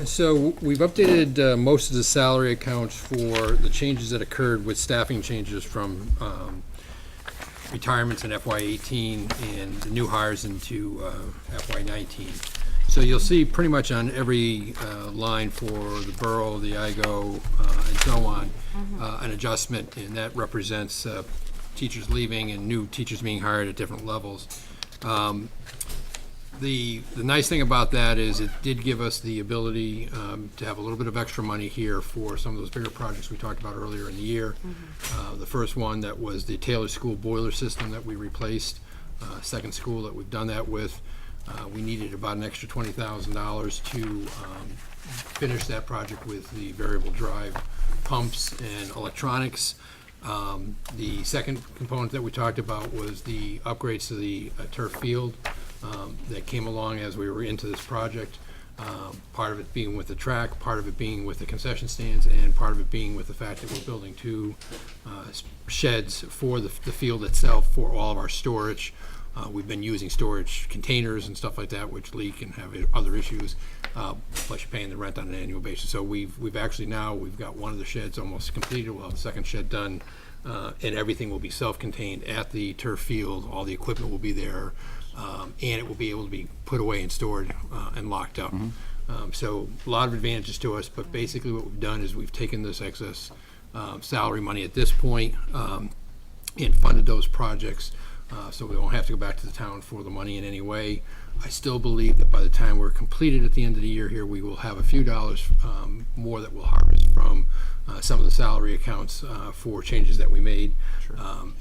So we've updated most of the salary accounts for the changes that occurred with staffing changes from retirements in FY18 and the new hires into FY19. So you'll see pretty much on every line for the borough, the IGO, and so on, an adjustment, and that represents teachers leaving and new teachers being hired at different levels. The nice thing about that is it did give us the ability to have a little bit of extra money here for some of those bigger projects we talked about earlier in the year. The first one, that was the Taylor School boiler system that we replaced. Second school that we've done that with. We needed about an extra $20,000 to finish that project with the variable drive pumps and electronics. The second component that we talked about was the upgrades to the turf field that came along as we were into this project. Part of it being with the track, part of it being with the concession stands, and part of it being with the fact that we're building two sheds for the field itself for all of our storage. We've been using storage containers and stuff like that, which leak and have other issues. Plus, you're paying the rent on an annual basis. So we've actually now we've got one of the sheds almost completed. We'll have the second shed done, and everything will be self-contained at the turf field. All the equipment will be there, and it will be able to be put away and stored and locked up. So a lot of advantages to us. But basically, what we've done is we've taken this excess salary money at this point and funded those projects. So we won't have to go back to the town for the money in any way. I still believe that by the time we're completed at the end of the year here, we will have a few dollars more that we'll harvest from some of the salary accounts for changes that we made.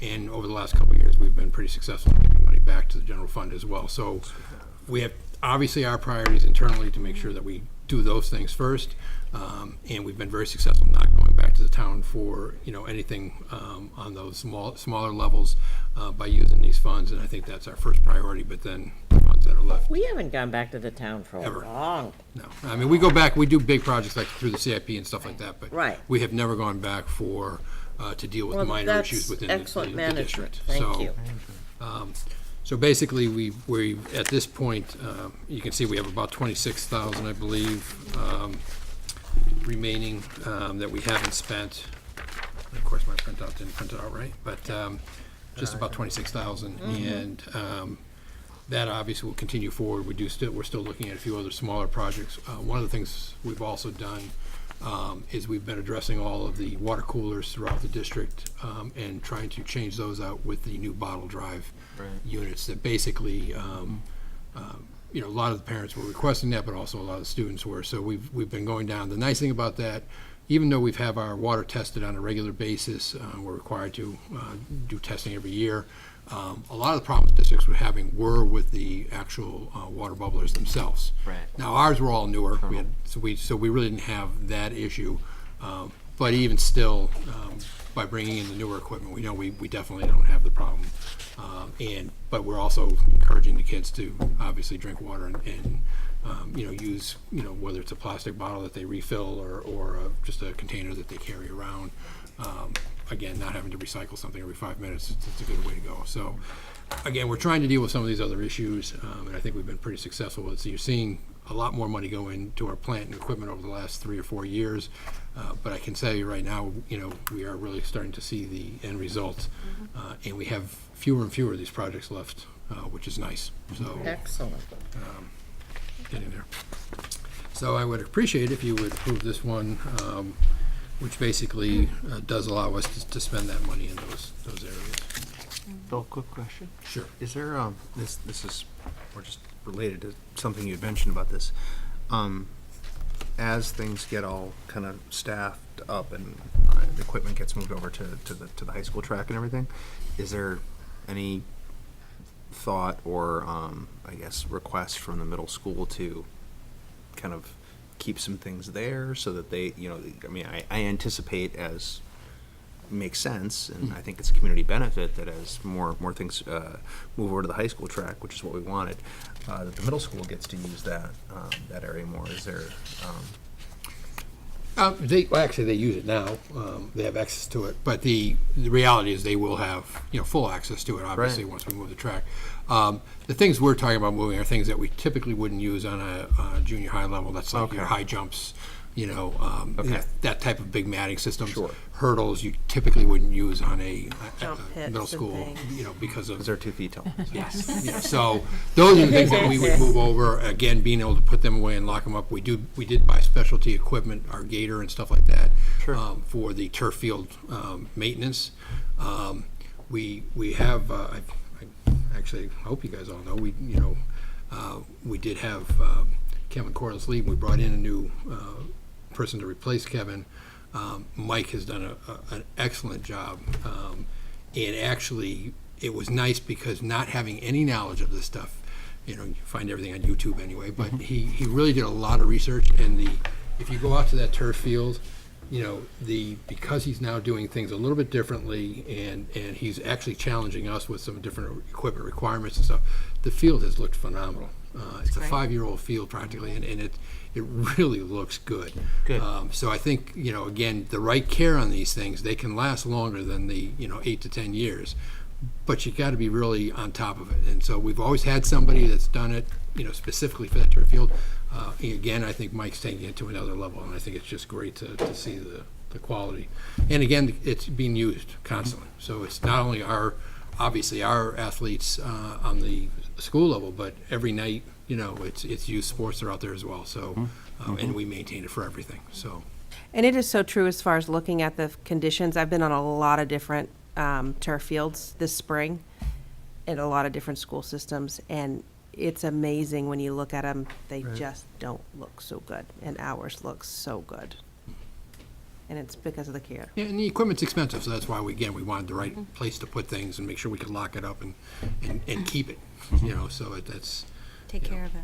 And over the last couple of years, we've been pretty successful in giving money back to the general fund as well. So we have obviously our priorities internally to make sure that we do those things first. And we've been very successful not going back to the town for anything on those smaller levels by using these funds, and I think that's our first priority. But then the funds that are left, We haven't gone back to the town for Ever. a long. no. I mean, we go back, we do big projects like through the CIP and stuff like that, but Right. we have never gone back for to deal with the minor that's issues within excellent the management. district. Thank So, you. So basically, we at this point, you can see we have about 26,000, I believe, remaining that we haven't spent. Of course, my printout didn't print it out right, but just about 26,000, and that obviously will continue forward. We're still looking at a few other smaller projects. One of the things we've also done is we've been addressing all of the water coolers throughout the district and trying to change those out with the new bottle drive units that basically, a lot of the parents were requesting that, but also a lot of the students were. So we've been going down. The nice thing about that, even though we've have our water tested on a regular basis, we're required to do testing every year. A lot of the problems districts were having were with the actual water bubblers themselves. Right. Now ours were all newer, so we really didn't have that issue. But even still, by bringing in the newer equipment, we know we definitely don't have the problem. But we're also encouraging the kids to obviously drink water and use whether it's a plastic bottle that they refill or just a container that they carry around. Again, not having to recycle something every 5 minutes, it's a good way to go. So, again, we're trying to deal with some of these other issues, and I think we've been pretty successful with it. So you're seeing a lot more money go into our plant and equipment over the last 3 or 4 years. But I can tell you right now, we are really starting to see the end results, and we have fewer and fewer of these projects left, which is nice. So, Excellent. getting there. So I would appreciate if you would approve this one, which basically does allow us to spend that money in those areas. Bill, quick question. Sure. Is there this is or just related to something you had mentioned about this. As things get all kind of staffed up and the equipment gets moved over to the high school track and everything, is there any thought or I guess request from the middle school to kind of keep some things there so that they, I anticipate, as makes sense, and I think it's a community benefit, that as more things move over to the high school track, which is what we wanted, that the middle school gets to use that area more. Is there? They use it now. They have access to it, but the reality is they will have full access to it. Obviously, once we move the track. The things we're talking about moving are things that we typically wouldn't use on a junior high level. That's like your high jumps, that type of big matting systems. Sure. Hurdles you typically wouldn't use on a Jump pits middle and school, things. because they're 2 feet tall. Yes. So those are the things that we would move over. Again, being able to put them away and lock them up. We did buy specialty equipment, our gator and stuff like that, for the turf field maintenance. We have. I hope you guys all know We did have Kevin Corliss leave. We brought in a new person to replace Kevin. Mike has done an excellent job. And actually, it was nice because not having any knowledge of this stuff, you find everything on YouTube anyway, but he really did a lot of research. And if you go out to that turf field, because he's now doing things a little bit differently, and he's actually challenging us with some different equipment requirements and stuff, the field has looked phenomenal. It's a 5-year-old field practically, and it really looks good. Good. So I think, again, the right care on these things, they can last longer than the 8 to 10 years. But you got to be really on top of it. And so we've always had somebody that's done it, specifically for that turf field. Again, I think Mike's taking it to another level, and I think it's just great to see the quality. And again, it's being used constantly. So it's not only obviously our athletes on the school level, but every night, it's youth sports are out there as well. So, and we maintain it for everything. So. And it is so true as far as looking at the conditions. I've been on a lot of different turf fields this spring in a lot of different school systems, and it's amazing when you look at them. They just don't look so good, and ours looks so good. And it's because of the care. Yeah, and the equipment's expensive, so that's why we wanted the right place to put things and make sure we could lock it up and keep it. So that's Take care of it.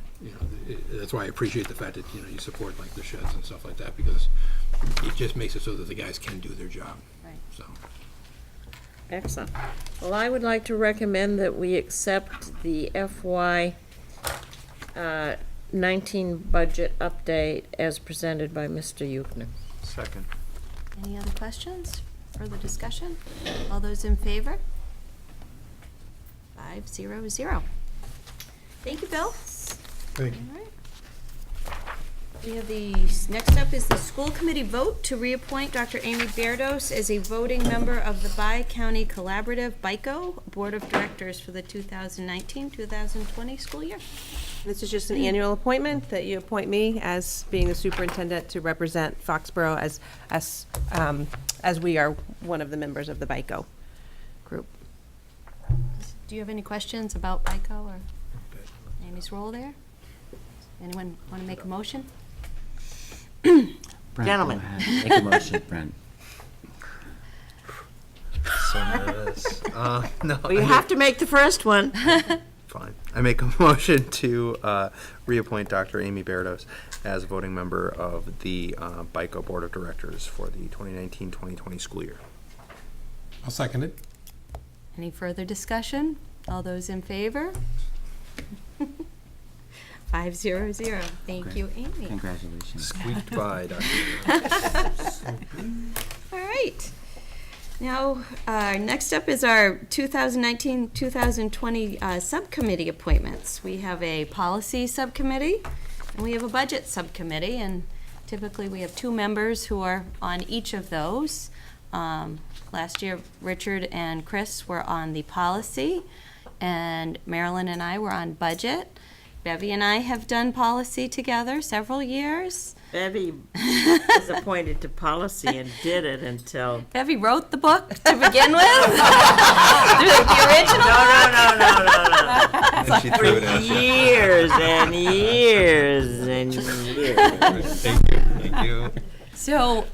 that's why I appreciate the fact that you support like the sheds and stuff like that, because it just makes it so that the guys can do their job. Right. So. Excellent. Well, I would like to recommend that we accept the FY 19 budget update as presented by Mr. Yukna. Second. Any other questions? Further discussion? All those in favor? 5-0-0. Thank you, Bill. Thank you. All right. We have next up is the school committee vote to reappoint Dr. Amy Berdos as a voting member of the Bi-County Collaborative BICO Board of Directors for the 2019-2020 school year. This is just an annual appointment that you appoint me as being the superintendent to represent Foxborough as we are one of the members of the BICO group. Do you have any questions about BICO or Amy's role there? Anyone want to make a motion? Brent, Gentlemen. go ahead. Make a motion, Brent. So nervous. No. Well, you have to make the first one. Fine. I make a motion to reappoint Dr. Amy Berdos as a voting member of the BICO Board of Directors for the 2019-2020 school year. I'll second it. Any further discussion? All those in favor? 5-0-0. Thank you, Amy. Congratulations. Squeaked by, Dr. Berdos. All right. Now, next up is our 2019-2020 subcommittee appointments. We have a policy subcommittee, and we have a budget subcommittee, and typically we have 2 members who are on each of those. Last year, Richard and Chris were on the policy, and Marilyn and I were on budget. Bevy and I have done policy together several years. Bevy was appointed to policy and did it until... Bevy wrote the book to begin with? The original No. And she threw it at you. Years and years and years. Thank you. So,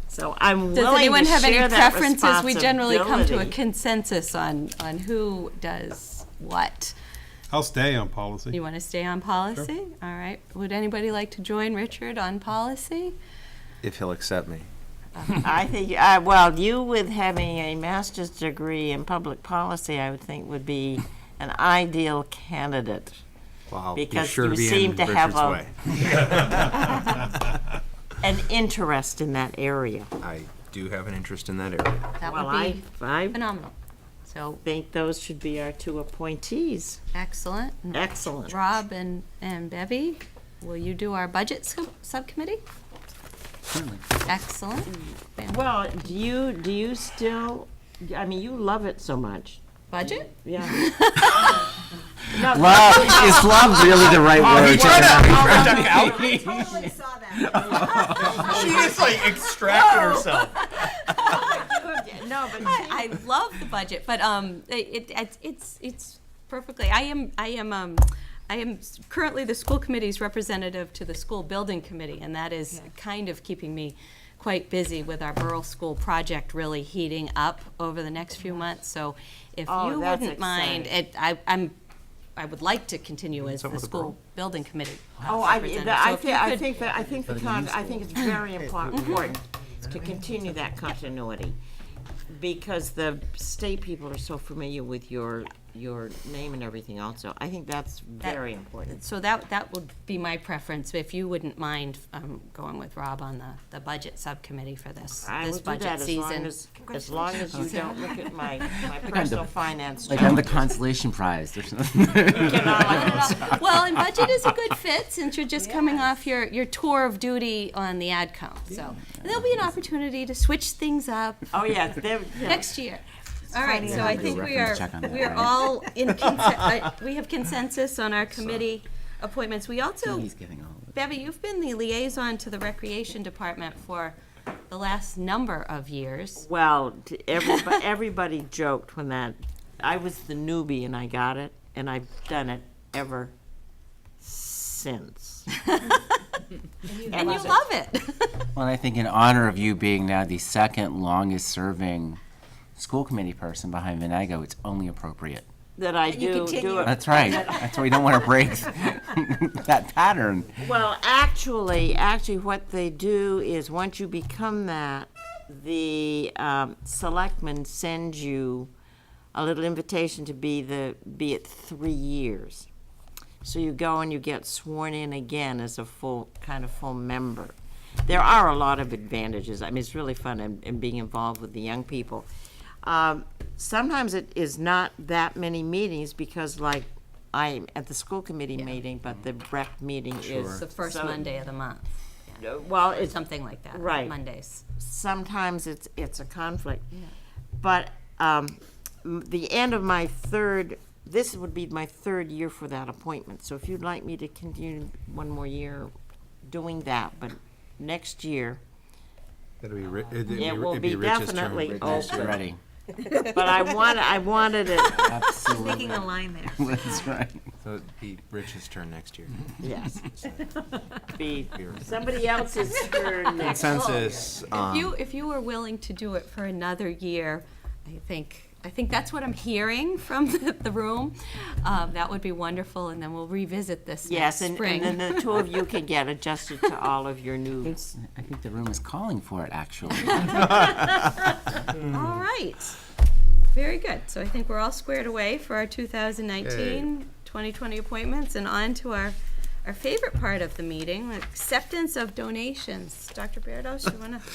So I'm does willing anyone to have any share that preferences? We generally come to a responsibility. consensus on who does what. I'll stay on policy. You want to stay on policy? All right. Would anybody like to join Richard on policy? If he'll accept me. I think, well, you with having a master's degree in public policy, I would think would be an ideal candidate. Wow. Because sure you to be seem in to have Richard's way. an interest in that area. I do have an interest in that area. That Well, would be I phenomenal. So, think those should be our 2 appointees. excellent. Excellent. Rob and Bevy, will you do our budget subcommittee? Certainly. Excellent. Well, do you still, I mean, you love it so much. Budget? Yeah. Love, is love really the right word? Totally saw that. She just extracted herself. No, but I love the budget, but it's perfectly. I am I am currently the school committee's representative to the school building committee, and that is kind of keeping me quite busy with our Borough School project really heating up over the next few months. So if Oh, you that's wouldn't mind, I would like to continue as the school building committee representative. So I if you could- think it's very important to continue that continuity, because the state people are so familiar with your name and everything also. I think that's very important. So that would be my preference, if you wouldn't mind going with Rob on the budget subcommittee for this I will do budget that season. as long as you don't look at my personal finance. Like I'm the challenges. consolation prize or something. Well, and budget is a good fit since you're just coming off your tour of duty on the AdCom. So there'll be an opportunity to switch things up. Oh, yeah, Next year. All right, so I think we reference check on that, are right? all we have consensus on our committee appointments. We also, He's getting all of it. Bevy, you've been the liaison to the recreation department for the last number of years. Well, everybody joked when I was the newbie and I got it, and I've done it ever since. And you love it. Well, I think in honor of you being now the second longest serving school committee person behind Venego, it's only appropriate. That I do it. That's right. That's why we don't want to break that pattern. Well, actually, what they do is once you become that, the selectmen send you a little invitation to be it 3 years. So you go and you get sworn in again as a full member. There are a lot of advantages. I mean, it's really fun in being involved with the young people. Sometimes it is not that many meetings because, like, I'm at the school committee meeting, but the rec meeting is The first Monday of the month. Well, it's Something like that. right. Mondays. Sometimes it's a conflict, but the end of my this would be my third year for that appointment. So if you'd like me to continue one more year doing that, but next year It'd be it will be definitely open. Ready. But I wanted it. Absolutely. Making a line there. That's right. So it'd be Rich's turn next year. Yes. Be somebody else's turn next. Consensus. If you were willing to do it for another year, I think that's what I'm hearing from the room. That would be wonderful, and then we'll revisit this Yes, next and spring. then the two of you can get adjusted to all of your new. I think the room is calling for it, actually. All right. Very good. So I think we're all squared away for our 2019-2020 appointments, and on to our favorite part of the meeting, acceptance of donations. Dr. Berdos, you want to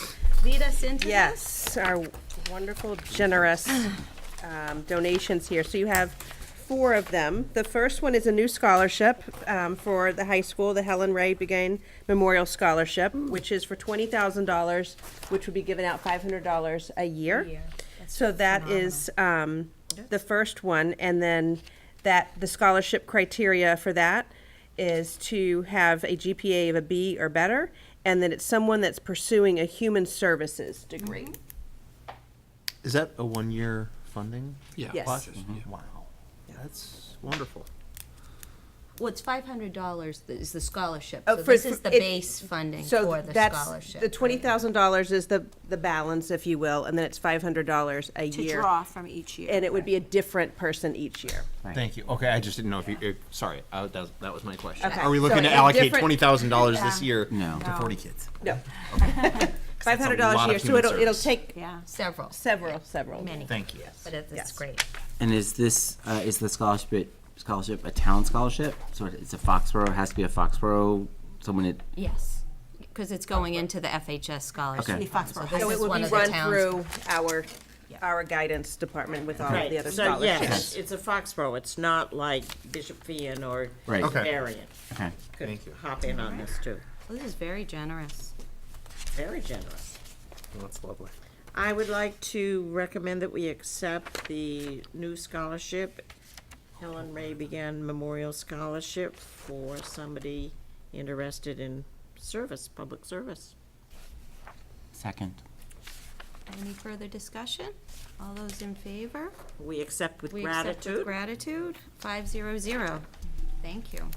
lead us into this? Yes, our wonderful, generous donations here. So you have 4 of them. The first one is a new scholarship for the high school, the Helen Ray Begain Memorial Scholarship, which is for $20,000, which would be given out $500 a year. So that is the first one, and then the scholarship criteria for that is to have a GPA of a B or better, and that it's someone that's pursuing a human services degree. Is that a 1-year funding? Yeah. Yes. Process, Mm-hmm. yeah. Wow. That's wonderful. Well, it's $500 is the scholarship. Oh, So for- this is the it- base funding So for the that's, scholarship. the $20,000 is the balance, if you will, and then it's $500 a To year. draw from each year. And it would be a different person each year. Thank you. Okay, I just didn't know if you, sorry, that was my question. Okay, Are we so looking to a allocate different- $20,000 this year No. to 40 kids? No. That's a $500 lot a of year, so human it'll service. take Yeah. Several. several. Many. Thank you. But it's Yes. great. And is this, is the scholarship a town scholarship? So it's a Foxborough, it has to be a Foxborough, someone that, Yes, because it's going into the FHS scholarship. Okay. fund. So this So it is will one be of the run tauns. through our guidance department with all of the other So scholarships. yes, it's a Foxborough. It's not like Bishop Fee or Right. Okay. Marion. okay. Could Thank you. hop in on this too. Well, this is very generous. Very generous. That's lovely. I would like to recommend that we accept the new scholarship, Helen Ray Began Memorial Scholarship, for somebody interested in service, public service. Second. Any further discussion? All those in favor? We accept with We accept with gratitude. gratitude, 500. Thank you.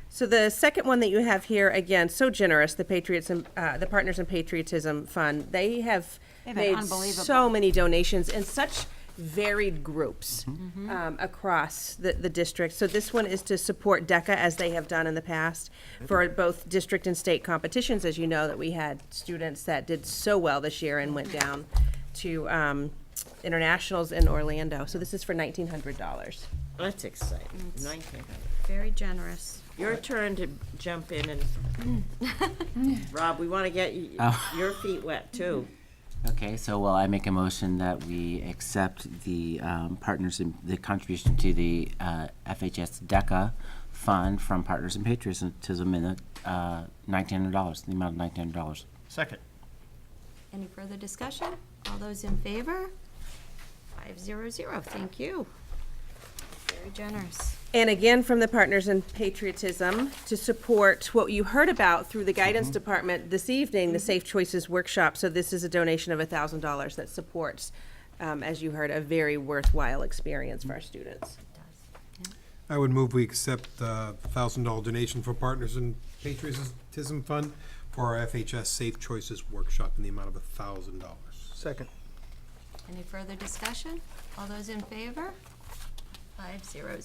So the second one that you have here, again, so generous, the Patriots and, the Partners in Patriotism Fund, they have They've been made unbelievable. so many donations in such varied groups across the district. So this one is to support DECA, as they have done in the past, for both district and state competitions. As you know, that we had students that did so well this year and went down to internationals in Orlando. So this is for $1,900. That's exciting. 1900. Very generous. Your turn to jump in and, Rob, we want to get your feet wet too. Okay, so will I make a motion that we accept the partners in the contribution to the FHS DECA fund from Partners in Patriotism in the $1,900, the amount of $1,900. Second. Any further discussion? All those in favor? 500. Thank you. Very generous. And again, from the Partners in Patriotism, to support what you heard about through the guidance department this evening, the Safe Choices Workshop. So this is a donation of $1,000 that supports, as you heard, a very worthwhile experience for our students. I would move we accept the $1,000 donation from Partners in Patriotism Fund for our FHS Safe Choices Workshop in the amount of $1,000. Second. Any further discussion? All those in favor? 500.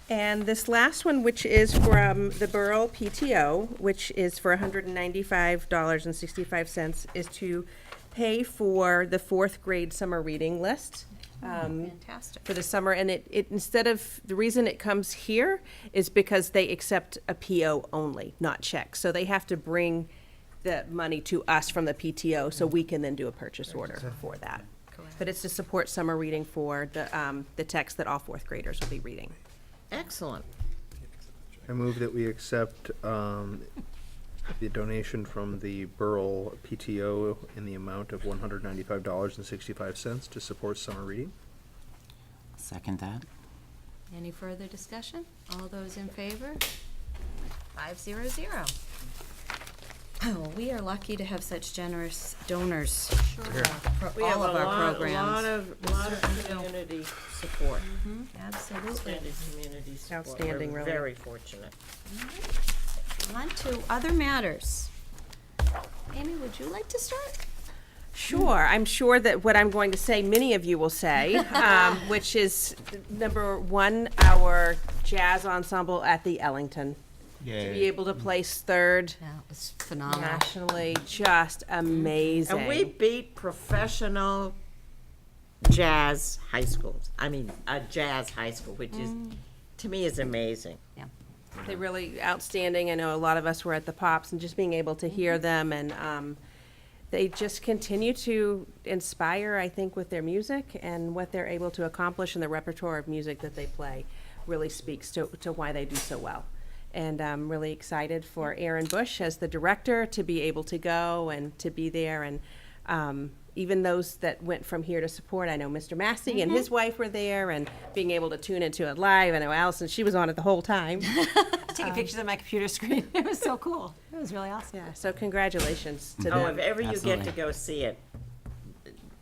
And this last one, which is from the Borough PTO, which is for $195.65, is to pay for the 4th grade summer reading list. Fantastic. For the summer, and it instead of, the reason it comes here is because they accept a PO only, not checks. So they have to bring the money to us from the PTO, so we can then do a purchase order for that. But it's to support summer reading for the text that all 4th graders will be reading. Excellent. I move that we accept the donation from the Borough PTO in the amount of $195.65 to support summer reading. Second that. Any further discussion? All those in favor? 500. Oh, we are lucky to have such generous donors for We all have of a our lot programs. of community support. Absolutely. Extended community support. Outstanding, We're really. very fortunate. On to other matters. Amy, would you like to start? Sure. I'm sure that what I'm going to say, many of you will say, which is number one, our jazz ensemble at the Ellington. To be able to place 3rd That was phenomenal. nationally, just amazing. And we beat professional jazz high schools. I mean, a jazz high school, which is, to me, is amazing. They're really outstanding. I know a lot of us were at the Pops, and just being able to hear them, and they just continue to inspire, I think, with their music and what they're able to accomplish in the repertoire of music that they play really speaks to why they do so well. And I'm really excited for Aaron Bush as the director to be able to go and to be there. And even those that went from here to support, I know Mr. Massey and his wife were there, and being able to tune into it live. I know Allison, she was on it the whole time. Taking pictures of my computer screen. It was so cool. It was really awesome. Yeah, so congratulations to Oh, them. if ever you get Absolutely. to go see it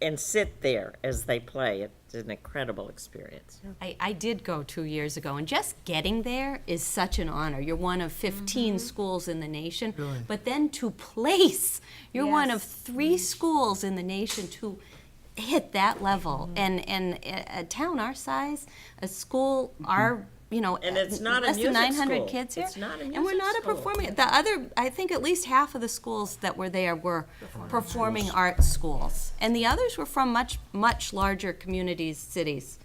and sit there as they play, it's an incredible experience. I did go 2 years ago, and just getting there is such an honor. You're one of 15 schools in the nation, but then to place, you're one of 3 schools in the nation to hit that level. And a town our size, a school our, And it's not a less than music 900 school. kids here. It's not a And we're music not a school. performing, the other, I think at least half of the schools that were there were performing arts schools. And the others were from much larger communities, cities.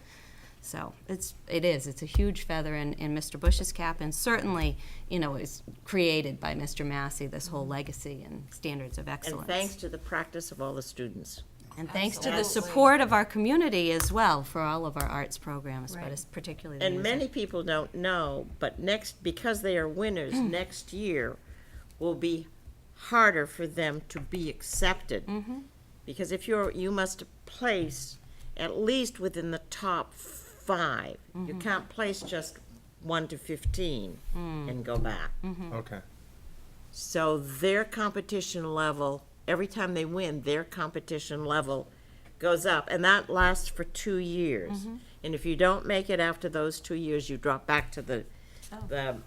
So it's a huge feather in Mr. Bush's cap, and certainly, is created by Mr. Massey, this whole legacy and standards of And excellence. thanks to the practice of all the students. And thanks to the support of our community as well for all of our arts programs, but it's particularly the And music. many people don't know, but because they are winners, next year will be harder for them to be accepted. Because if you must place at least within the top 5. You can't place just 1 to 15 and go back. Okay. So their competition level, every time they win, their competition level goes up, and that lasts for 2 years. Mm-hmm. And if you don't make it after those 2 years, you drop back to the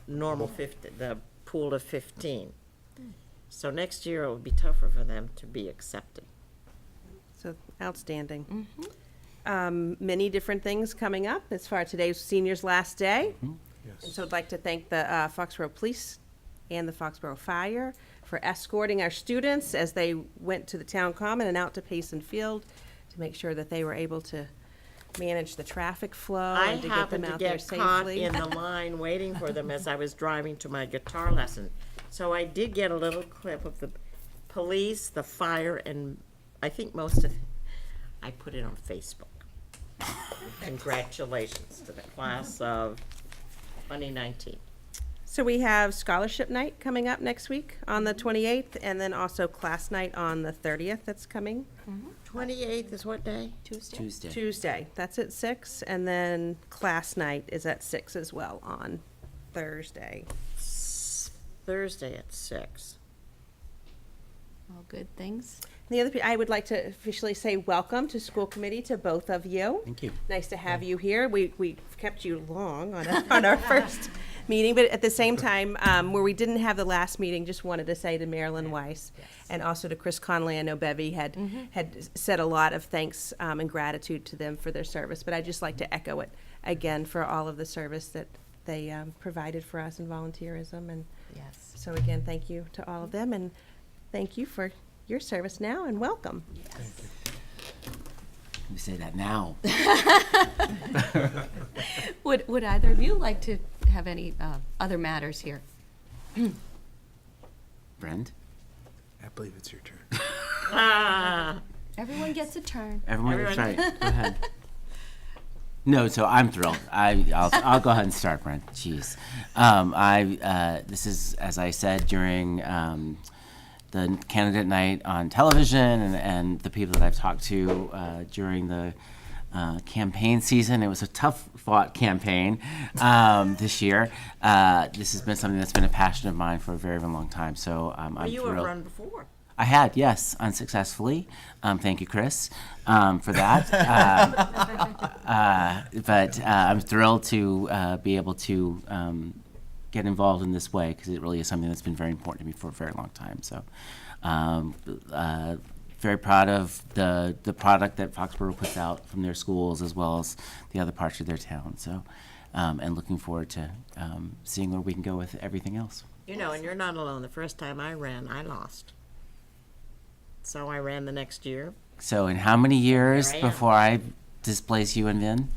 normal 50, the pool of 15. So next year, it will be tougher for them to be accepted. So outstanding. Many different things coming up as far as today's seniors' last day. And so I'd like to thank the Foxborough Police and the Foxborough Fire for escorting our students as they went to the town common and out to Payson Field to make sure that they were able to manage the traffic flow I and to get them happened to out there get caught safely. in the line waiting for them as I was driving to my guitar lesson. So I did get a little clip of the police, the fire, and I think most of, I put it on Facebook. Congratulations to the class of 2019. So we have scholarship night coming up next week on the 28th, and then also class night on the 30th that's coming. 28th is what day? Tuesday. Tuesday. That's at 6, and then class night is at 6 as well on Thursday. Thursday at 6. All good things. The other, I would like to officially say welcome to school committee to both of you. Thank you. Nice to have you here. We kept you long on our first meeting, but at the same time, where we didn't have the last meeting, just wanted to say to Marilyn Weiss and also to Chris Conley. I know Bevy had said a lot of thanks and gratitude to them for their service, but I'd just like to echo it again for all of the service that they provided for us in volunteerism. And Yes. so again, thank you to all of them, and thank you for your service now, and welcome. You say that now. Would either of you like to have any other matters here? Brent? I believe it's your turn. Everyone gets a turn. Everyone's right. Go ahead. No, so I'm thrilled. I'll go ahead and start, Brent. Jeez. This is, as I said during the candidate night on television and the people that I've talked to during the campaign season. It was a tough fought campaign this year. This has been something that's been a passion of mine for a very, very long time. So I'm You thrilled. were run before. I had, yes, unsuccessfully. Thank you, Chris, for that. But I'm thrilled to be able to get involved in this way because it really is something that's been very important to me for a very long time. So very proud of the product that Foxborough puts out from their schools as well as the other parts of their town. So and looking forward to seeing where we can go with everything else. You know, and you're not alone. The first time I ran, I lost. So I ran the next year. So in how many years Here I am. before I displace you and Vin?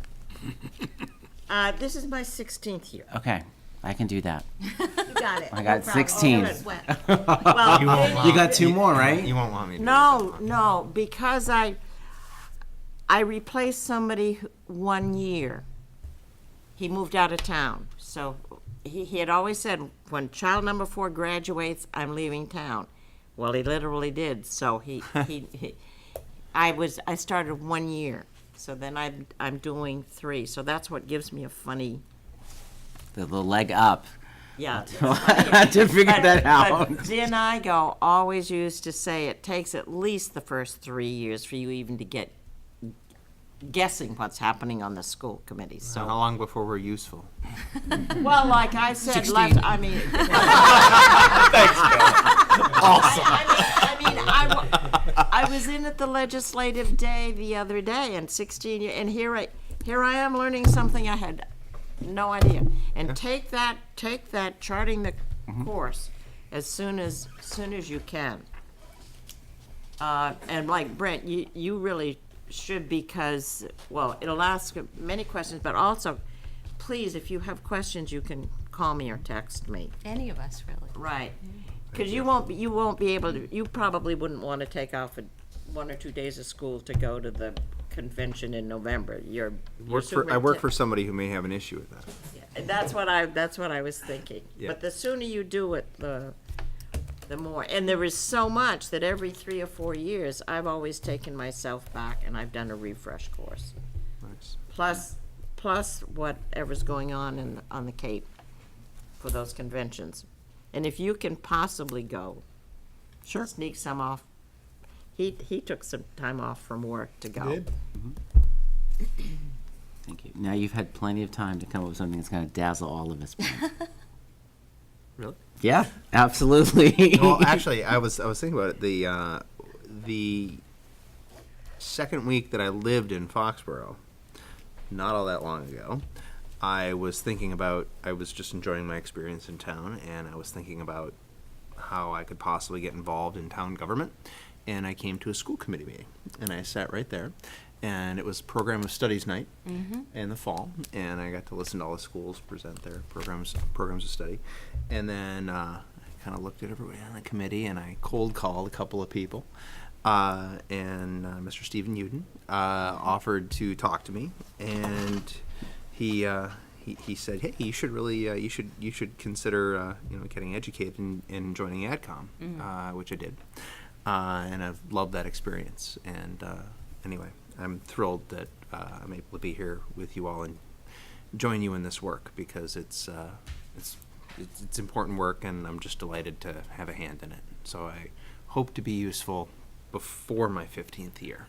This is my 16th year. Okay, I can do that. You got it. I got No problem. 16. Oh, sweat. Well, You won't want You got me- two more, right? You won't want me to. No, because I replaced somebody 1 year. He moved out of town, so he had always said, when child number 4 graduates, I'm leaving town. Well, he literally did. So I started 1 year. So then I'm doing 3. So that's what gives me a funny, The leg up. yeah. To figure that out. But Dee and I always used to say it takes at least the first 3 years for you even to get guessing what's happening on the school committee. So So, how long before we're useful? well, like I said, 16. I mean, I was in at the legislative day the other day, and 16 years, and here I am learning something I had no idea. And take that charting the course as soon as you can. And like Brent, you really should, because, well, it'll ask many questions, but also, please, if you have questions, you can call me or text me. Any of us, really. Right. Because you won't be able to, you probably wouldn't want to take off 1 or 2 days of school to go to the convention in November. I work for somebody who may have an issue with that. And that's what I was thinking. Yeah. But the sooner you do it, the more. And there is so much that every 3 or 4 years, I've always taken myself back and I've done a refresh course. Nice. Plus whatever's going on on the Cape for those conventions. And if you can possibly go, Sure. sneak some off. He took some time off from work to go. Did? Thank you. Now you've had plenty of time to come up with something that's going to dazzle all of us. Really? Yeah, absolutely. Well, actually, I was thinking about it. The second week that I lived in Foxborough, not all that long ago, I was just enjoying my experience in town, and I was thinking about how I could possibly get involved in town government. And I came to a school committee meeting, and I sat right there, and it was program of studies night in the fall, and I got to listen to all the schools present their programs of study, and then I kind of looked at everybody on the committee, and I cold called a couple of people, and Mr. Stephen Uden offered to talk to me, and he said, "Hey, you should really you should consider getting educated and joining AdCom," which I did. And I've loved that experience. And anyway, I'm thrilled that I'm able to be here with you all and join you in this work, because it's important work, and I'm just delighted to have a hand in it. So I hope to be useful before my 15th year.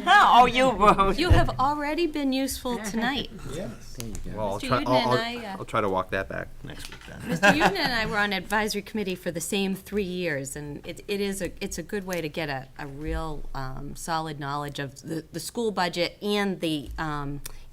Oh, You have already been useful tonight. Yes. There you go. Well, Mr. Uden and I'll try to walk that back next week then. Mr. Uden and I were on advisory committee for the same 3 years, and it's a good way to get a real solid knowledge of the school budget and the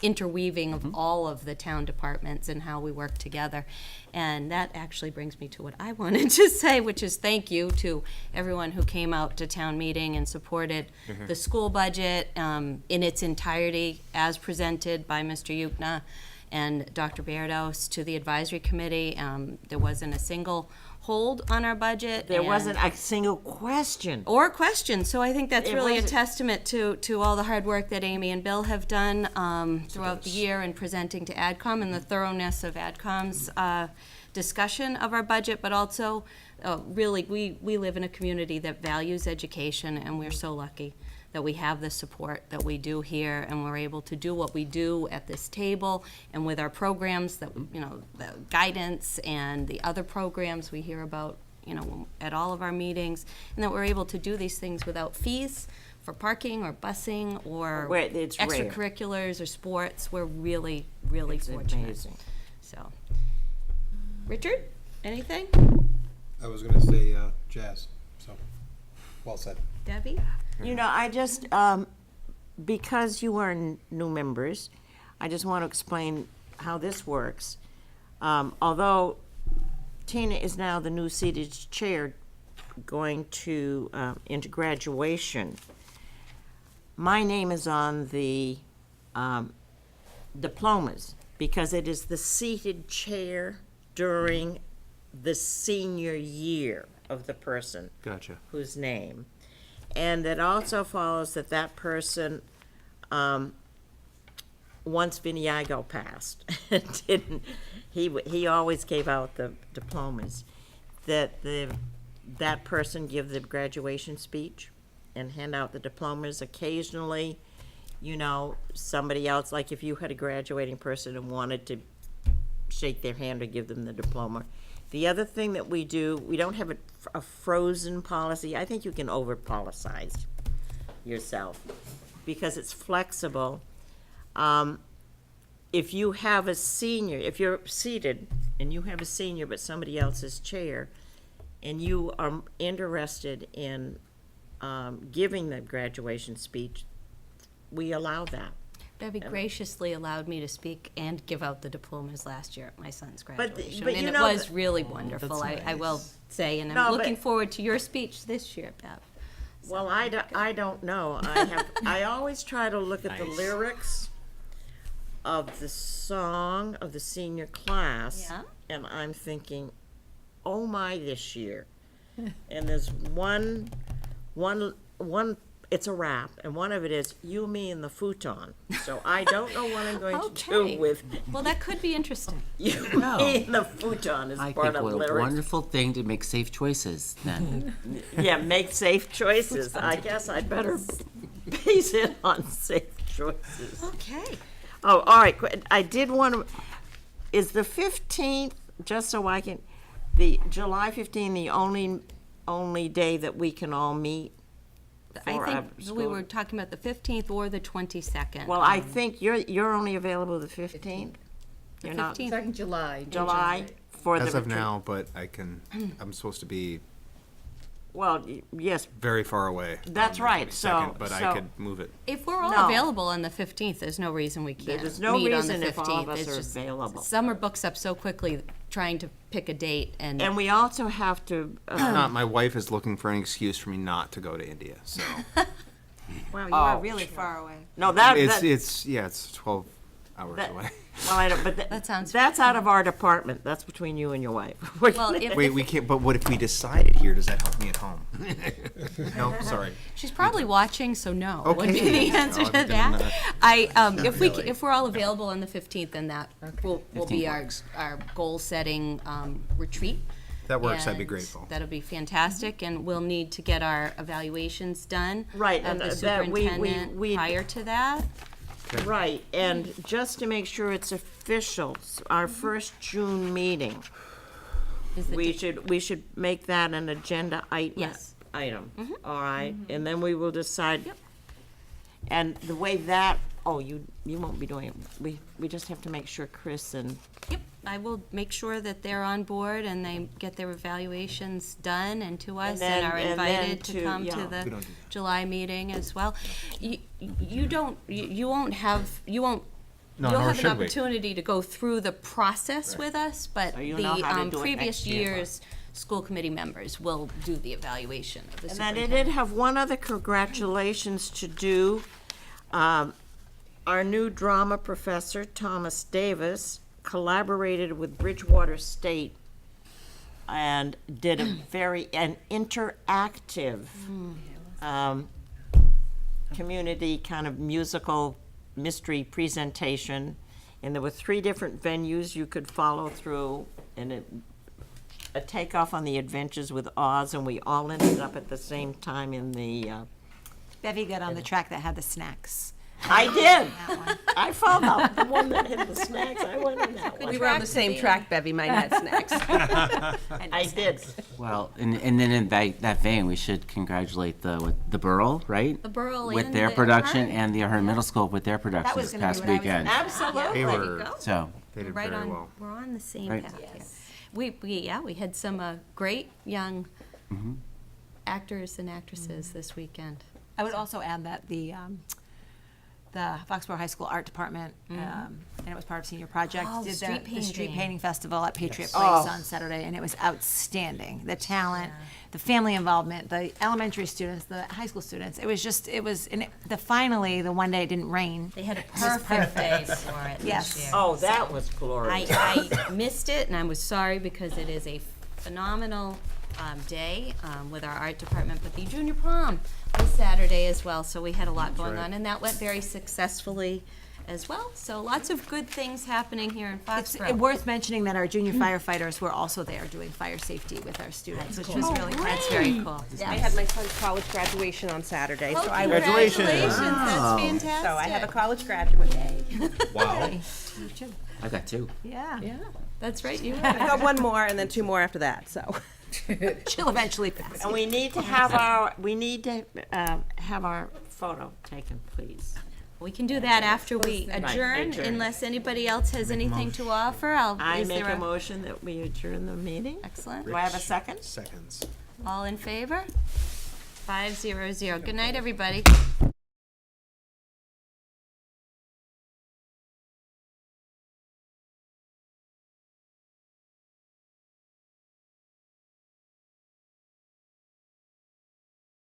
interweaving of all of the town departments and how we work together. And that actually brings me to what I wanted to say, which is thank you to everyone who came out to town meeting and supported the school budget in its entirety as presented by Mr. Yukna and Dr. Beardos, to the advisory committee. There wasn't a single hold on our budget. There and- wasn't a single question. or question. So I think that's It really a wasn't- testament to all the hard work that Amy and Bill have done throughout the year in presenting to AdCom, and the thoroughness of AdCom's discussion of our budget, but also really we live in a community that values education, and we're so lucky that we have the support that we do here, and we're able to do what we do at this table and with our programs, that the guidance and the other programs we hear about at all of our meetings, and that we're able to do these things without fees for parking or busing or Wait, it's rare. extracurriculars or sports. We're really, really fortunate. amazing. So, Richard, anything? I was going to say jazz, so well said. Debbie? I just, because you are new members, I just want to explain how this works. Although Tina is now the new seated chair going to, into graduation, my name is on the diplomas, because it is the seated chair during the senior year of the person Gotcha. whose name. And it also follows that person, once Viniago passed, he always gave out the diplomas, that person give the graduation speech and hand out the diplomas. Occasionally, somebody else, like if you had a graduating person and wanted to shake their hand or give them the diploma. The other thing that we do, we don't have a frozen policy. I think you can over-policize yourself because it's flexible. If you have a senior, if you're seated and you have a senior but somebody else is chair, and you are interested in giving the graduation speech, we allow that. Debbie graciously allowed me to speak and give out the diplomas last year at my son's graduation. but and it was really wonderful, I will say, and I'm No, looking but- forward to your speech this year, Bev. Well, I don't know. I always try to look at the lyrics of the song of the senior class, Yeah. and I'm thinking, oh my, this year. And there's one, it's a rap, and one of it is you, me, and the futon. So I don't know what I'm going to Okay. do with Well, that could be interesting. you, No. me, and the futon as I part think of what a lyrics. wonderful thing to make safe choices then. Yeah, make safe choices. I guess I'd better base it on safe choices. Okay. Oh, all right. I did want to, is the 15th, just so I can, the July 15th, the only day that we can all meet? I for think a we school- were talking about the 15th or the 22nd. Well, I think you're only available the 15th. You're not, 15th. Second July. July for the As of retreat. now, but I'm supposed to be Well, yes, very far away. That's on the right, 22nd, so- But so- I could move it. If we're all No. available on the 15th, there's no reason we can't There's no meet on the reason if 15th. all of us It's are just- available. Summer books up so quickly trying to pick a date and. And we also have to, Not, my wife is looking for an excuse for me not to go to India, so. Wow, you Oh. are really far away. no, that, It's 12 hours that- away. well, I don't, but That sounds. that's out of our department. That's between you and your wife. Well, if, Wait, we can't, but what if we decided here, does that help me at home? No, sorry. she's probably watching, so no, would be Okay. the answer No, to then that. not. If if we're all available on the 15th, then that will be 15th our, works. our goal-setting retreat. That works, I'd be And grateful. That'll be fantastic, and we'll need to get our evaluations done. Right, Of and the that superintendent we- prior to that. Right, and just to make sure it's official, our first June meeting, Is the we should make that an agenda item. Yes. Item, all right, and then we will decide. And the way that, you won't be doing it, we just have to make sure Chris and, Yep, I will make sure that they're on board and they get their evaluations done and to us then- and are and then invited to to- come yeah. to We the don't do that. July meeting as well. You won't have, No, you'll nor have an should we. opportunity to go through the process with us, but So you the know how to do it previous next year. year's school committee members will do the evaluation of the and then I did superintendent. have one other congratulations to do. Our new drama professor, Thomas Davis, collaborated with Bridgewater State and did an interactive community kind of musical mystery presentation. And there were 3 different venues you could follow through, and a takeoff on the Adventures with Oz, and we all ended up at the same time in the, Bevy got on the track that had the snacks. I did. I found out the one that had the snacks. I went in that one. We were on the same track, Bevy, mine had snacks. I did. Well, and then in that vein, we should congratulate the Burl, right? The Burl With and their the production Art. and the Ahern Middle School with their production was this gonna be past what I was weekend. Absolutely. They were, So, they did Right very on, well. we're on the same Right. path here. We had some great young actors and actresses this weekend. I would also add that the Foxborough High School Art Department, and it was part of Senior Project, Oh, did street the Street painting. Painting Festival at Patriot Oh. Place on Saturday, and it was outstanding. The talent, the family involvement, the elementary students, the high school students. It was, finally, the one day it didn't rain. They had a perfect day for it Yes. this year. Oh, that was glorious. I missed it, and I was sorry because it is a phenomenal day with our art department, but the junior prom was Saturday as well, so we had a lot going on, and that went very successfully as well. So lots of good things happening here in It's Foxborough. worth mentioning that our junior firefighters were also there doing fire safety with our students, which was really, that's very cool. I had my son's college graduation on Saturday, so I was. Congratulations, that's fantastic. So I have a college graduate day. Wow. I got 2. Yeah. Yeah, that's right, you I have. got one more and then 2 more after that, so. She'll eventually pass. And we need to have our photo taken, please. We can do that after we Right, adjourn, adjourn. unless anybody else has anything to offer. I Is make there a motion that we adjourn the meeting. Excellent. Do I have a second? Seconds. All in favor? 500. Good night, everybody.